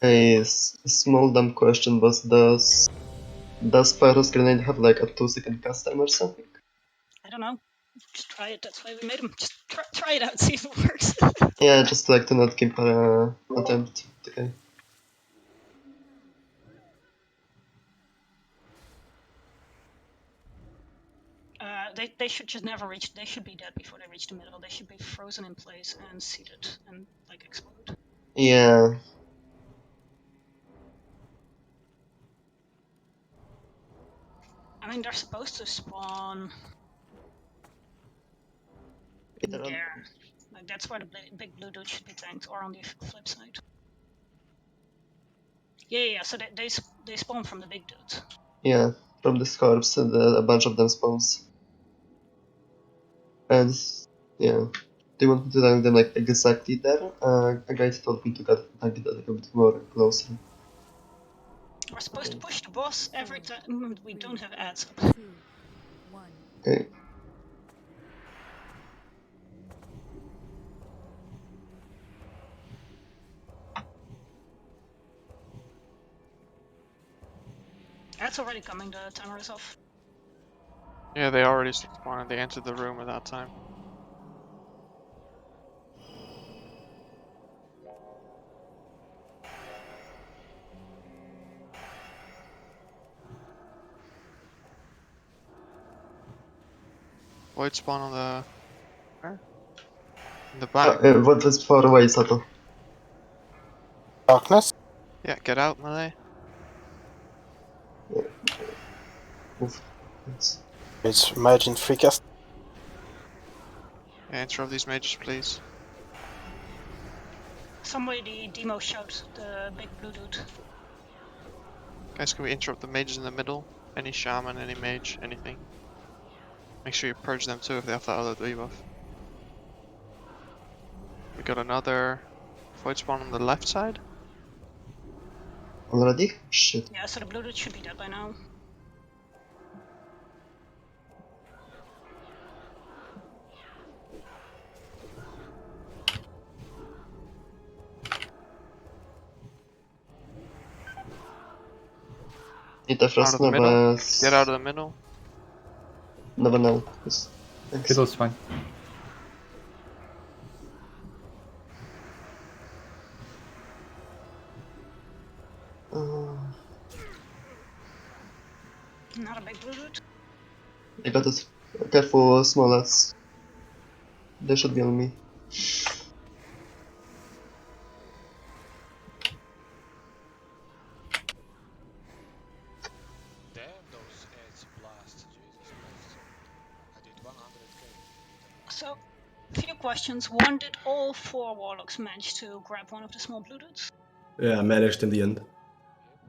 yeah. A small dumb question was does Pyro's grenade have like a 2-second cast time or something? I don't know. Just try it, that's why we made them. Just try it out, see if it works. Yeah, just like to not keep attempt. Okay. they should just never reach. They should be dead before they reach the middle. They should be frozen in place and seated and like explode. Yeah. I mean, they're supposed to spawn Either on- there. Like that's where the big blue dude should be tanked, or on the flip side. Yeah. So they spawn from the big dudes. Yeah, from the scarps, and a bunch of them spawns. And yeah, they want me to tank them like exactly there. A guy told me to tank it a little bit more closer. We're supposed to push the boss every time we don't have ads up. 2, 1. Okay. Ads already coming. The timer is off. Yeah, they already spawned and they entered the room at that time. Void spawn on the... where? In the back. What is far away, Sato? Darkness? Yeah, get out, melee. Yeah. Move. Thanks. It's Imagine Freecast. Yeah, interrupt these mages, please. Somebody demo shot the big blue dude. Guys, can we interrupt the mages in the middle? Any shaman, any mage, anything. Make sure you purge them too if they have that other debuff. We got another void spawn on the left side. Already? Shit. Yeah, so the blue dude should be dead by now. It the Out first of the middle. never. Get out of the middle. Never know. Yes. Thanks. Fiddle's fine. Not a big blue dude. I got it. Careful, smallets. They should be on me. Damn, those ads blast. Jesus Christ. I did 100k. So, few questions. One, did all 4 warlocks manage to grab one of the small blue dudes? Yeah, I managed in the end. Yep,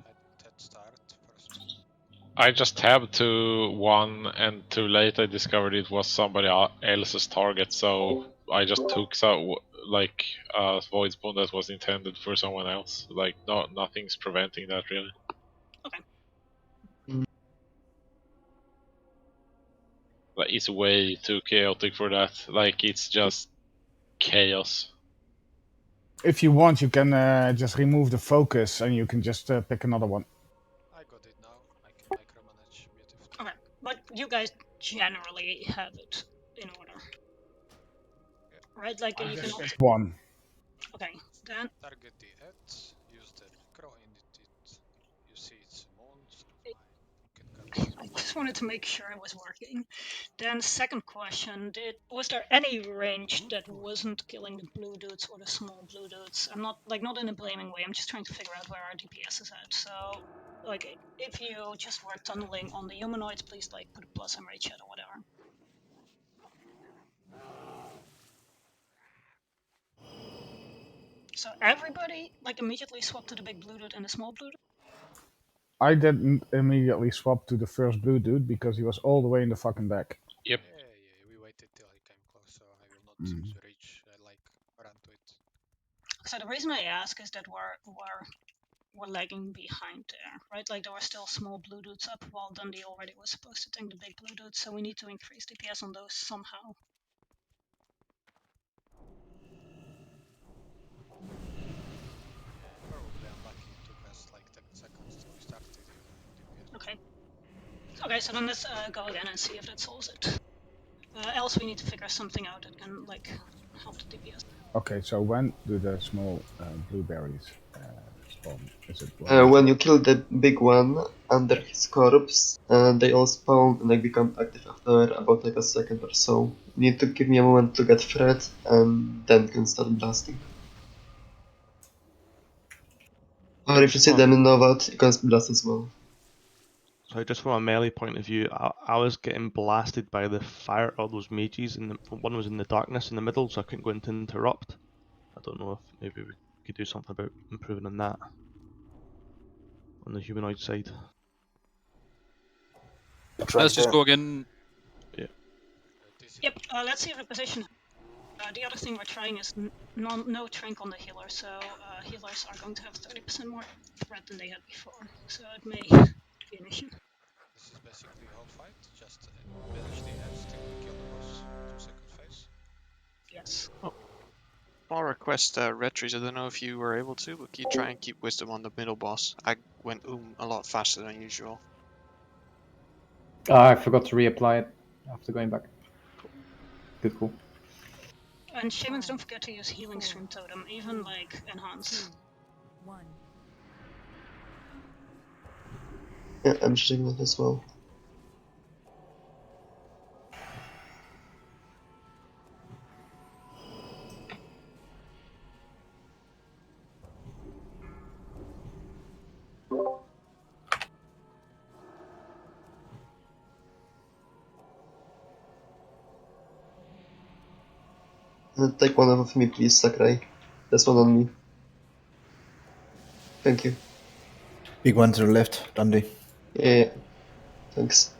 I did start first. I just tabbed to one, and too late I discovered it was somebody else's target, so I just took like a void spawn that was intended for someone else. Like, nothing's preventing that really. Okay. Like, it's way too chaotic for that. Like, it's just chaos. If you want, you can just remove the focus and you can just pick another one. I got it now. I can micromanage beautifully. Okay, but you guys generally have it in order. Yeah. Right? Like, you can Pick one. Okay, then... Target the head, use the necro, indicate it. You see it's moon, so fine. You can I just wanted to make sure it was working. Then second question, was there any range that wasn't killing the blue dudes or the small blue dudes? I'm not in a blaming way, I'm just trying to figure out where our DPS is at. So like if you just were tunneling on the humanoids, please like put a plus in raid chat or whatever. So everybody like immediately swapped to the big blue dude and the small blue dude? I didn't immediately swap to the first blue dude because he was all the way in the fucking back. Yep. Yeah, we waited till he came close, so I will not use reach. I like run to it. So the reason I ask is that we're lagging behind there, right? Like there were still small blue dudes up while Dundee already was supposed to tank the big blue dudes, so we need to increase DPS on those somehow. Probably unlucky. It took us like 10 seconds till we started using DPS. Okay. Okay, so then let's go again and see if that solves it. Else we need to figure something out that can like help the DPS. Okay, so when do the small blueberries spawn? Is it When you kill the big one under his corpse, they all spawn and become active after about a second or so. You need to give me a moment to get Fred and then can start blasting. Or if you see them in Novat, you can blast as well. So just from a melee point of view, I was getting blasted by the fire, all those mages, and one was in the darkness in the middle, so I couldn't go into interrupt. I don't know if maybe we could do something about improving on that on the humanoid side. Let's just go again. Yeah. Yep, let's see the position. The other thing we're trying is no trank on the healer, so healers are going to have 30% more threat than they had before, so it may be an issue. This is basically whole fight. Just manage the heads till we kill the boss to second phase. Yes. Oh. Small request, Retries, I don't know if you were able to, but try and keep wisdom on the middle boss. I went a lot faster than usual. I forgot to reapply it after going back. Cool. And shamans, don't forget to use healing stream totem, even like enhance. 1. Yeah, I'm shooting that as well. Take one off of me, please, Sakurai. This one on me. Thank you. Big one to the left, Dundee. Yeah, thanks.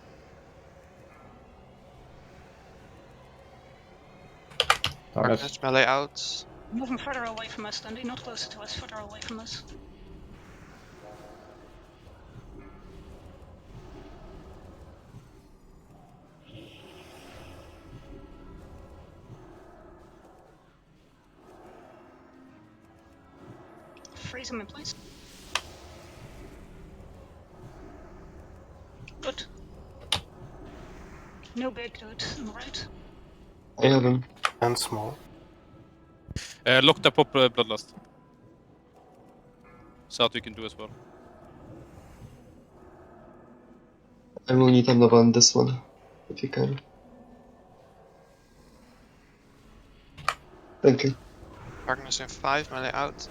Darkness melee out. Moving further away from us, Dundee, not closer to us, further away from us. Freeze him in place. Good. No big dude, on the right. I have him. And small. Lock the pop bloodlust. So that you can do as well. I will need another on this one, if you can. Thank you. Darkness in 5, melee out.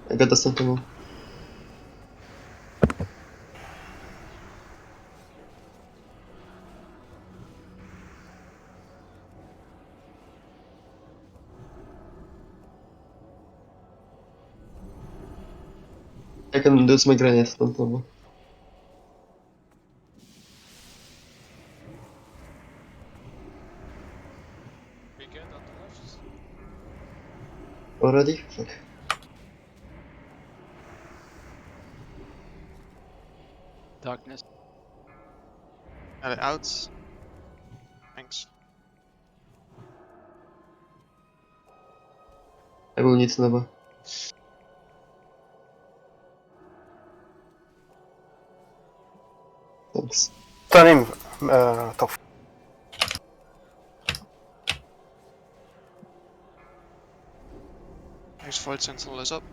I got the sentinel. I can use my grenade, don't worry. Brigade on the left. Already? Fuck. Darkness. Melee out. Thanks. I will need another. Thanks. Turn him top. Next Void Sentinel is up.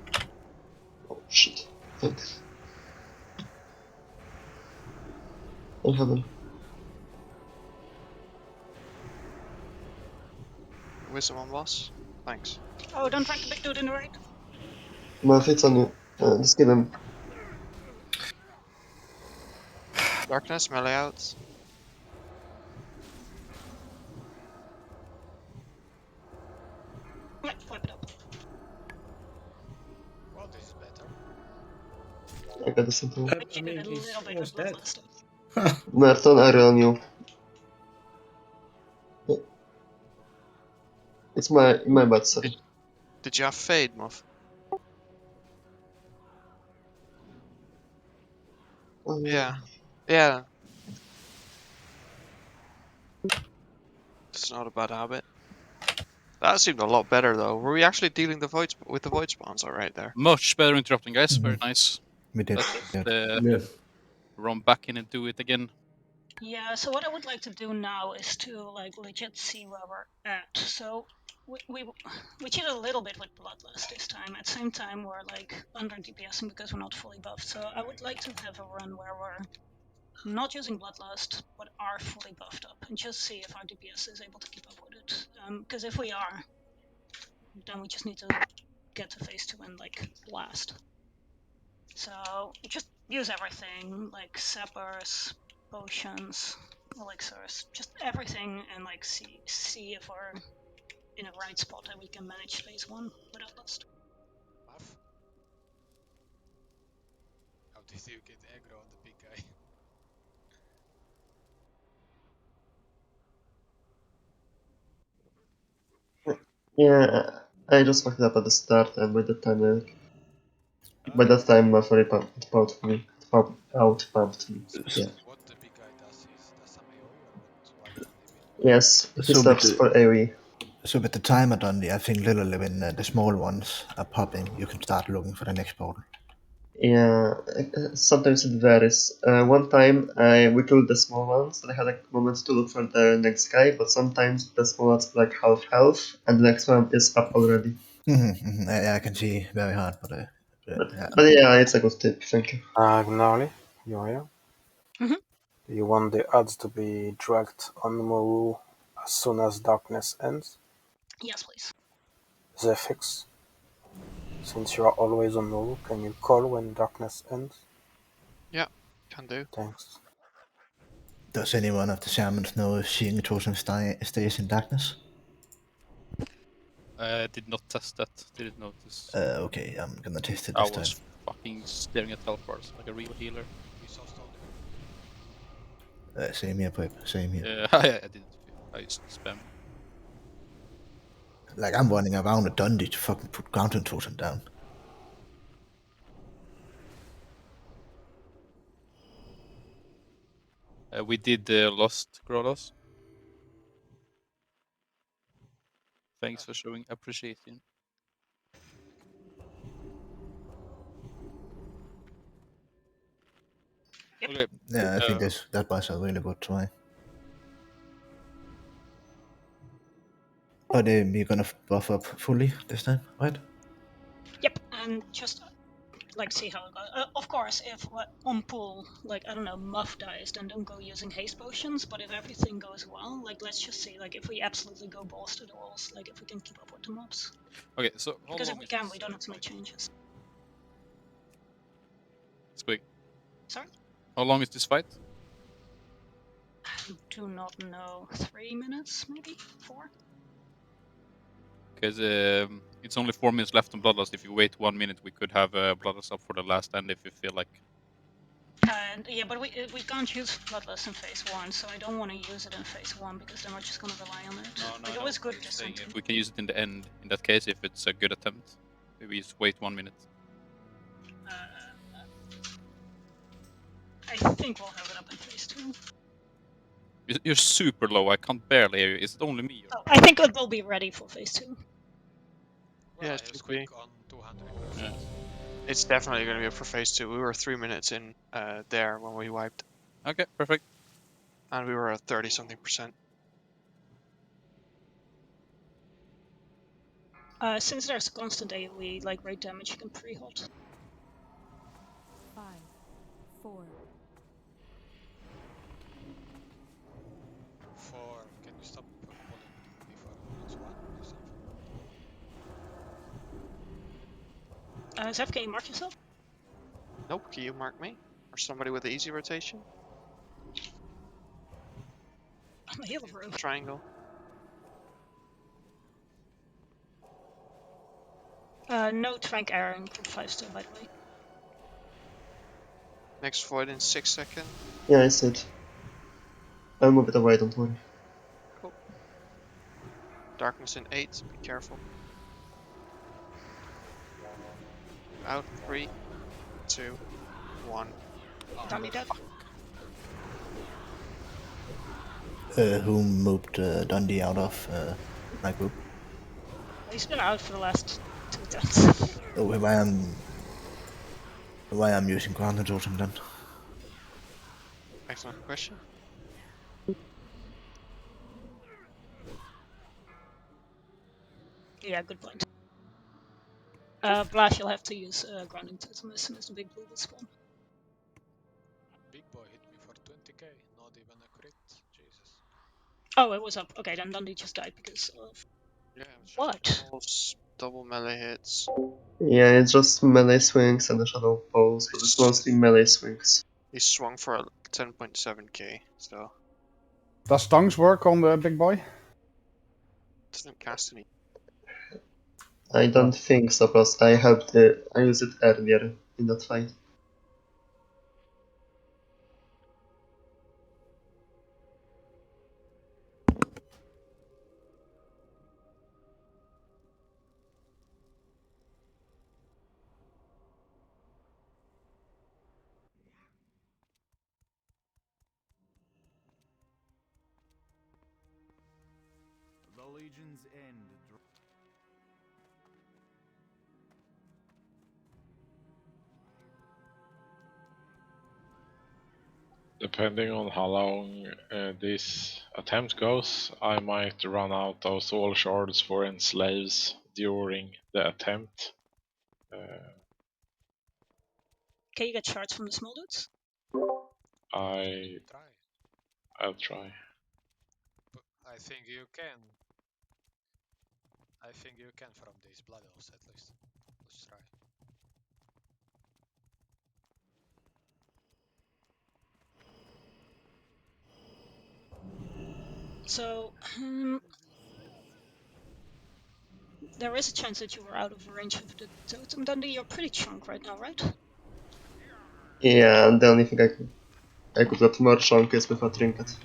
Oh shit. Thanks. I have him. Wisdom on boss. Thanks. Oh, don't track the big dude in the right. Marth, it's on you. Just kill him. Darkness, melee out. Right, wipe it up. Well, this is better. I got the sentinel. I cheated a little bit with bloodlust. Merton, I on you. It's my bad, sorry. Did you have Fade, Muff? Yeah. Yeah. It's not a bad habit. That seemed a lot better though. Were we actually dealing with the void spawns alright there? Much better interrupting, guys. Very nice. We did. Let's Yeah. run back in and do it again. Yeah, so what I would like to do now is to like legit see where we're at. So we cheated a little bit with Bloodlust this time. At the same time, we're like under DPSing because we're not fully buffed. So I would like to have a run where we're not using Bloodlust, but are fully buffed up, and just see if our DPS is able to keep up with it. Because if we are, then we just need to get to phase 2 and like blast. So just use everything, like sappers, potions, elixirs, just everything, and like see if we're in a right spot that we can manage phase 1 without lust. Muff? How did you get aggro on the big guy? Yeah, I just fucked up at the start, and by that time, my furry pumped me. Out pumped me. So Yeah. what the big guy does is does some AoE or what? Why can't he beat me? Yes, he So with stops for AoE. so with the timer done, I think literally when the small ones are popping, you can start looking for the next portal. Yeah, sometimes it varies. One time we killed the small ones, and I had like moments to look for the next guy, but sometimes the small ones are like half health, and the next one is up already. I can see very hard, but But yeah, it's a good tip. Thank you. Gnarly, you here? Do you want the odds to be dragged on move as soon as darkness ends? Yes, please. Zephyx, since you are always on move, can you call when darkness ends? Yeah, can do. Thanks. Does anyone of the shamans know if seeing totem stays in darkness? I did not test that. Didn't notice. Okay, I'm gonna test it I this time. was fucking staring at health bars like a real healer. We saw Stony. Same here, Pip. Same here. Yeah, I didn't. I just spammed. Like, I'm running around a Dundee to fucking put Grounding Totem down. We did Lost Grolos. Thanks for showing appreciation. Yep. Okay. Yeah, I think that was a really good try. But we're gonna buff up fully this time, right? Yep, and just like see how it goes. Of course, if on pool, like I don't know, Muff dies, then don't go using haste potions. But if everything goes well, like let's just see, like if we absolutely go balls to the walls, like if we can keep up with the mobs. Okay, so how Because long if we is can, this we don't have to make fight? changes. It's quick. Sorry? How long is this fight? I do not know. 3 minutes, maybe 4. Because it's only 4 minutes left on Bloodlust. If you wait 1 minute, we could have Bloodlust up for the last end if you feel like. And yeah, but we can't use Bloodlust in phase 1, so I don't want to use it in phase 1 because then we're just gonna rely on it. No, Like it was good just saying something. if we can use it in the end, in that case, if it's a good attempt, maybe just wait 1 minute. I think we'll have it up in phase 2. You're super low. I can't barely hear you. Is it only me? Oh, I think it will be ready for phase 2. Well, Yeah, I it have should squeak be. on 200%. It's definitely going to be up for phase 2. We were 3 minutes in there when we wiped. Okay, perfect. And we were at 30 something percent. Since there's a constant AoE, like rate damage, you can pre-hold. 5, 4, 4, can you stop pulling before minutes 1 or something? Zev, can you mark yourself? Nope, can you mark me? Or somebody with the easy rotation? I'm a healer, bro. Triangle. No Trank Air in group 5 still, by the way. Next void in 6 seconds. Yeah, I said. I'll move it away, don't worry. Cool. Darkness in 8, be careful. Out, 3, 2, 1. Dummy dead. Who moved Dundee out of my group? He's been out for the last 2 attempts. Oh, why I'm using Grounding Totem then? Excellent question. Yeah, good point. Blash, you'll have to use grounding totem as soon as the big blue will spawn. Big boy hit me for 20k, not even a crit. Jesus. Oh, it was up. Okay, then Dundee just died because of... Yeah, What? Pulse, double melee hits. Yeah, it's just melee swings and the shadow pulse, but it's mostly melee swings. He swung for 10.7k, so Does tongues work on the big boy? doesn't cast any. I don't think so, because I used it earlier in that fight. The Legion's end. Depending on how long this attempt goes, I might run out of soul shards for enslaves during the attempt. Can you get shards from the small dudes? I'll try. But I think you can. I think you can from these blood elves at least. Let's try. So, there is a chance that you were out of range of the totem. Dundee, you're pretty chunk right now, right? Yeah, and the only thing I could get more chunk is with a trinket.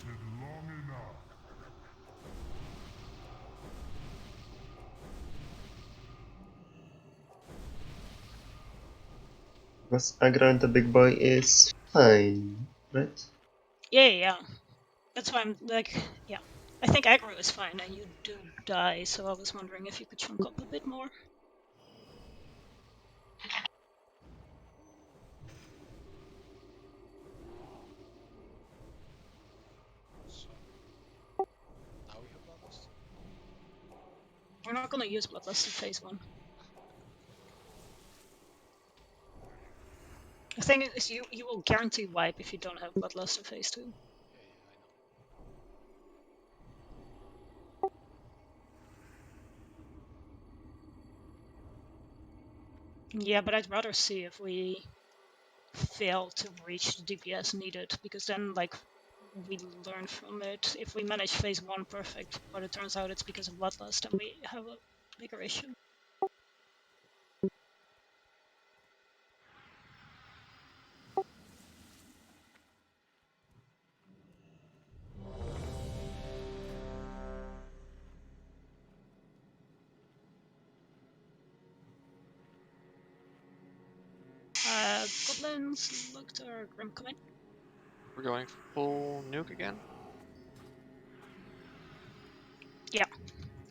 Because aggro and the big boy is fine, right? Yeah. That's why I'm like, yeah. I think aggro is fine, and you do die, so I was wondering if you could chunk up a bit more. So now we have bloodlust. We're not gonna use Bloodlust in phase 1. The thing is, you will guarantee wipe if you don't have Bloodlust in phase 2. Yeah, I know. Yeah, but I'd rather see if we fail to reach the DPS needed, because then, like, we learn from it. If we manage phase 1 perfect, but it turns out it's because of Bloodlust, then we have a bigger issue. Goblins, look to our Grim coming. We're going full nuke again? Yeah.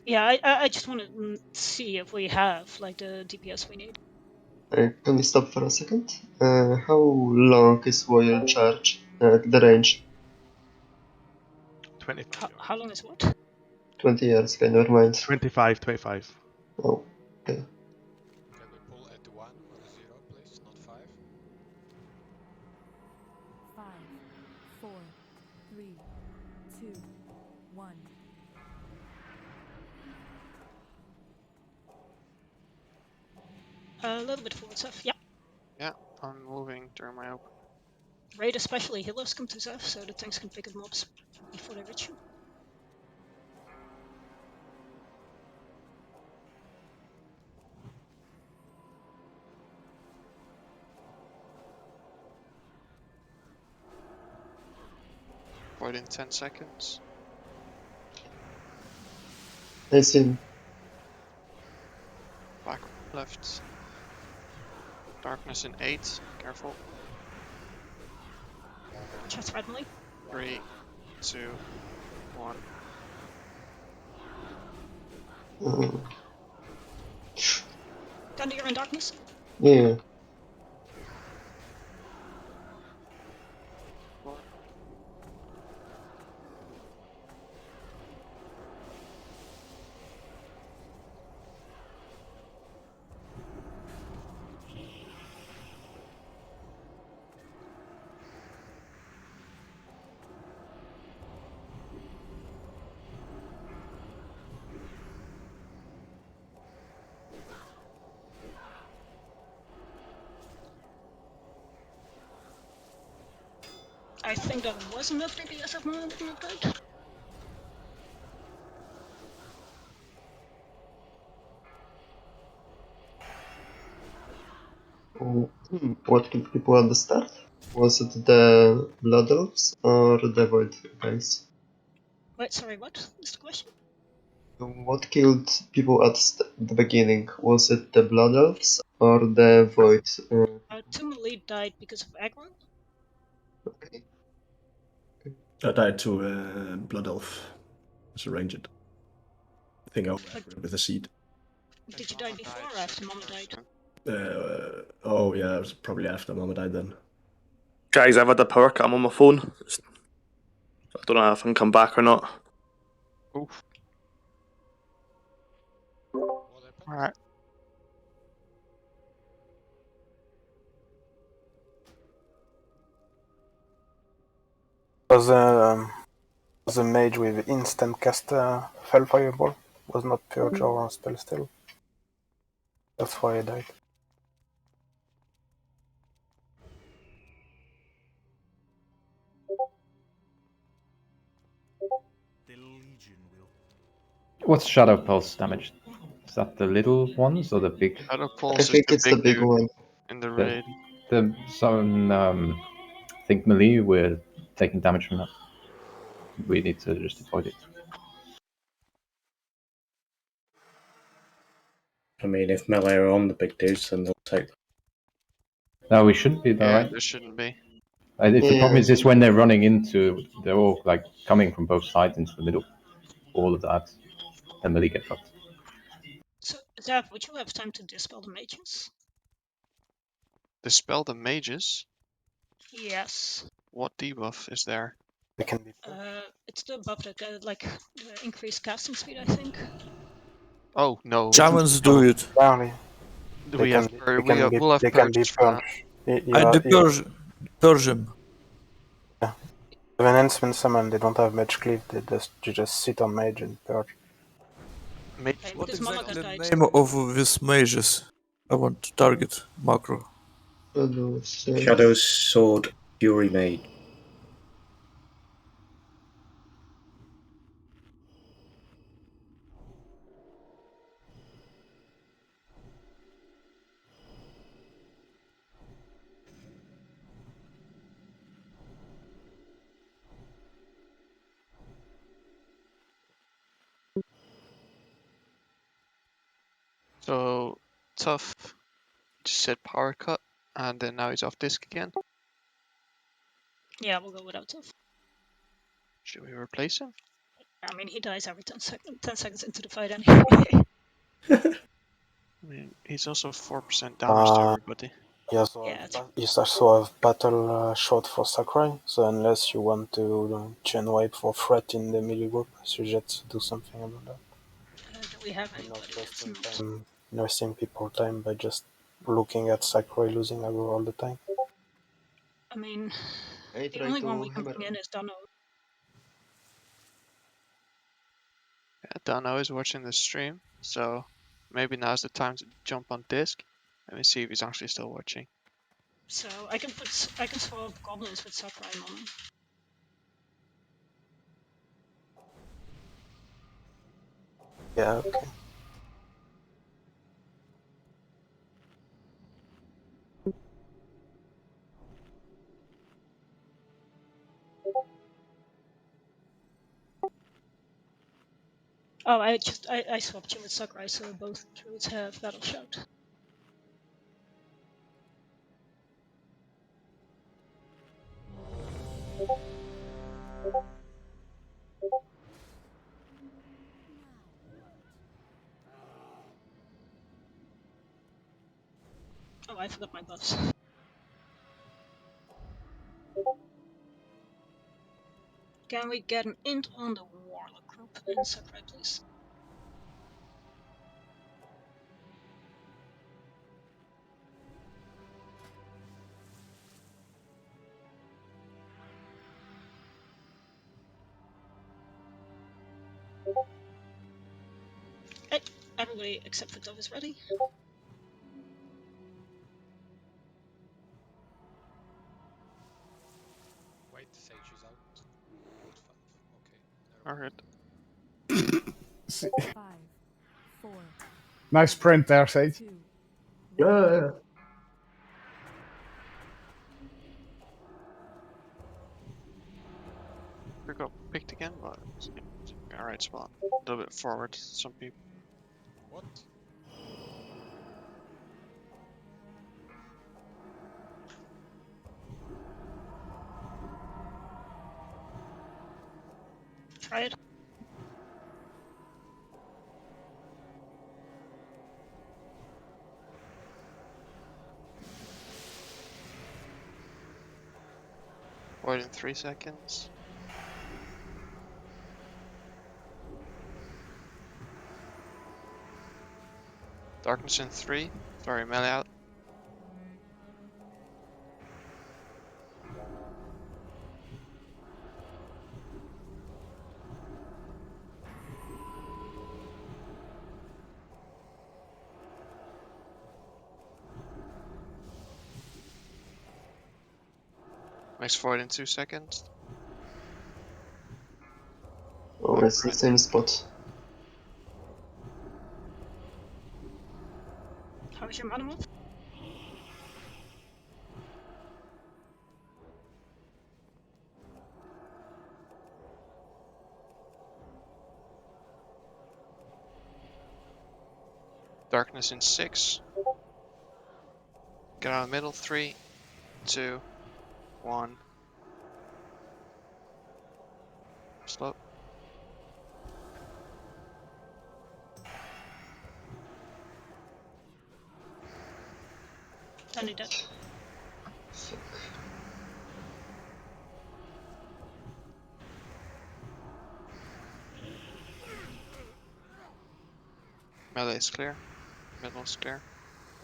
Yeah, I just want to see if we have, like, the DPS we need. Can we stop for a second? How long is Warrior Charge? The range? 25. How long is what? 20 years, okay, never mind. 25. Oh, okay. Can we pull at 1 or 0, please? Not 5? 5, 4, 3, 2, 1. A little bit forward, Seth. Yeah. Yeah, I'm moving during my open. Raid especially healers come to Seth, so the tanks can pick up mobs before they reach you. Void in 10 seconds. I see him. Back left. Darkness in 8. Careful. Chest randomly. 3, 2, 1. Thunder, you're in darkness. Yeah. I think that was enough DPS at moment when it died. What killed people at the start? Was it the Blood Elves or the Void guys? Wait, sorry, what is the question? What killed people at the beginning? Was it the Blood Elves or the Void? Two melee died because of aggro. I died to Blood Elf as a ranged. I think I went with a seed. Did you die before or after Mama died? Oh yeah, it was probably after Mama died then. Guys, I've had a power cam on my phone. I don't know if I can come back or not. Oof. Alright. Was a mage with instant cast Fell Fireball. Was not Purge or Spell still. That's why I died. The Legion will. What's Shadow Pulse damage? Is that the little ones or the big? Shadow I Pulse is think the it's big the big dude one. in the The, raid. the some I think melee we're taking damage from that. We need to just avoid it. I mean, if melee are on the big dudes, then they'll take them. No, we shouldn't be though, Yeah, right? there shouldn't be. The problem is when they're running into, they're all like coming from both sides into the middle. All of that, and melee get fucked. So, Zav, would you have time to dispel the mages? Dispel the mages? Yes. What debuff is there? They can be. It's the buff that like increased casting speed, I think. Oh no. Shamans do it. Barely. We have we'll have They can purges be for that. purged. And the purge him. Yeah. With enhancement summon, they don't have mage cleave. You just sit on mage and purge. What exactly the name of these mages? I want to target macro. Shadow's Sword Fury Mage. So tough just said power cut and then now he's off disc again. Yeah, we'll go without Tough. Should we replace him? I mean, he dies every 10 seconds into the fight anyway. I mean, he's also 4% damage to everybody. You also have battle shot for Sakurai, so unless you want to chain wipe for threat in the melee group, I suggest do something about that. Do we have anybody that's not? Not wasting people time by just looking at Sakurai losing aggro all the time. I mean, I the try only to one we can hammer. bring in is Dano. Yeah, Dano is watching the stream, so maybe now's the time to jump on disc. Let me see if he's actually still watching. So I can swap goblins with Sakurai on him. Yeah, okay. Oh, I swapped you with Sakurai, so both druids have battle shout. Oh, I forgot my buffs. Can we get an int on the warlock group in Sakurai, please? Hey, everybody except for Dove is ready. White Sage is out. Both 5. Okay. Alright. See- 5, 4, Nice sprint there, Sage. 2, Yeah. We got picked again, but it's alright spot. A little bit forward, some people. What? Try it. Void in 3 seconds. Darkness in 3. Sorry, melee out. Max void in 2 seconds. Oh, it's the same spot. How's your mana move? Darkness in 6. Get out of the middle. 3, 2, 1. Slow. Then he did. Melee is clear. Middle is clear.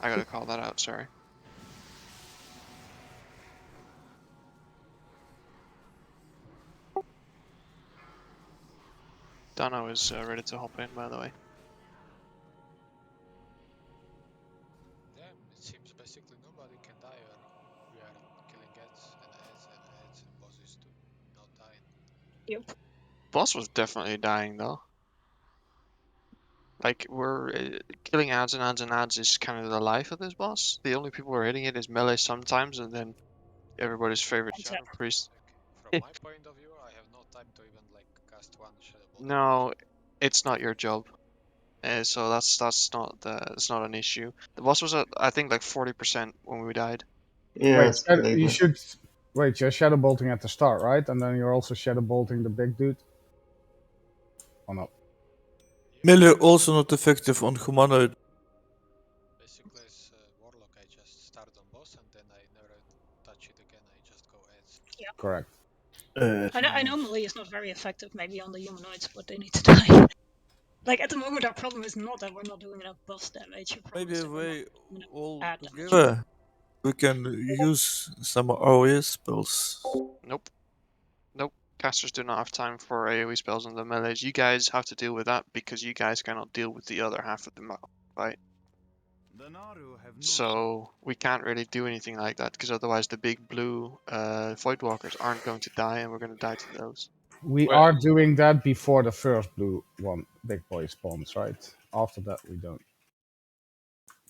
I gotta call that out, sorry. Dono is ready to hop in, by the way. Damn, it seems basically nobody can die or we are killing ads and bosses too. Not dying. Yep. Boss was definitely dying though. Like, we're killing ads and ads and ads is kind of the life of this boss. The only people who are hitting it is melee sometimes, and then everybody's favorite Shadow Priest. From my point of view, I have no time to even like cast one Shadow Bolt. No, it's not your job. So that's not it's not an issue. The boss was at, I think, like 40% when we died. Wait, you should wait. You're shadow bolting at the start, right? And then you're also shadow bolting the big dude. Or not? Melee also not effective on humanoid. Basically, as Warlock, I just start on boss and then I never touch it again. I just go ads. Yeah. Correct. I know melee is not very effective maybe on the humanoids, but they need to die. Like at the moment our problem is not that we're not doing enough boss damage, your problem Maybe is a that we're not way doing enough all ad damage. together we can use some AoE spells. Nope. Nope. Casters do not have time for AoE spells on the melees. You guys have to deal with that because you guys cannot deal with the other half of the fight. So we can't really do anything like that because otherwise the big blue Voidwalkers aren't going to die and we're going to die to those. We are doing that before the first blue one, big boy spawns, right? After that we don't.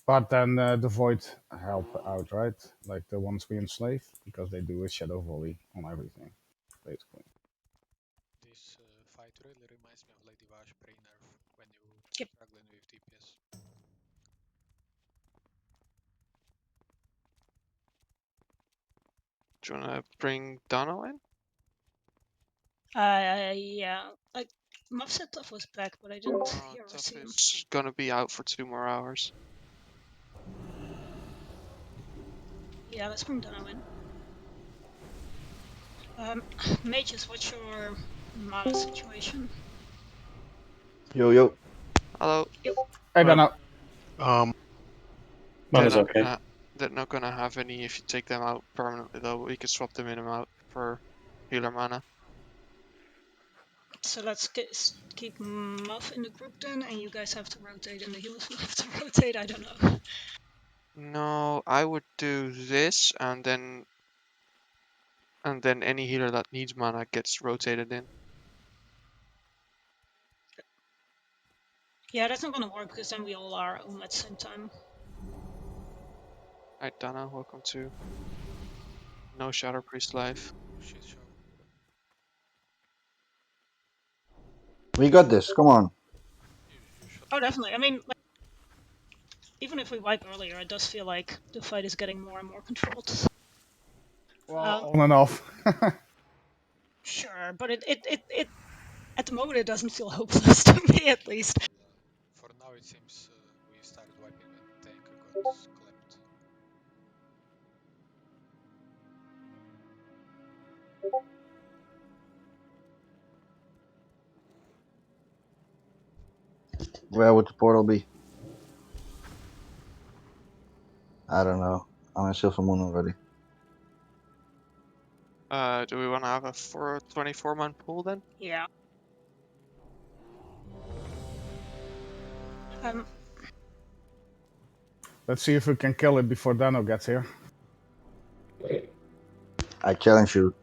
But then the void help out, right? Like the ones we enslave, because they do a shadow volley on everything, basically. This fight really reminds me of Lady Vash pre-nerf when you struggling with DPS. Do you want to bring Dono in? Yeah. Like Muff said Tough was back, but I didn't hear or see him. It's going to be out for 2 more hours. Yeah, let's bring Dono in. Mages, what's your mana situation? Yo. Hello. I don't know. Mana's okay. They're not gonna have any if you take them out permanently though. We could swap them in and out for healer mana. So let's keep Muff in the group then, and you guys have to rotate, and the healers will have to rotate. I don't know. No, I would do this and then And then any healer that needs mana gets rotated in. Yeah, that's not gonna work because then we all are at the same time. Alright, Dana, welcome to No Shadow Priest Live. Shit show. We got this. Come on. Oh, definitely. I mean, like, even if we wipe earlier, it does feel like the fight is getting more and more controlled. Well, on and off. Sure, but it at the moment it doesn't feel hopeless to me, at least. For now, it seems we started wiping when tank got clapped. Where would the portal be? I don't know. I'm in Silver Moon already. Do we want to have a 24-man pool then? Yeah. Let's see if we can kill it before Dano gets here. I challenge you.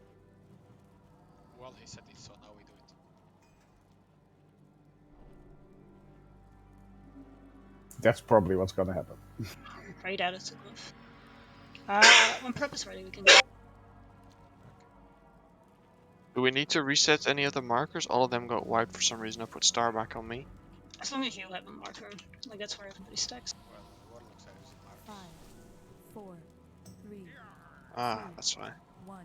Well, he said it, so now we do it. That's probably what's gonna happen. Pray that it's a glyph. When prep is ready, we can go. Do we need to reset any of the markers? All of them got wiped for some reason. I put star back on me. As long as you have a marker, like that's where everybody stacks. Well, Warlocks are using markers. 5, 4, 3, Ah, that's why. 1.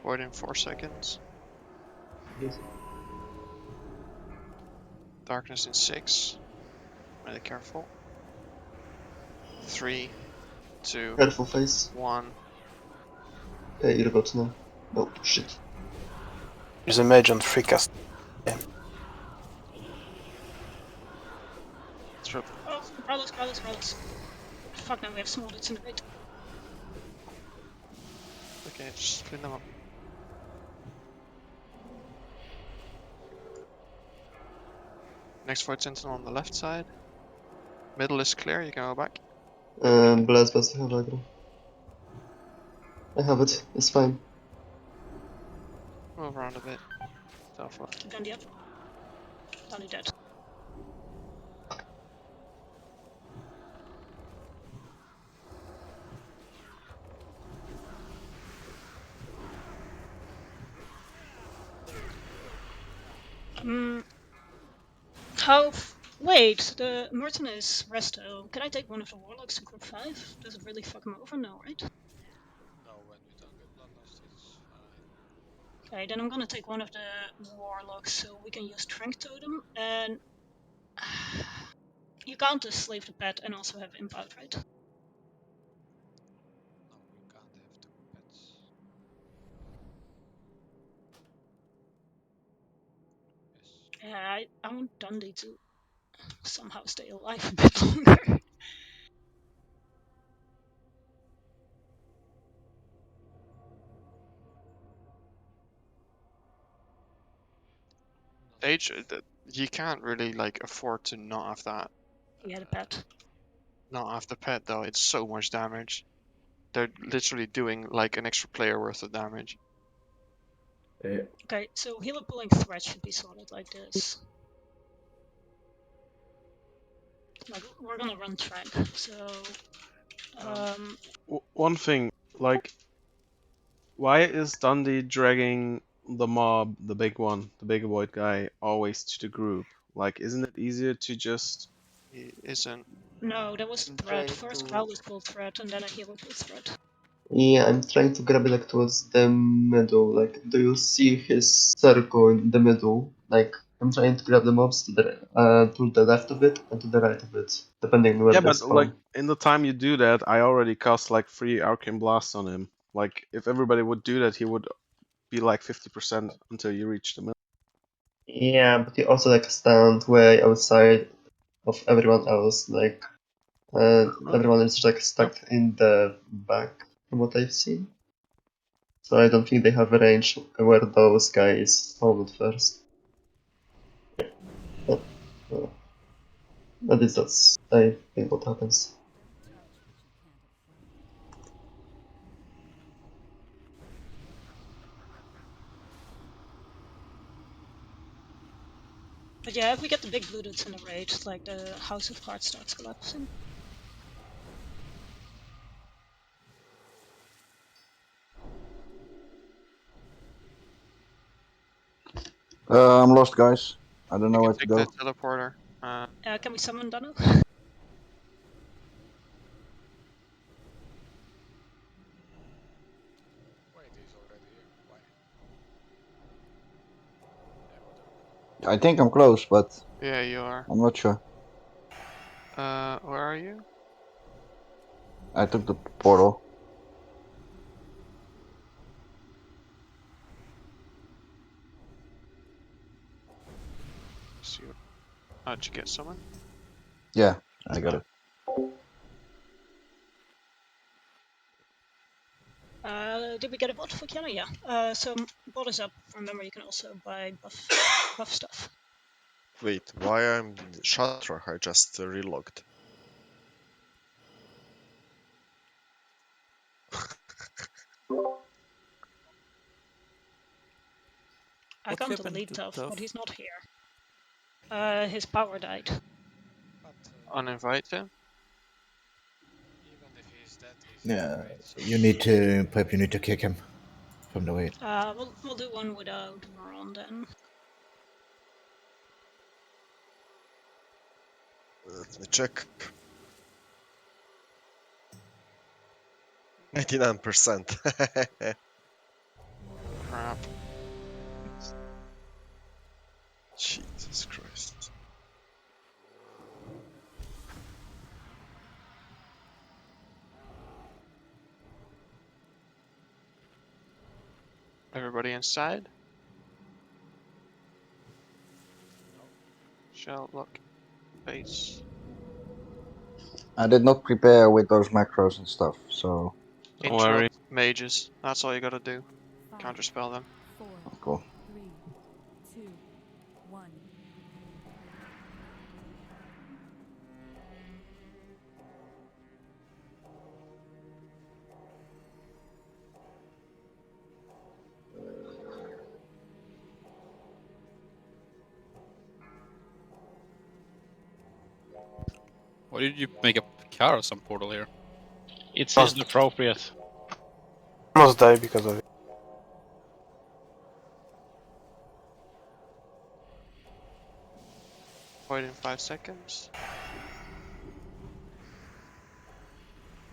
Void in 4 seconds. Yes. Darkness in 6. Really careful. 3, 2, Careful, face. 1. Okay, you're got now. Oh, shit. There's a mage on free cast. Yeah. Oh, Prowlers. Fuck, now we have small dudes in the raid. Okay, just clean them up. Next Void Sentinel on the left side. Middle is clear, you can go back. Blast Bust, I have aggro. I have it, it's fine. Move around a bit. Alpha. Gandhi up. Donnie dead. How? Wait, the Merton is resto. Can I take one of the warlocks to group 5? Does it really fuck him over? No, right? No, when we don't get bloodlust, it's fine. Okay, then I'm gonna take one of the warlocks so we can use Trank Totem, and you can't just slave the pet and also have imp out, right? No, you can't have two pets. Yes. Yeah, I want Dundee to somehow stay alive a bit longer. Age, you can't really like afford to not have that. He had a pet. Not have the pet though, it's so much damage. They're literally doing like an extra player worth of damage. Okay, so healer pulling threat should be sorted like this. Like, we're gonna run track, so... One thing, like, why is Dundee dragging the mob, the big one, the big white guy, always to the group? Like, isn't it easier to just... He isn't. No, that was I'm threat. trying First to... Prowlers pulled threat, and then a healer pulled threat. Yeah, I'm trying to grab it like towards the middle. Like, do you see his circle in the middle? Like, I'm trying to grab the mobs to the left of it and to the right of it, depending on where Yeah, they but spawn. like in the time you do that, I already cast like 3 arcane blasts on him. Like if everybody would do that, he would be like 50% until you reach the middle. Yeah, but you also like stand way outside of everyone else. Like everyone is like stuck in the back, from what I've seen. So I don't think they have a range where those guys spawned first. At least that's I think what happens. But yeah, if we get the big blue dudes in the raid, like the House of Cards starts collapsing. I'm lost, guys. I don't know where to Take go. the teleporter. Can we summon Dano? Wait, he's already here. Why? I think I'm close, but Yeah, you are. I'm not sure. Where are you? I took the portal. See what... How'd you get someone? Yeah, I got it. Did we get a bot for Kiana? Yeah. So bot is up. Remember, you can also buy buff stuff. Wait, why I'm Shatra? I just relogged. I can't delete Tough, but he's not here. His power died. But Uninvite him? even if he's dead, he's in Yeah, the raid. So you need to perhaps you need to kick him from the way. We'll do one without Veron then. Let me check. 99%. Crap. Jesus Christ. Everybody inside? Shell, look. Base. I did not prepare with those macros and stuff, so. Don't worry. Interrupt mages. That's all you gotta do. Counterspell them. 4, Cool. 3, 2, 1. Why did you make a Karasam portal here? It's inappropriate. Almost die because of it. Wait in 5 seconds.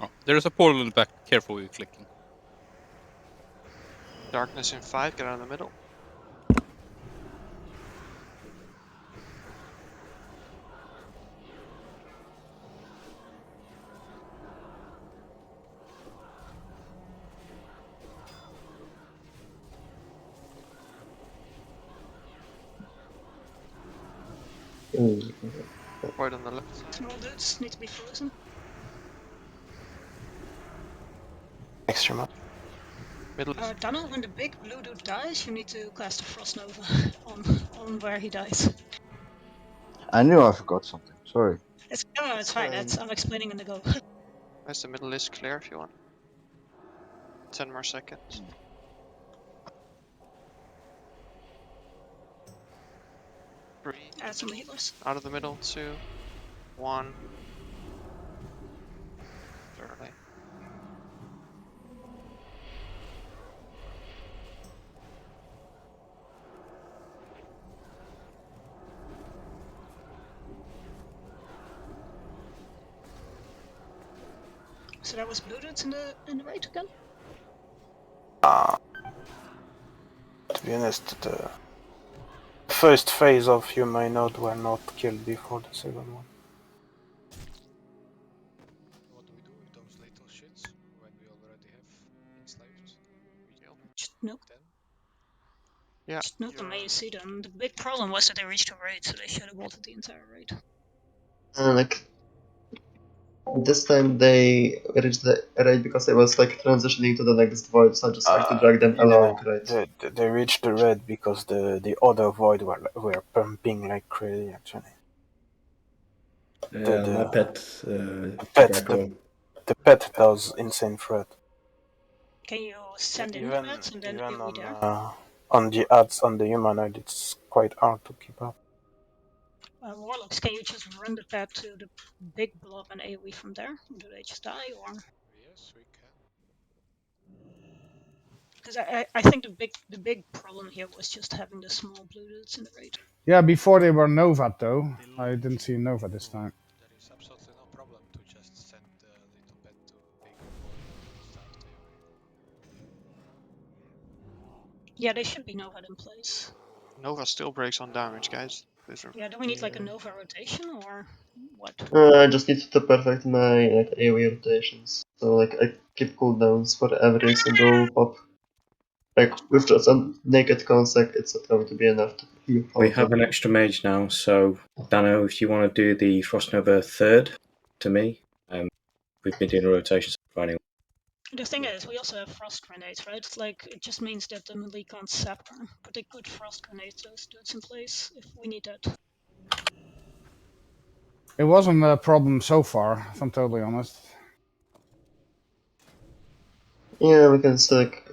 Oh, there's a portal in the back. Careful with clicking. Darkness in 5, get out of the middle. Right on the left side. Small dudes need to be frozen. Extra much. Middle. Dano, when the big blue dude dies, you need to cast a Frost Nova on where he dies. I knew I forgot something. Sorry. It's fine. I'm explaining in the go. As the middle is clear if you want. 10 more seconds. 3. Add some healers. Out of the middle. 2. 1. Early. So that was blue dudes in the raid again? To be honest, the first phase of humanoid were not killed before the second one. What do we do with those little shits when we already have enslaved? Just nuke. Then? Yeah. Just nuke them ASC them. The big problem was that they reached a raid, so they should have bolted the entire raid. Like this time they reached the raid because I was like transitioning to the next void, so I just like to drag them along, right? They reached the red because the other void were pumping like crazy actually. Yeah, my pet, The pet does insane threat. Can you send in Even your ads and then even AoE there? on the ads on the humanoid, it's quite hard to keep up. Warlocks, can you just run the pad to the big blob and AoE from there? Do they just die, or? Yes, we can. Because I think the big problem here was just having the small blue dudes in the raid. Yeah, before they were Nova though. I didn't see Nova this time. There is absolutely no problem to just send the little pet to big void and start AoE. Yeah, they should be Nova in place. Nova still breaks on damage, guys. Yeah, do we need like a Nova rotation or what? I just need to perfect my like AoE rotations. So like I keep cooldowns for every single pop. Like with just a naked consec, it's not going to be enough to heal. We have an extra mage now, so Dano, if you want to do the Frost Nova third to me, we've been doing a rotation for anyone. The thing is, we also have frost grenades, right? It's like it just means that the melee can't sap her, but they could frost grenade those dudes in place if we need that. It wasn't a problem so far, if I'm totally honest. Yeah, we can still like,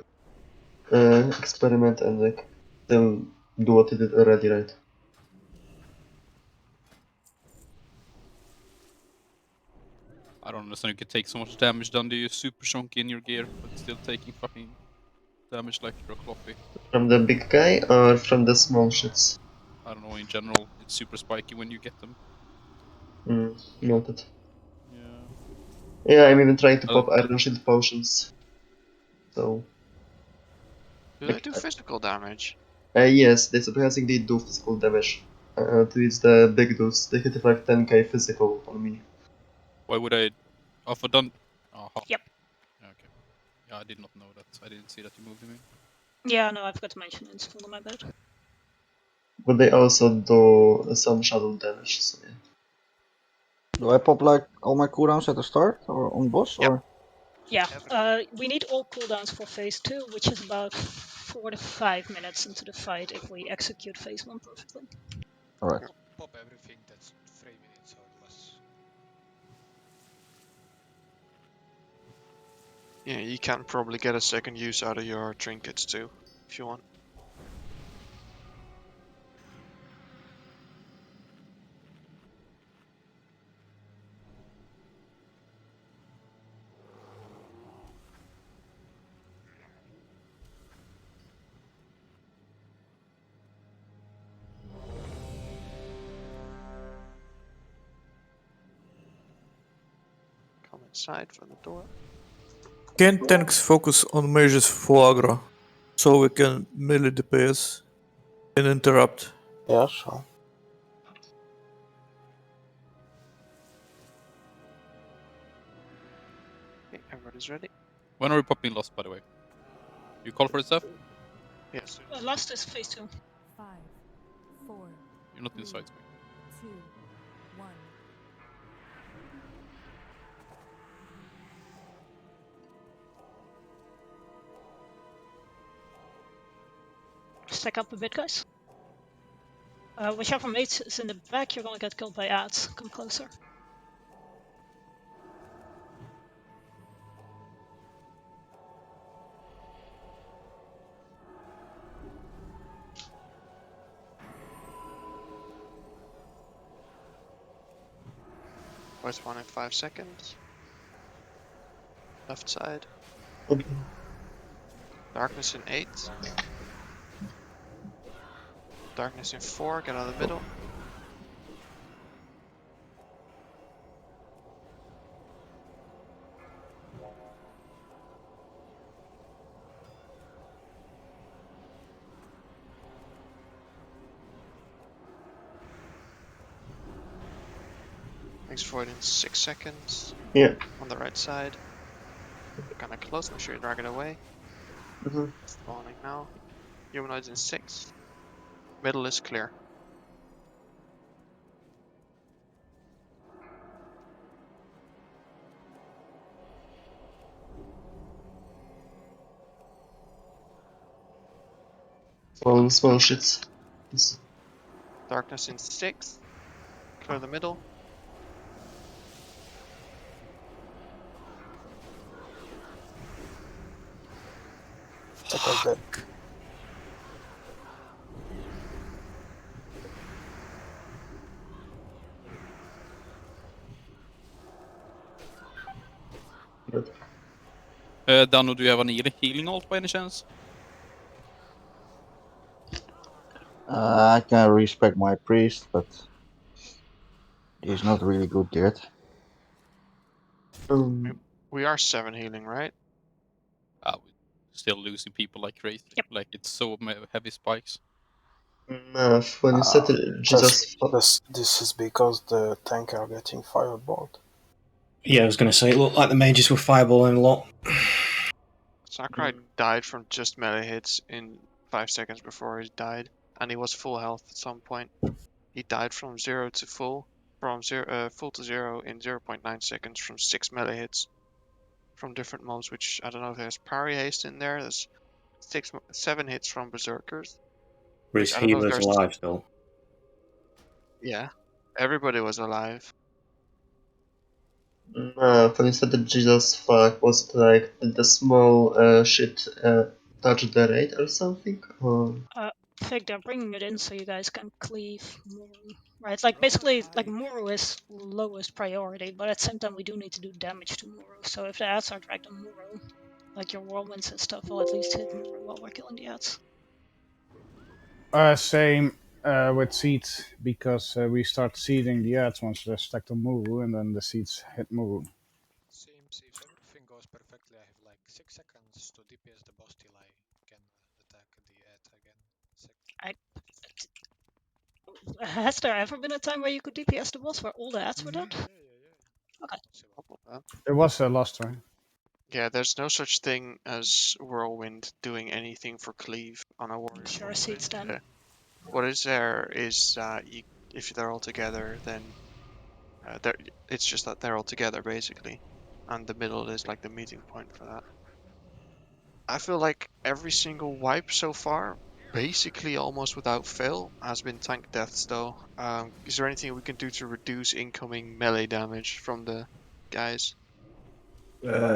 experiment and like still do what you did already, right? I don't understand. You can take so much damage down to you super chunky in your gear, but still taking fucking damage like you're a coffee. From the big guy or from the small shits? I don't know. In general, it's super spiky when you get them. Noted. Yeah. Yeah, I'm even trying to pop Iron Shield potions. So. Do they do physical damage? Yes, they surprisingly do physical damage. To use the big dudes, they hit like 10k physical on me. Why would I? Oh, for done. Yep. Okay. Yeah, I did not know that. I didn't see that you moved him in. Yeah, no, I forgot to mention it's full on my bed. But they also do some shadow damage, so yeah. Do I pop like all my cooldowns at the start or on boss or? Yeah, we need all cooldowns for phase 2, which is about 4 to 5 minutes into the fight if we execute phase 1 perfectly. Alright. Pop everything that's 3 minutes or less. Yeah, you can probably get a second use out of your trinkets too, if you want. Come inside from the door. Can tanks focus on mages full aggro so we can melee DPS and interrupt? Yeah, sure. Okay, everybody's ready. When are we popping Lost, by the way? You call for the stuff? Yes. Last is phase 2. 5, 4. You're not inside me. 2, 1. Stack up a bit, guys. Whichever mate is in the back, you're gonna get killed by ads. Come closer. First one in 5 seconds. Left side. Okay. Darkness in 8. Darkness in 4, get out of the middle. Next void in 6 seconds. Yeah. On the right side. Kinda close, make sure you drag it away. Mhm. Spawning now. Humanoids in 6. Middle is clear. Small shits. Yes. Darkness in 6. Clear the middle. Take dead. Good. Dano, do you have any healing ult by any chance? I can respect my priest, but he's not really good yet. We are 7 healing, right? We're still losing people like crazy. Like it's so heavy spikes. Math, when you said Jesus fuck. This is because the tank are getting fireballed. Yeah, I was going to say, it looked like the mages were fireballing a lot. Sakurai died from just melee hits in 5 seconds before he died, and he was full health at some point. He died from 0 to full, from full to 0 in 0.9 seconds from 6 melee hits from different mobs, which I don't know if there's parry haste in there. There's 7 hits from berserkers. Were Which his I don't know if healers there's. alive still? Yeah, everybody was alive. Math, when you said that Jesus fuck, was it like did the small shit touch the raid or something? Or Fig, they're bringing it in so you guys can cleave Muru. Right, like basically, like Muru is lowest priority, but at the same time we do need to do damage to Muru. So if the ads are dragged on Muru, like your whirlwinds and stuff will at least hit Muru while we're killing the ads. Same with seeds, because we start seeding the ads once they're stacked on Muru, and then the seeds hit Muru. Seems if everything goes perfectly, I have like 6 seconds to DPS the boss till I can attack the ad again. Has there ever been a time where you could DPS the boss where all the ads were dead? Okay. It was last time. Yeah, there's no such thing as Whirlwind doing anything for cleave on a warrior. Sure, seeds then. What is there is if they're all together, then it's just that they're all together basically, and the middle is like the meeting point for that. I feel like every single wipe so far, basically almost without fail, has been tank deaths though. Is there anything we can do to reduce incoming melee damage from the guys?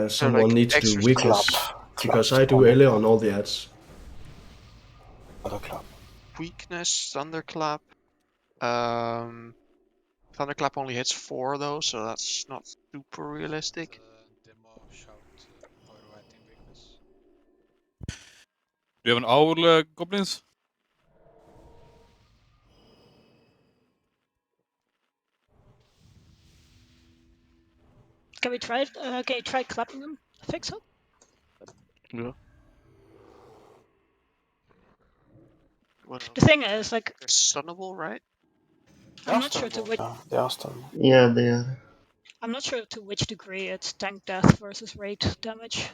Someone like needs to do extra weakness, because I do Ele on all the ads. Weakness, thunderclap. Thunderclap only hits 4 though, so that's not super realistic. Demo shout overwriting weakness. Do you have an owl, goblins? Can we try it? Can you try clapping them? Fix up? Yeah. The thing is, like, they're stunnable, right? I'm not sure to which. They are stunnable. yeah, they are. I'm not sure to which degree it's tank death versus raid damage.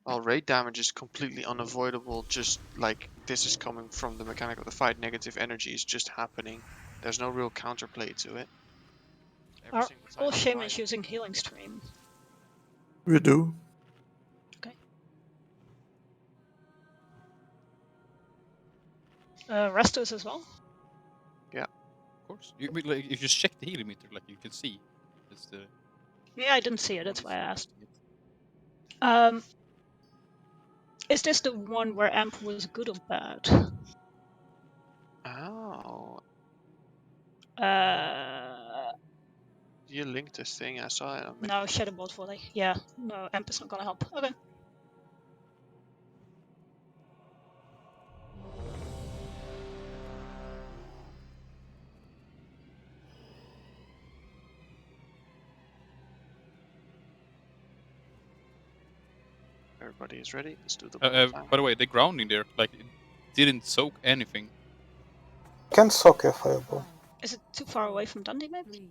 Well, raid damage is completely unavoidable, just like this is coming from the mechanic of the fight. Negative energy is just happening. There's no real counterplay to it. Are all shamans using healing stream? We do. Okay. Restos as well? Yeah. Of course. If you just check the healing meter, like you can see. It's the. Yeah, I didn't see it. That's why I asked. Is this the one where Amp was good or bad? Oh. Uh, You linked this thing, I saw it. no, Shadowbolt volley. Yeah, no, Amp is not gonna help. Okay. Everybody is ready. Let's do the By the way, the grounding there, like, it didn't soak anything. Can soak a fireball. Is it too far away from Dundee, maybe? 3,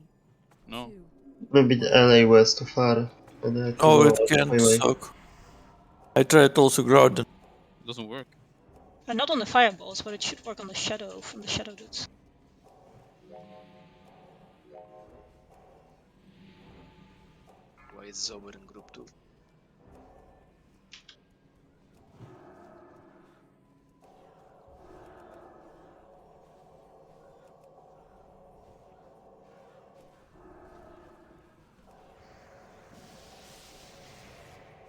No. 2, Maybe the LA was too far. And I had to Oh, go it out the can highway. suck. I tried also Groudon. It doesn't work. And not on the fireballs, but it should work on the shadow from the shadow dudes. Why is Zober in group 2?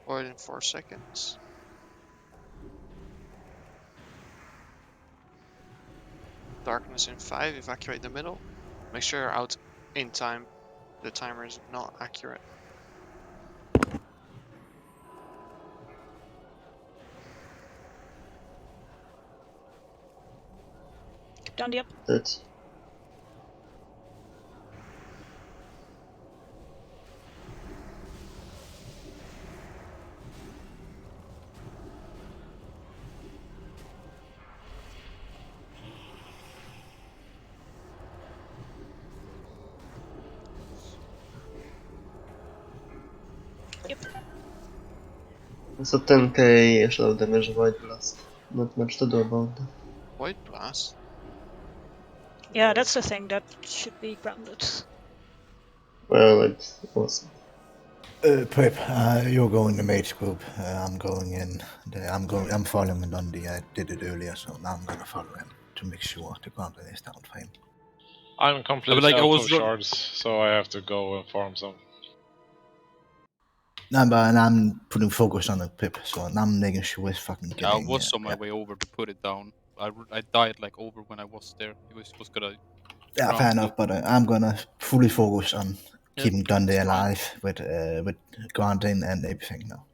Void in 4 seconds. Darkness in 5, evacuate the middle. Make sure you're out in time. The timer is not accurate. Keep Dundee up. That. Yep. It's a 10k shadow damage Void Blast. Not much to do about that. Void Blast? Yeah, that's the thing that should be grounded. Well, it wasn't. Prep, you're going the mage group. I'm going in. I'm following Dundee. I did it earlier, so now I'm gonna follow him to make sure the grounding is down for him. I'm completely like, I out was of shards, so I have to go and farm some. No, but I'm putting focus on the Pip, so now I'm making sure it's fucking Yeah, I getting. was on my way over to put it down. I died like over when I was there. It was gonna. Yeah, ground fair me. enough. But I'm gonna fully focus on keeping Dundee it's fine. alive with grounding and everything now.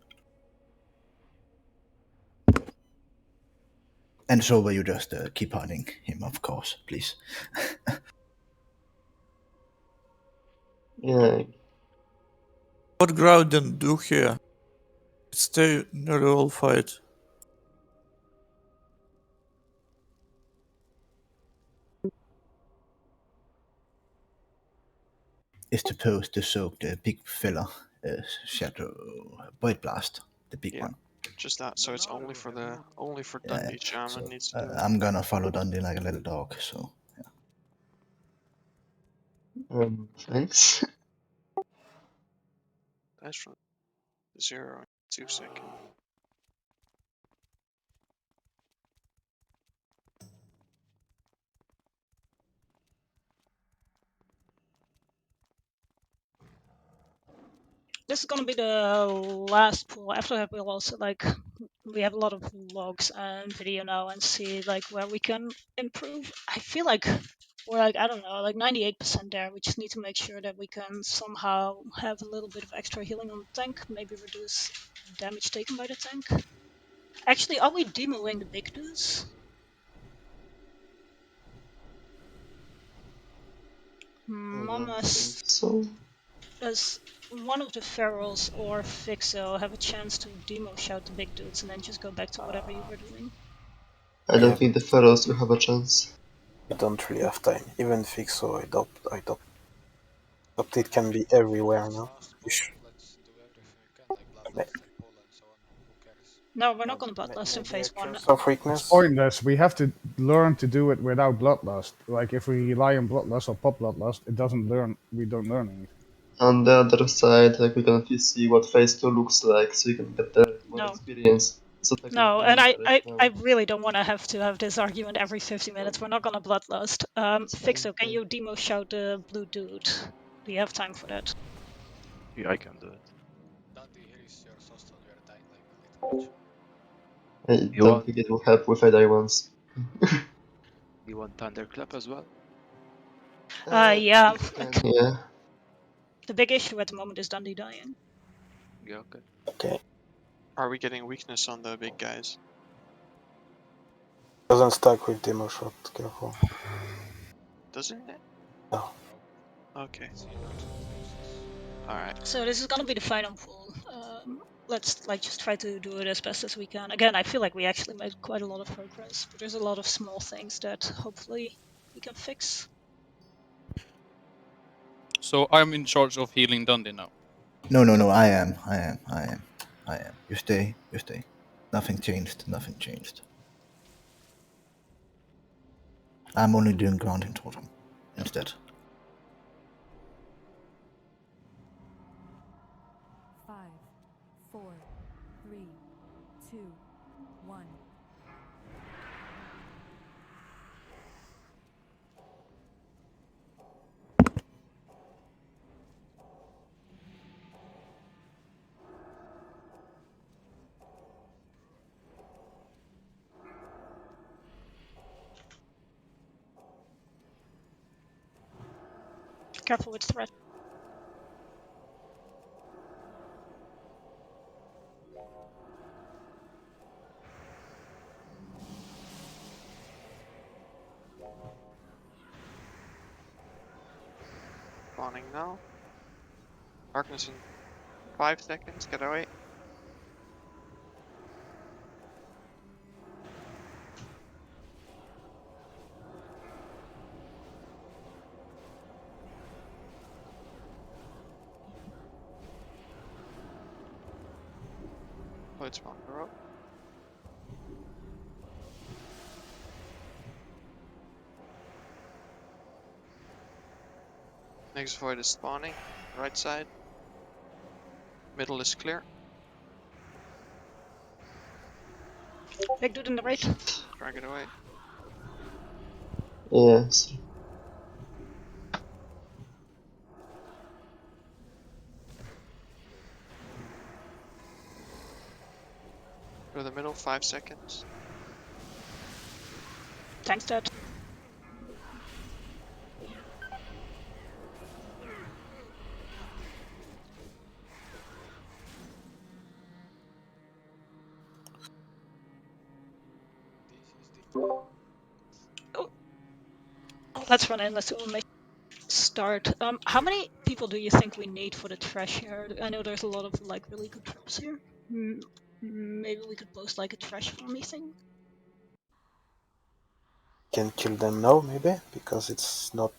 And so will you just keep hunting him, of course, please. Yeah. What Groudon do here? Stay near the whole fight. Is supposed to soak the big fella shadow void blast, the big one. Just that, so it's only for Dundee Shaman So needs to do it. I'm gonna follow Dundee like a little dog. So Thanks. That's from 0 in 2 seconds. This is gonna be the last pool. After that, we'll also we have a lot of logs and video now and see where we can improve. I feel like we're I don't know, 98% there. We just need to make sure that we can somehow have a little bit of extra healing on the tank, maybe reduce damage taken by the tank. Actually, are we demoing the big dudes? Mamas, so. does one of the ferals or Fixo have a chance to demo shout the big dudes and then just go back to whatever you were doing? I don't think the Pharaohs will have a chance. We don't really have time. Even Fixo, I doubt it can be everywhere now. No, we're not going to bloodlust in phase 1. Of weakness. It's pointless. We have to learn to do it without bloodlust. Like if we rely on bloodlust or pop bloodlust, it doesn't learn. We don't learn anything. On the other side, we can at least see what phase 2 looks like, so you can get more experience. So No, and I really don't want to have this argument every 50 minutes. We're not going to bloodlust. Fixo, can you demo shout the blue dude? Do you have time for that? Yeah, I can do it. I don't think it will help with AI ones. You want Thunderclap as well? Yeah. Yeah. The big issue at the moment is Dundee dying. Yeah, okay. Okay. Are we getting weakness on the big guys? Doesn't stack with demo shot, careful. Doesn't it? No. Okay. Alright. So this is gonna be the final pool. Let's just try to do it as best as we can. Again, I feel like we actually made quite a lot of progress, but there's a lot of small things that hopefully we can fix. So I'm in charge of healing Dundee now. No, no, no. I am. You stay. You stay. Nothing changed. Nothing changed. I'm only doing grounding totem instead. 5, 4, 3, 2, 1. Careful with threat. Spawning now. Darkness in 5 seconds. Get away. Void spawn row. Next void is spawning. Right side. Middle is clear. Big dude in the right. Drag it away. Yes. Go to the middle. 5 seconds. Tank's dead. Oh, let's run in. Let's make start. How many people do you think we need for the trash here? I know there's a lot of like really good traps here. Maybe we could post like a trash farming thing. Can kill them now, maybe, because it's not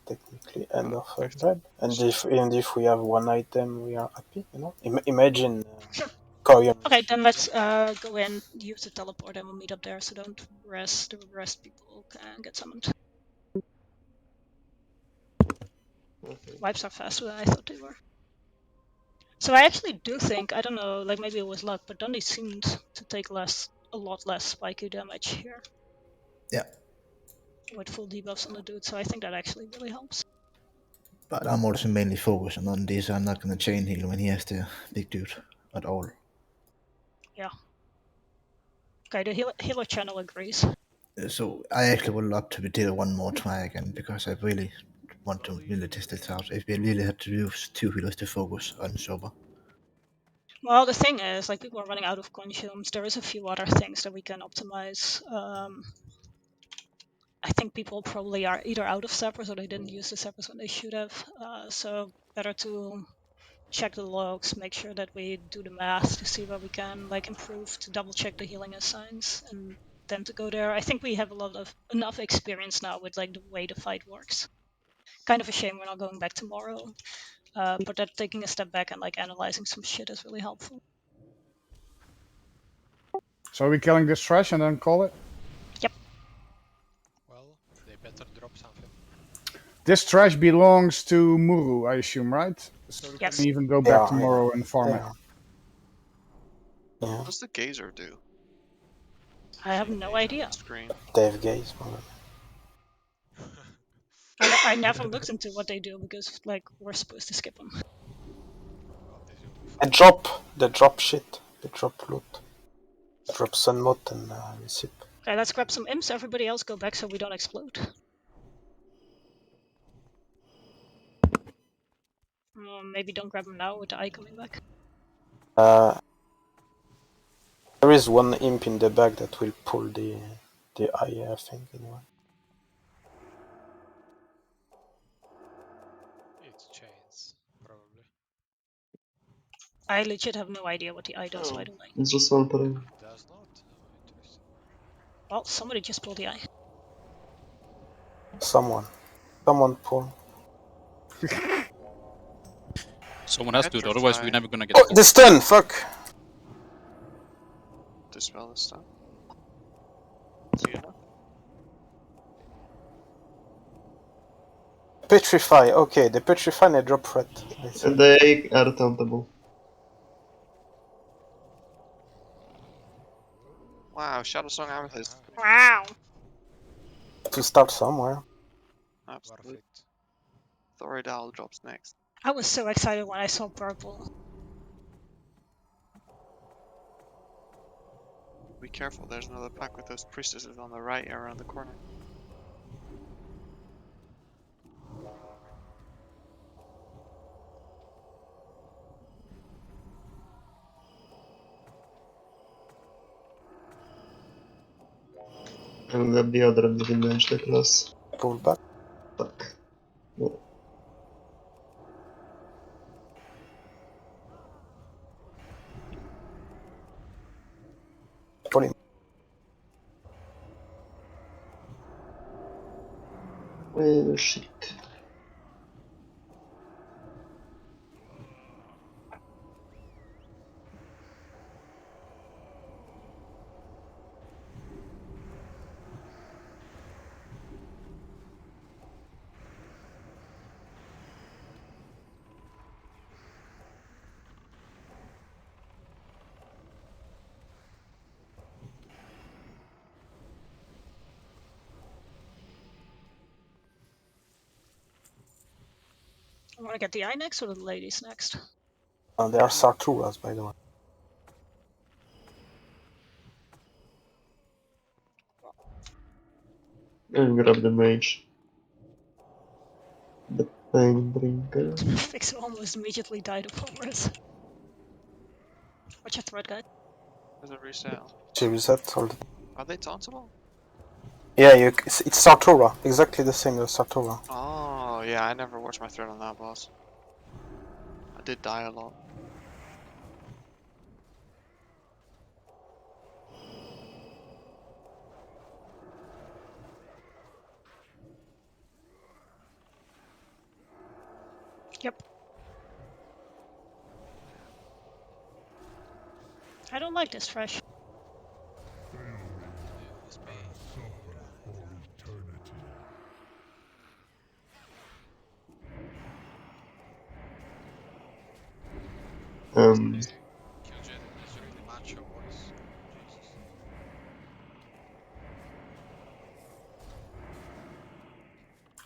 technically end of a thread. And if we have one item, we are happy. You know, imagine. Korean. Okay, then let's go in, use the teleport, and we'll meet up there. So don't rest. The rest people can get summoned. Okay. Wipes are faster than I thought they were. So I actually do think, I don't know, like maybe it was luck, but Dundee seemed to take a lot less spiky damage here. Yeah. With full debuffs on the dude, so I think that actually really helps. But I'm also mainly focusing on this. I'm not gonna chain heal when he has the big dude at all. Yeah. Okay, the healer channel agrees. So I actually would love to do one more try again because I really want to really test it out. If we really had to use 2 healers to focus on Sober. Well, the thing is, like, people are running out of consumes. There is a few other things that we can optimize. I think people probably are either out of sappers or they didn't use the sappers when they should have. So better to check the logs, make sure that we do the math to see where we can like improve, to double check the healing assigns, and then to go there. I think we have enough experience now with like the way the fight works. Kind of a shame we're not going back tomorrow, but that taking a step back and like analyzing some shit is really helpful. So are we killing this trash and then call it? Yep. Well, they better drop something. This trash belongs to Muru, I assume, right? So we Yes. can even go back tomorrow and farm it. What does the gazer do? I have no idea. Screen. Dave gaze, probably. I never looked into what they do because like we're supposed to skip them. They drop shit. They drop loot. They drop sunmot and receipt. Okay, let's grab some imps. Everybody else go back so we don't explode. Maybe don't grab them now with the eye coming back. There is one imp in the back that will pull the eye, I think, anyway. It's chains, probably. I legit have no idea what the eye does, by the way. It's just one per. It does not? Oh, interesting. Well, somebody just pulled the eye. Someone pull. Someone has to do it, otherwise we're never gonna get Oh, full. the stun! Fuck! Dispel the stun. See enough? Petrify, okay, the Petrify and drop threat. And they are tauntable. Wow, Shadow Song Amethyst. Wow. To start somewhere. Absolutely. Thoridal drops next. I was so excited when I saw purple. Be careful, there's another pack with those priestesses on the right around the corner. And grab the other and didn't manage the cross. Pull back. Fuck. Yeah. Pull him. Well, shit. I want to get the eye next or the ladies next? They are Sarturas, by the way. And grab the mage. The pain drinker. Fix almost immediately died of horrors. Watch your threat, guy. There's a resale. She resets all the... Are they tauntable? Yeah, it's Sartura. Exactly the same as Sartura. Oh, yeah, I never watched my thread on that boss. I did die a lot. Yep. I don't like this fresh.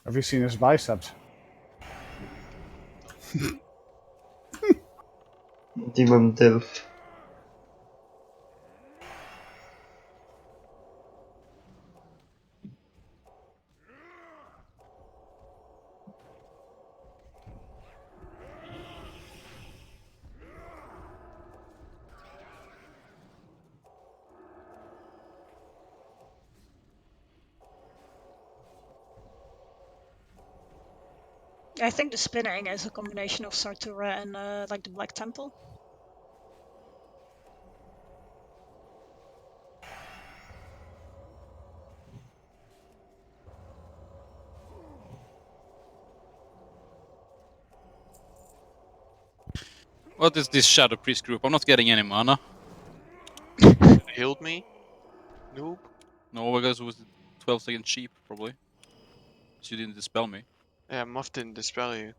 Have you seen his biceps? Demon Delph. I think the spinning is a combination of Sartura and like the Black Temple. What is this Shadow Priest group? I'm not getting any mana. Healed me? Noob? No, because it was 12-second cheap, probably. So you didn't dispel me. Yeah, Muff didn't dispel you.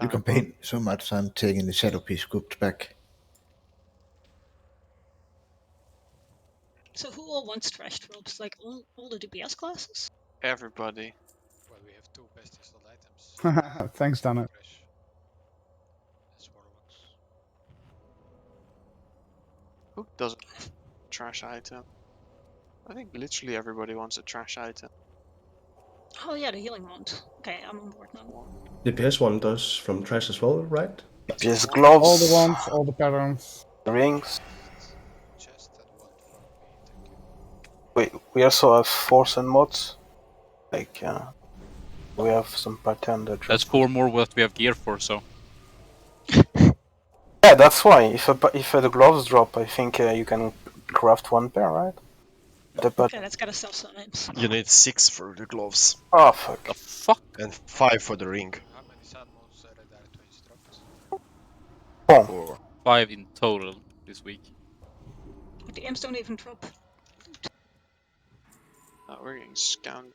You complain so much, I'm taking the Shadow Piece group back. So who all wants trash tropes? Like all the DPS classes? Everybody. Well, we have two best installed items. Thanks, Dana. Fresh. As warlocks. Who doesn't want a trash item? I think literally everybody wants a trash item. Oh yeah, the healing wand. Okay, I'm on board now. The PS one does from trash as well, right? PS gloves. All the ones, all the patterns. Rings. Chest and one for me, thank you. We also have force and mods. Like, we have some pattern that... That's 4 more what we have gear for, so... Yeah, that's why. If the gloves drop, I think you can craft 1 pair, right? Okay, that's gotta sell some names. You need 6 for the gloves. Oh fuck. The fuck? And 5 for the ring. How many sad modes are there 20 dropped? 4. 5 in total this week. But the imps don't even drop. Oh, we're getting scammed.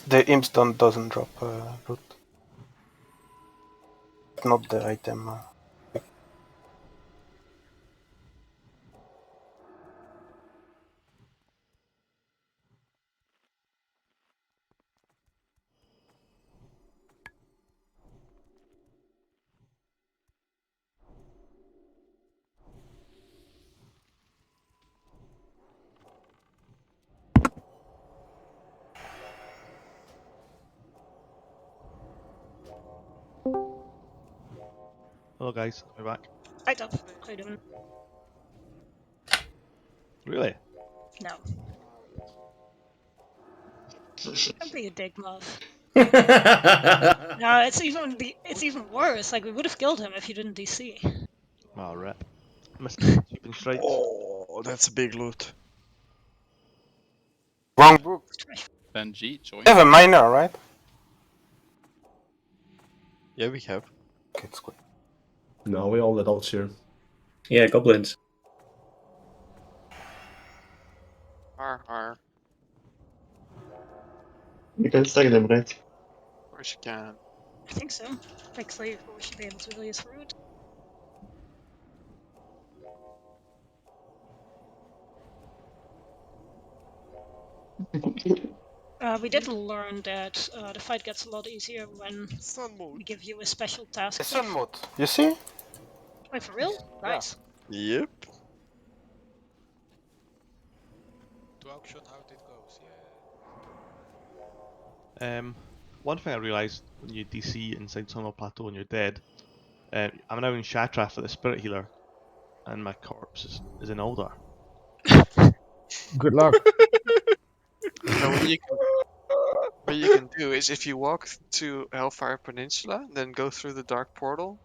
The imps doesn't drop root. Not the item. Hello guys, we're back. Hi, Top. How you doing? Really? No. Don't be a dick, Muff. Oh, No, it's even worse. Like, we would have killed him if you didn't DC. Oh, rep. Missed out on sweeping strikes. Oh, that's a big loot. Wrong book. Then G join. You have a miner, right? Yeah, we have. Okay, it's good. No, we all adults here. Yeah, goblins. Har. you can stack them, right? Of course you can. I think so. Like, Slave, we should be able to release root. We did learn that the fight gets a lot easier when we give you a special task. It's sun mode. You see? Wait, for real? Nice. Yep. To auction, how it goes, yeah. One thing I realised when you DC inside Sunwell Plateau and you're dead, I'm now in Shatra for the spirit healer, and my corpse is in Alder. Good luck. So what you can do is if you walk to Hellfire Peninsula, then go through the dark portal,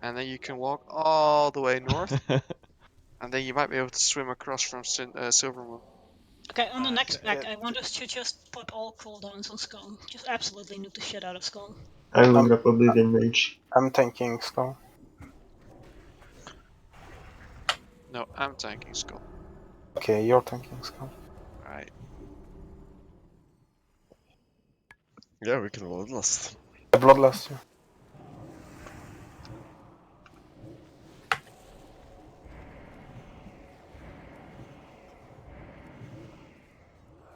and then you can walk all the way north, and then you might be able to swim across from Silvermoon. Okay, on the next pack, I want us to just put all cooldowns on Skull. Just absolutely nuke the shit out of Skull. I will drop Oblivion Mage. I'm tanking Skull. No, I'm tanking Skull. Okay, you're tanking Skull. Right. Yeah, we can Bloodlust. The Bloodlust, yeah.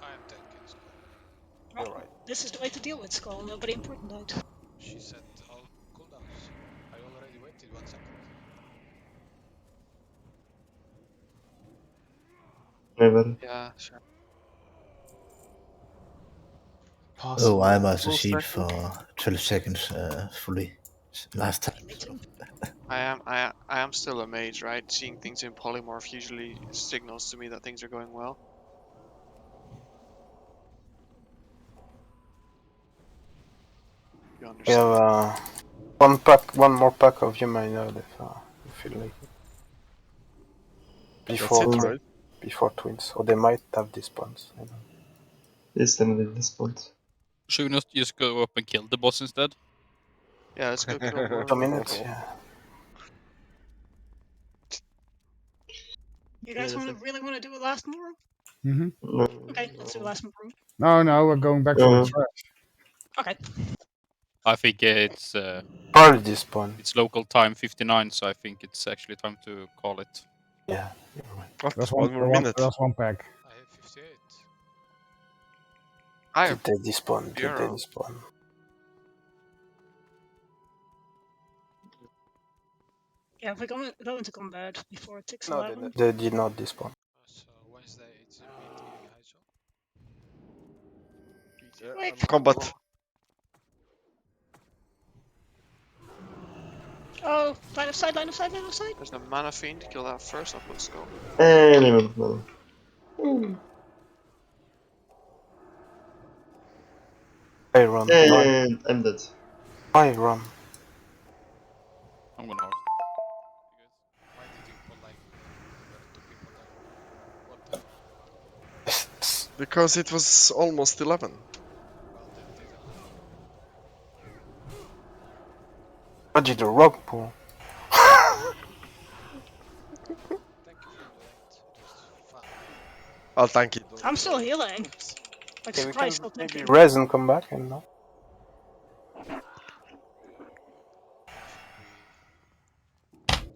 I am tanking Skull. Right. Right. This is the way to deal with Skull. Nobody important died. She said all cooldowns. I already waited 1 second. Never. Yeah, sure. Oh, I was asleep for 12 seconds fully last time. So. I am still a mage, right? Seeing things in polymorph usually signals to me that things are going well. You We understand? have one more pack of Humanidad if you like it. Before twins, or they might have dispawns. I don't know. This time with this point. Should we not just go up and kill the boss instead? Yeah, let's go kill more. 2 minutes, yeah. You guys really want to do a last move? Mm-hmm. Okay, let's do a last move. No, we're going back for the trash. Okay. I think it's probably this point. It's local time 59, so I think it's actually time to call it. Yeah. What? That's one more minute. That's one pack. I have 58. Did they despawn? Did they despawn? Yeah, we're going to combat before it takes No, 11. they did not despawn. So Wednesday it's a BT high jump. Wait. Combat. Oh, line of sight. There's the Mana Fiend, kill that first, I'll put Skull. No. I run. And I'm dead. I run. I'm gonna horse. Why did you pull like 2 people Because it was almost 11. I did a rock pool. Thank you for the rent. It was fun. I'll thank you. I'm still healing. Like, Okay, we can surprise, still maybe thinking. res and come back and no. I think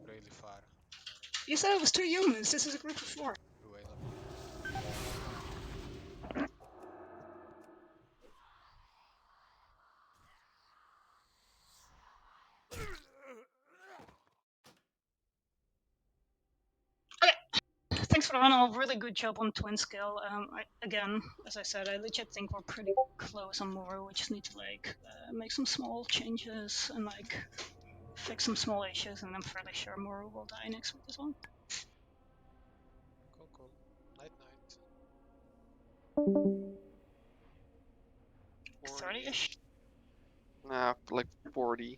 we really far You said it was 2 humans. This is a group of 4. available. Thanks for the run. Really good job on twin skill. Again, as I said, I legit think we're pretty close on Moro. We just need to like make some small changes and like fix some small issues, and I'm fairly sure Moro will die next week as well. Cool, cool. Night, night. 30-ish. Nah, like 40.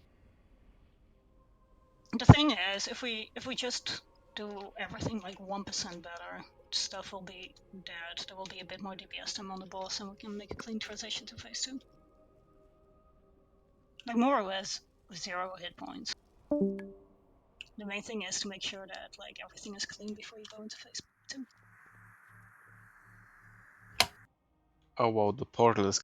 The thing is, if we just do everything like 1% better, stuff will be dead. There will be a bit more DPS time on the boss, and we can make a clean transition to phase 2. Like Moro has 0 hit points. The main thing is to make sure that like everything is clean before you go into phase 2. Oh wow, the portal is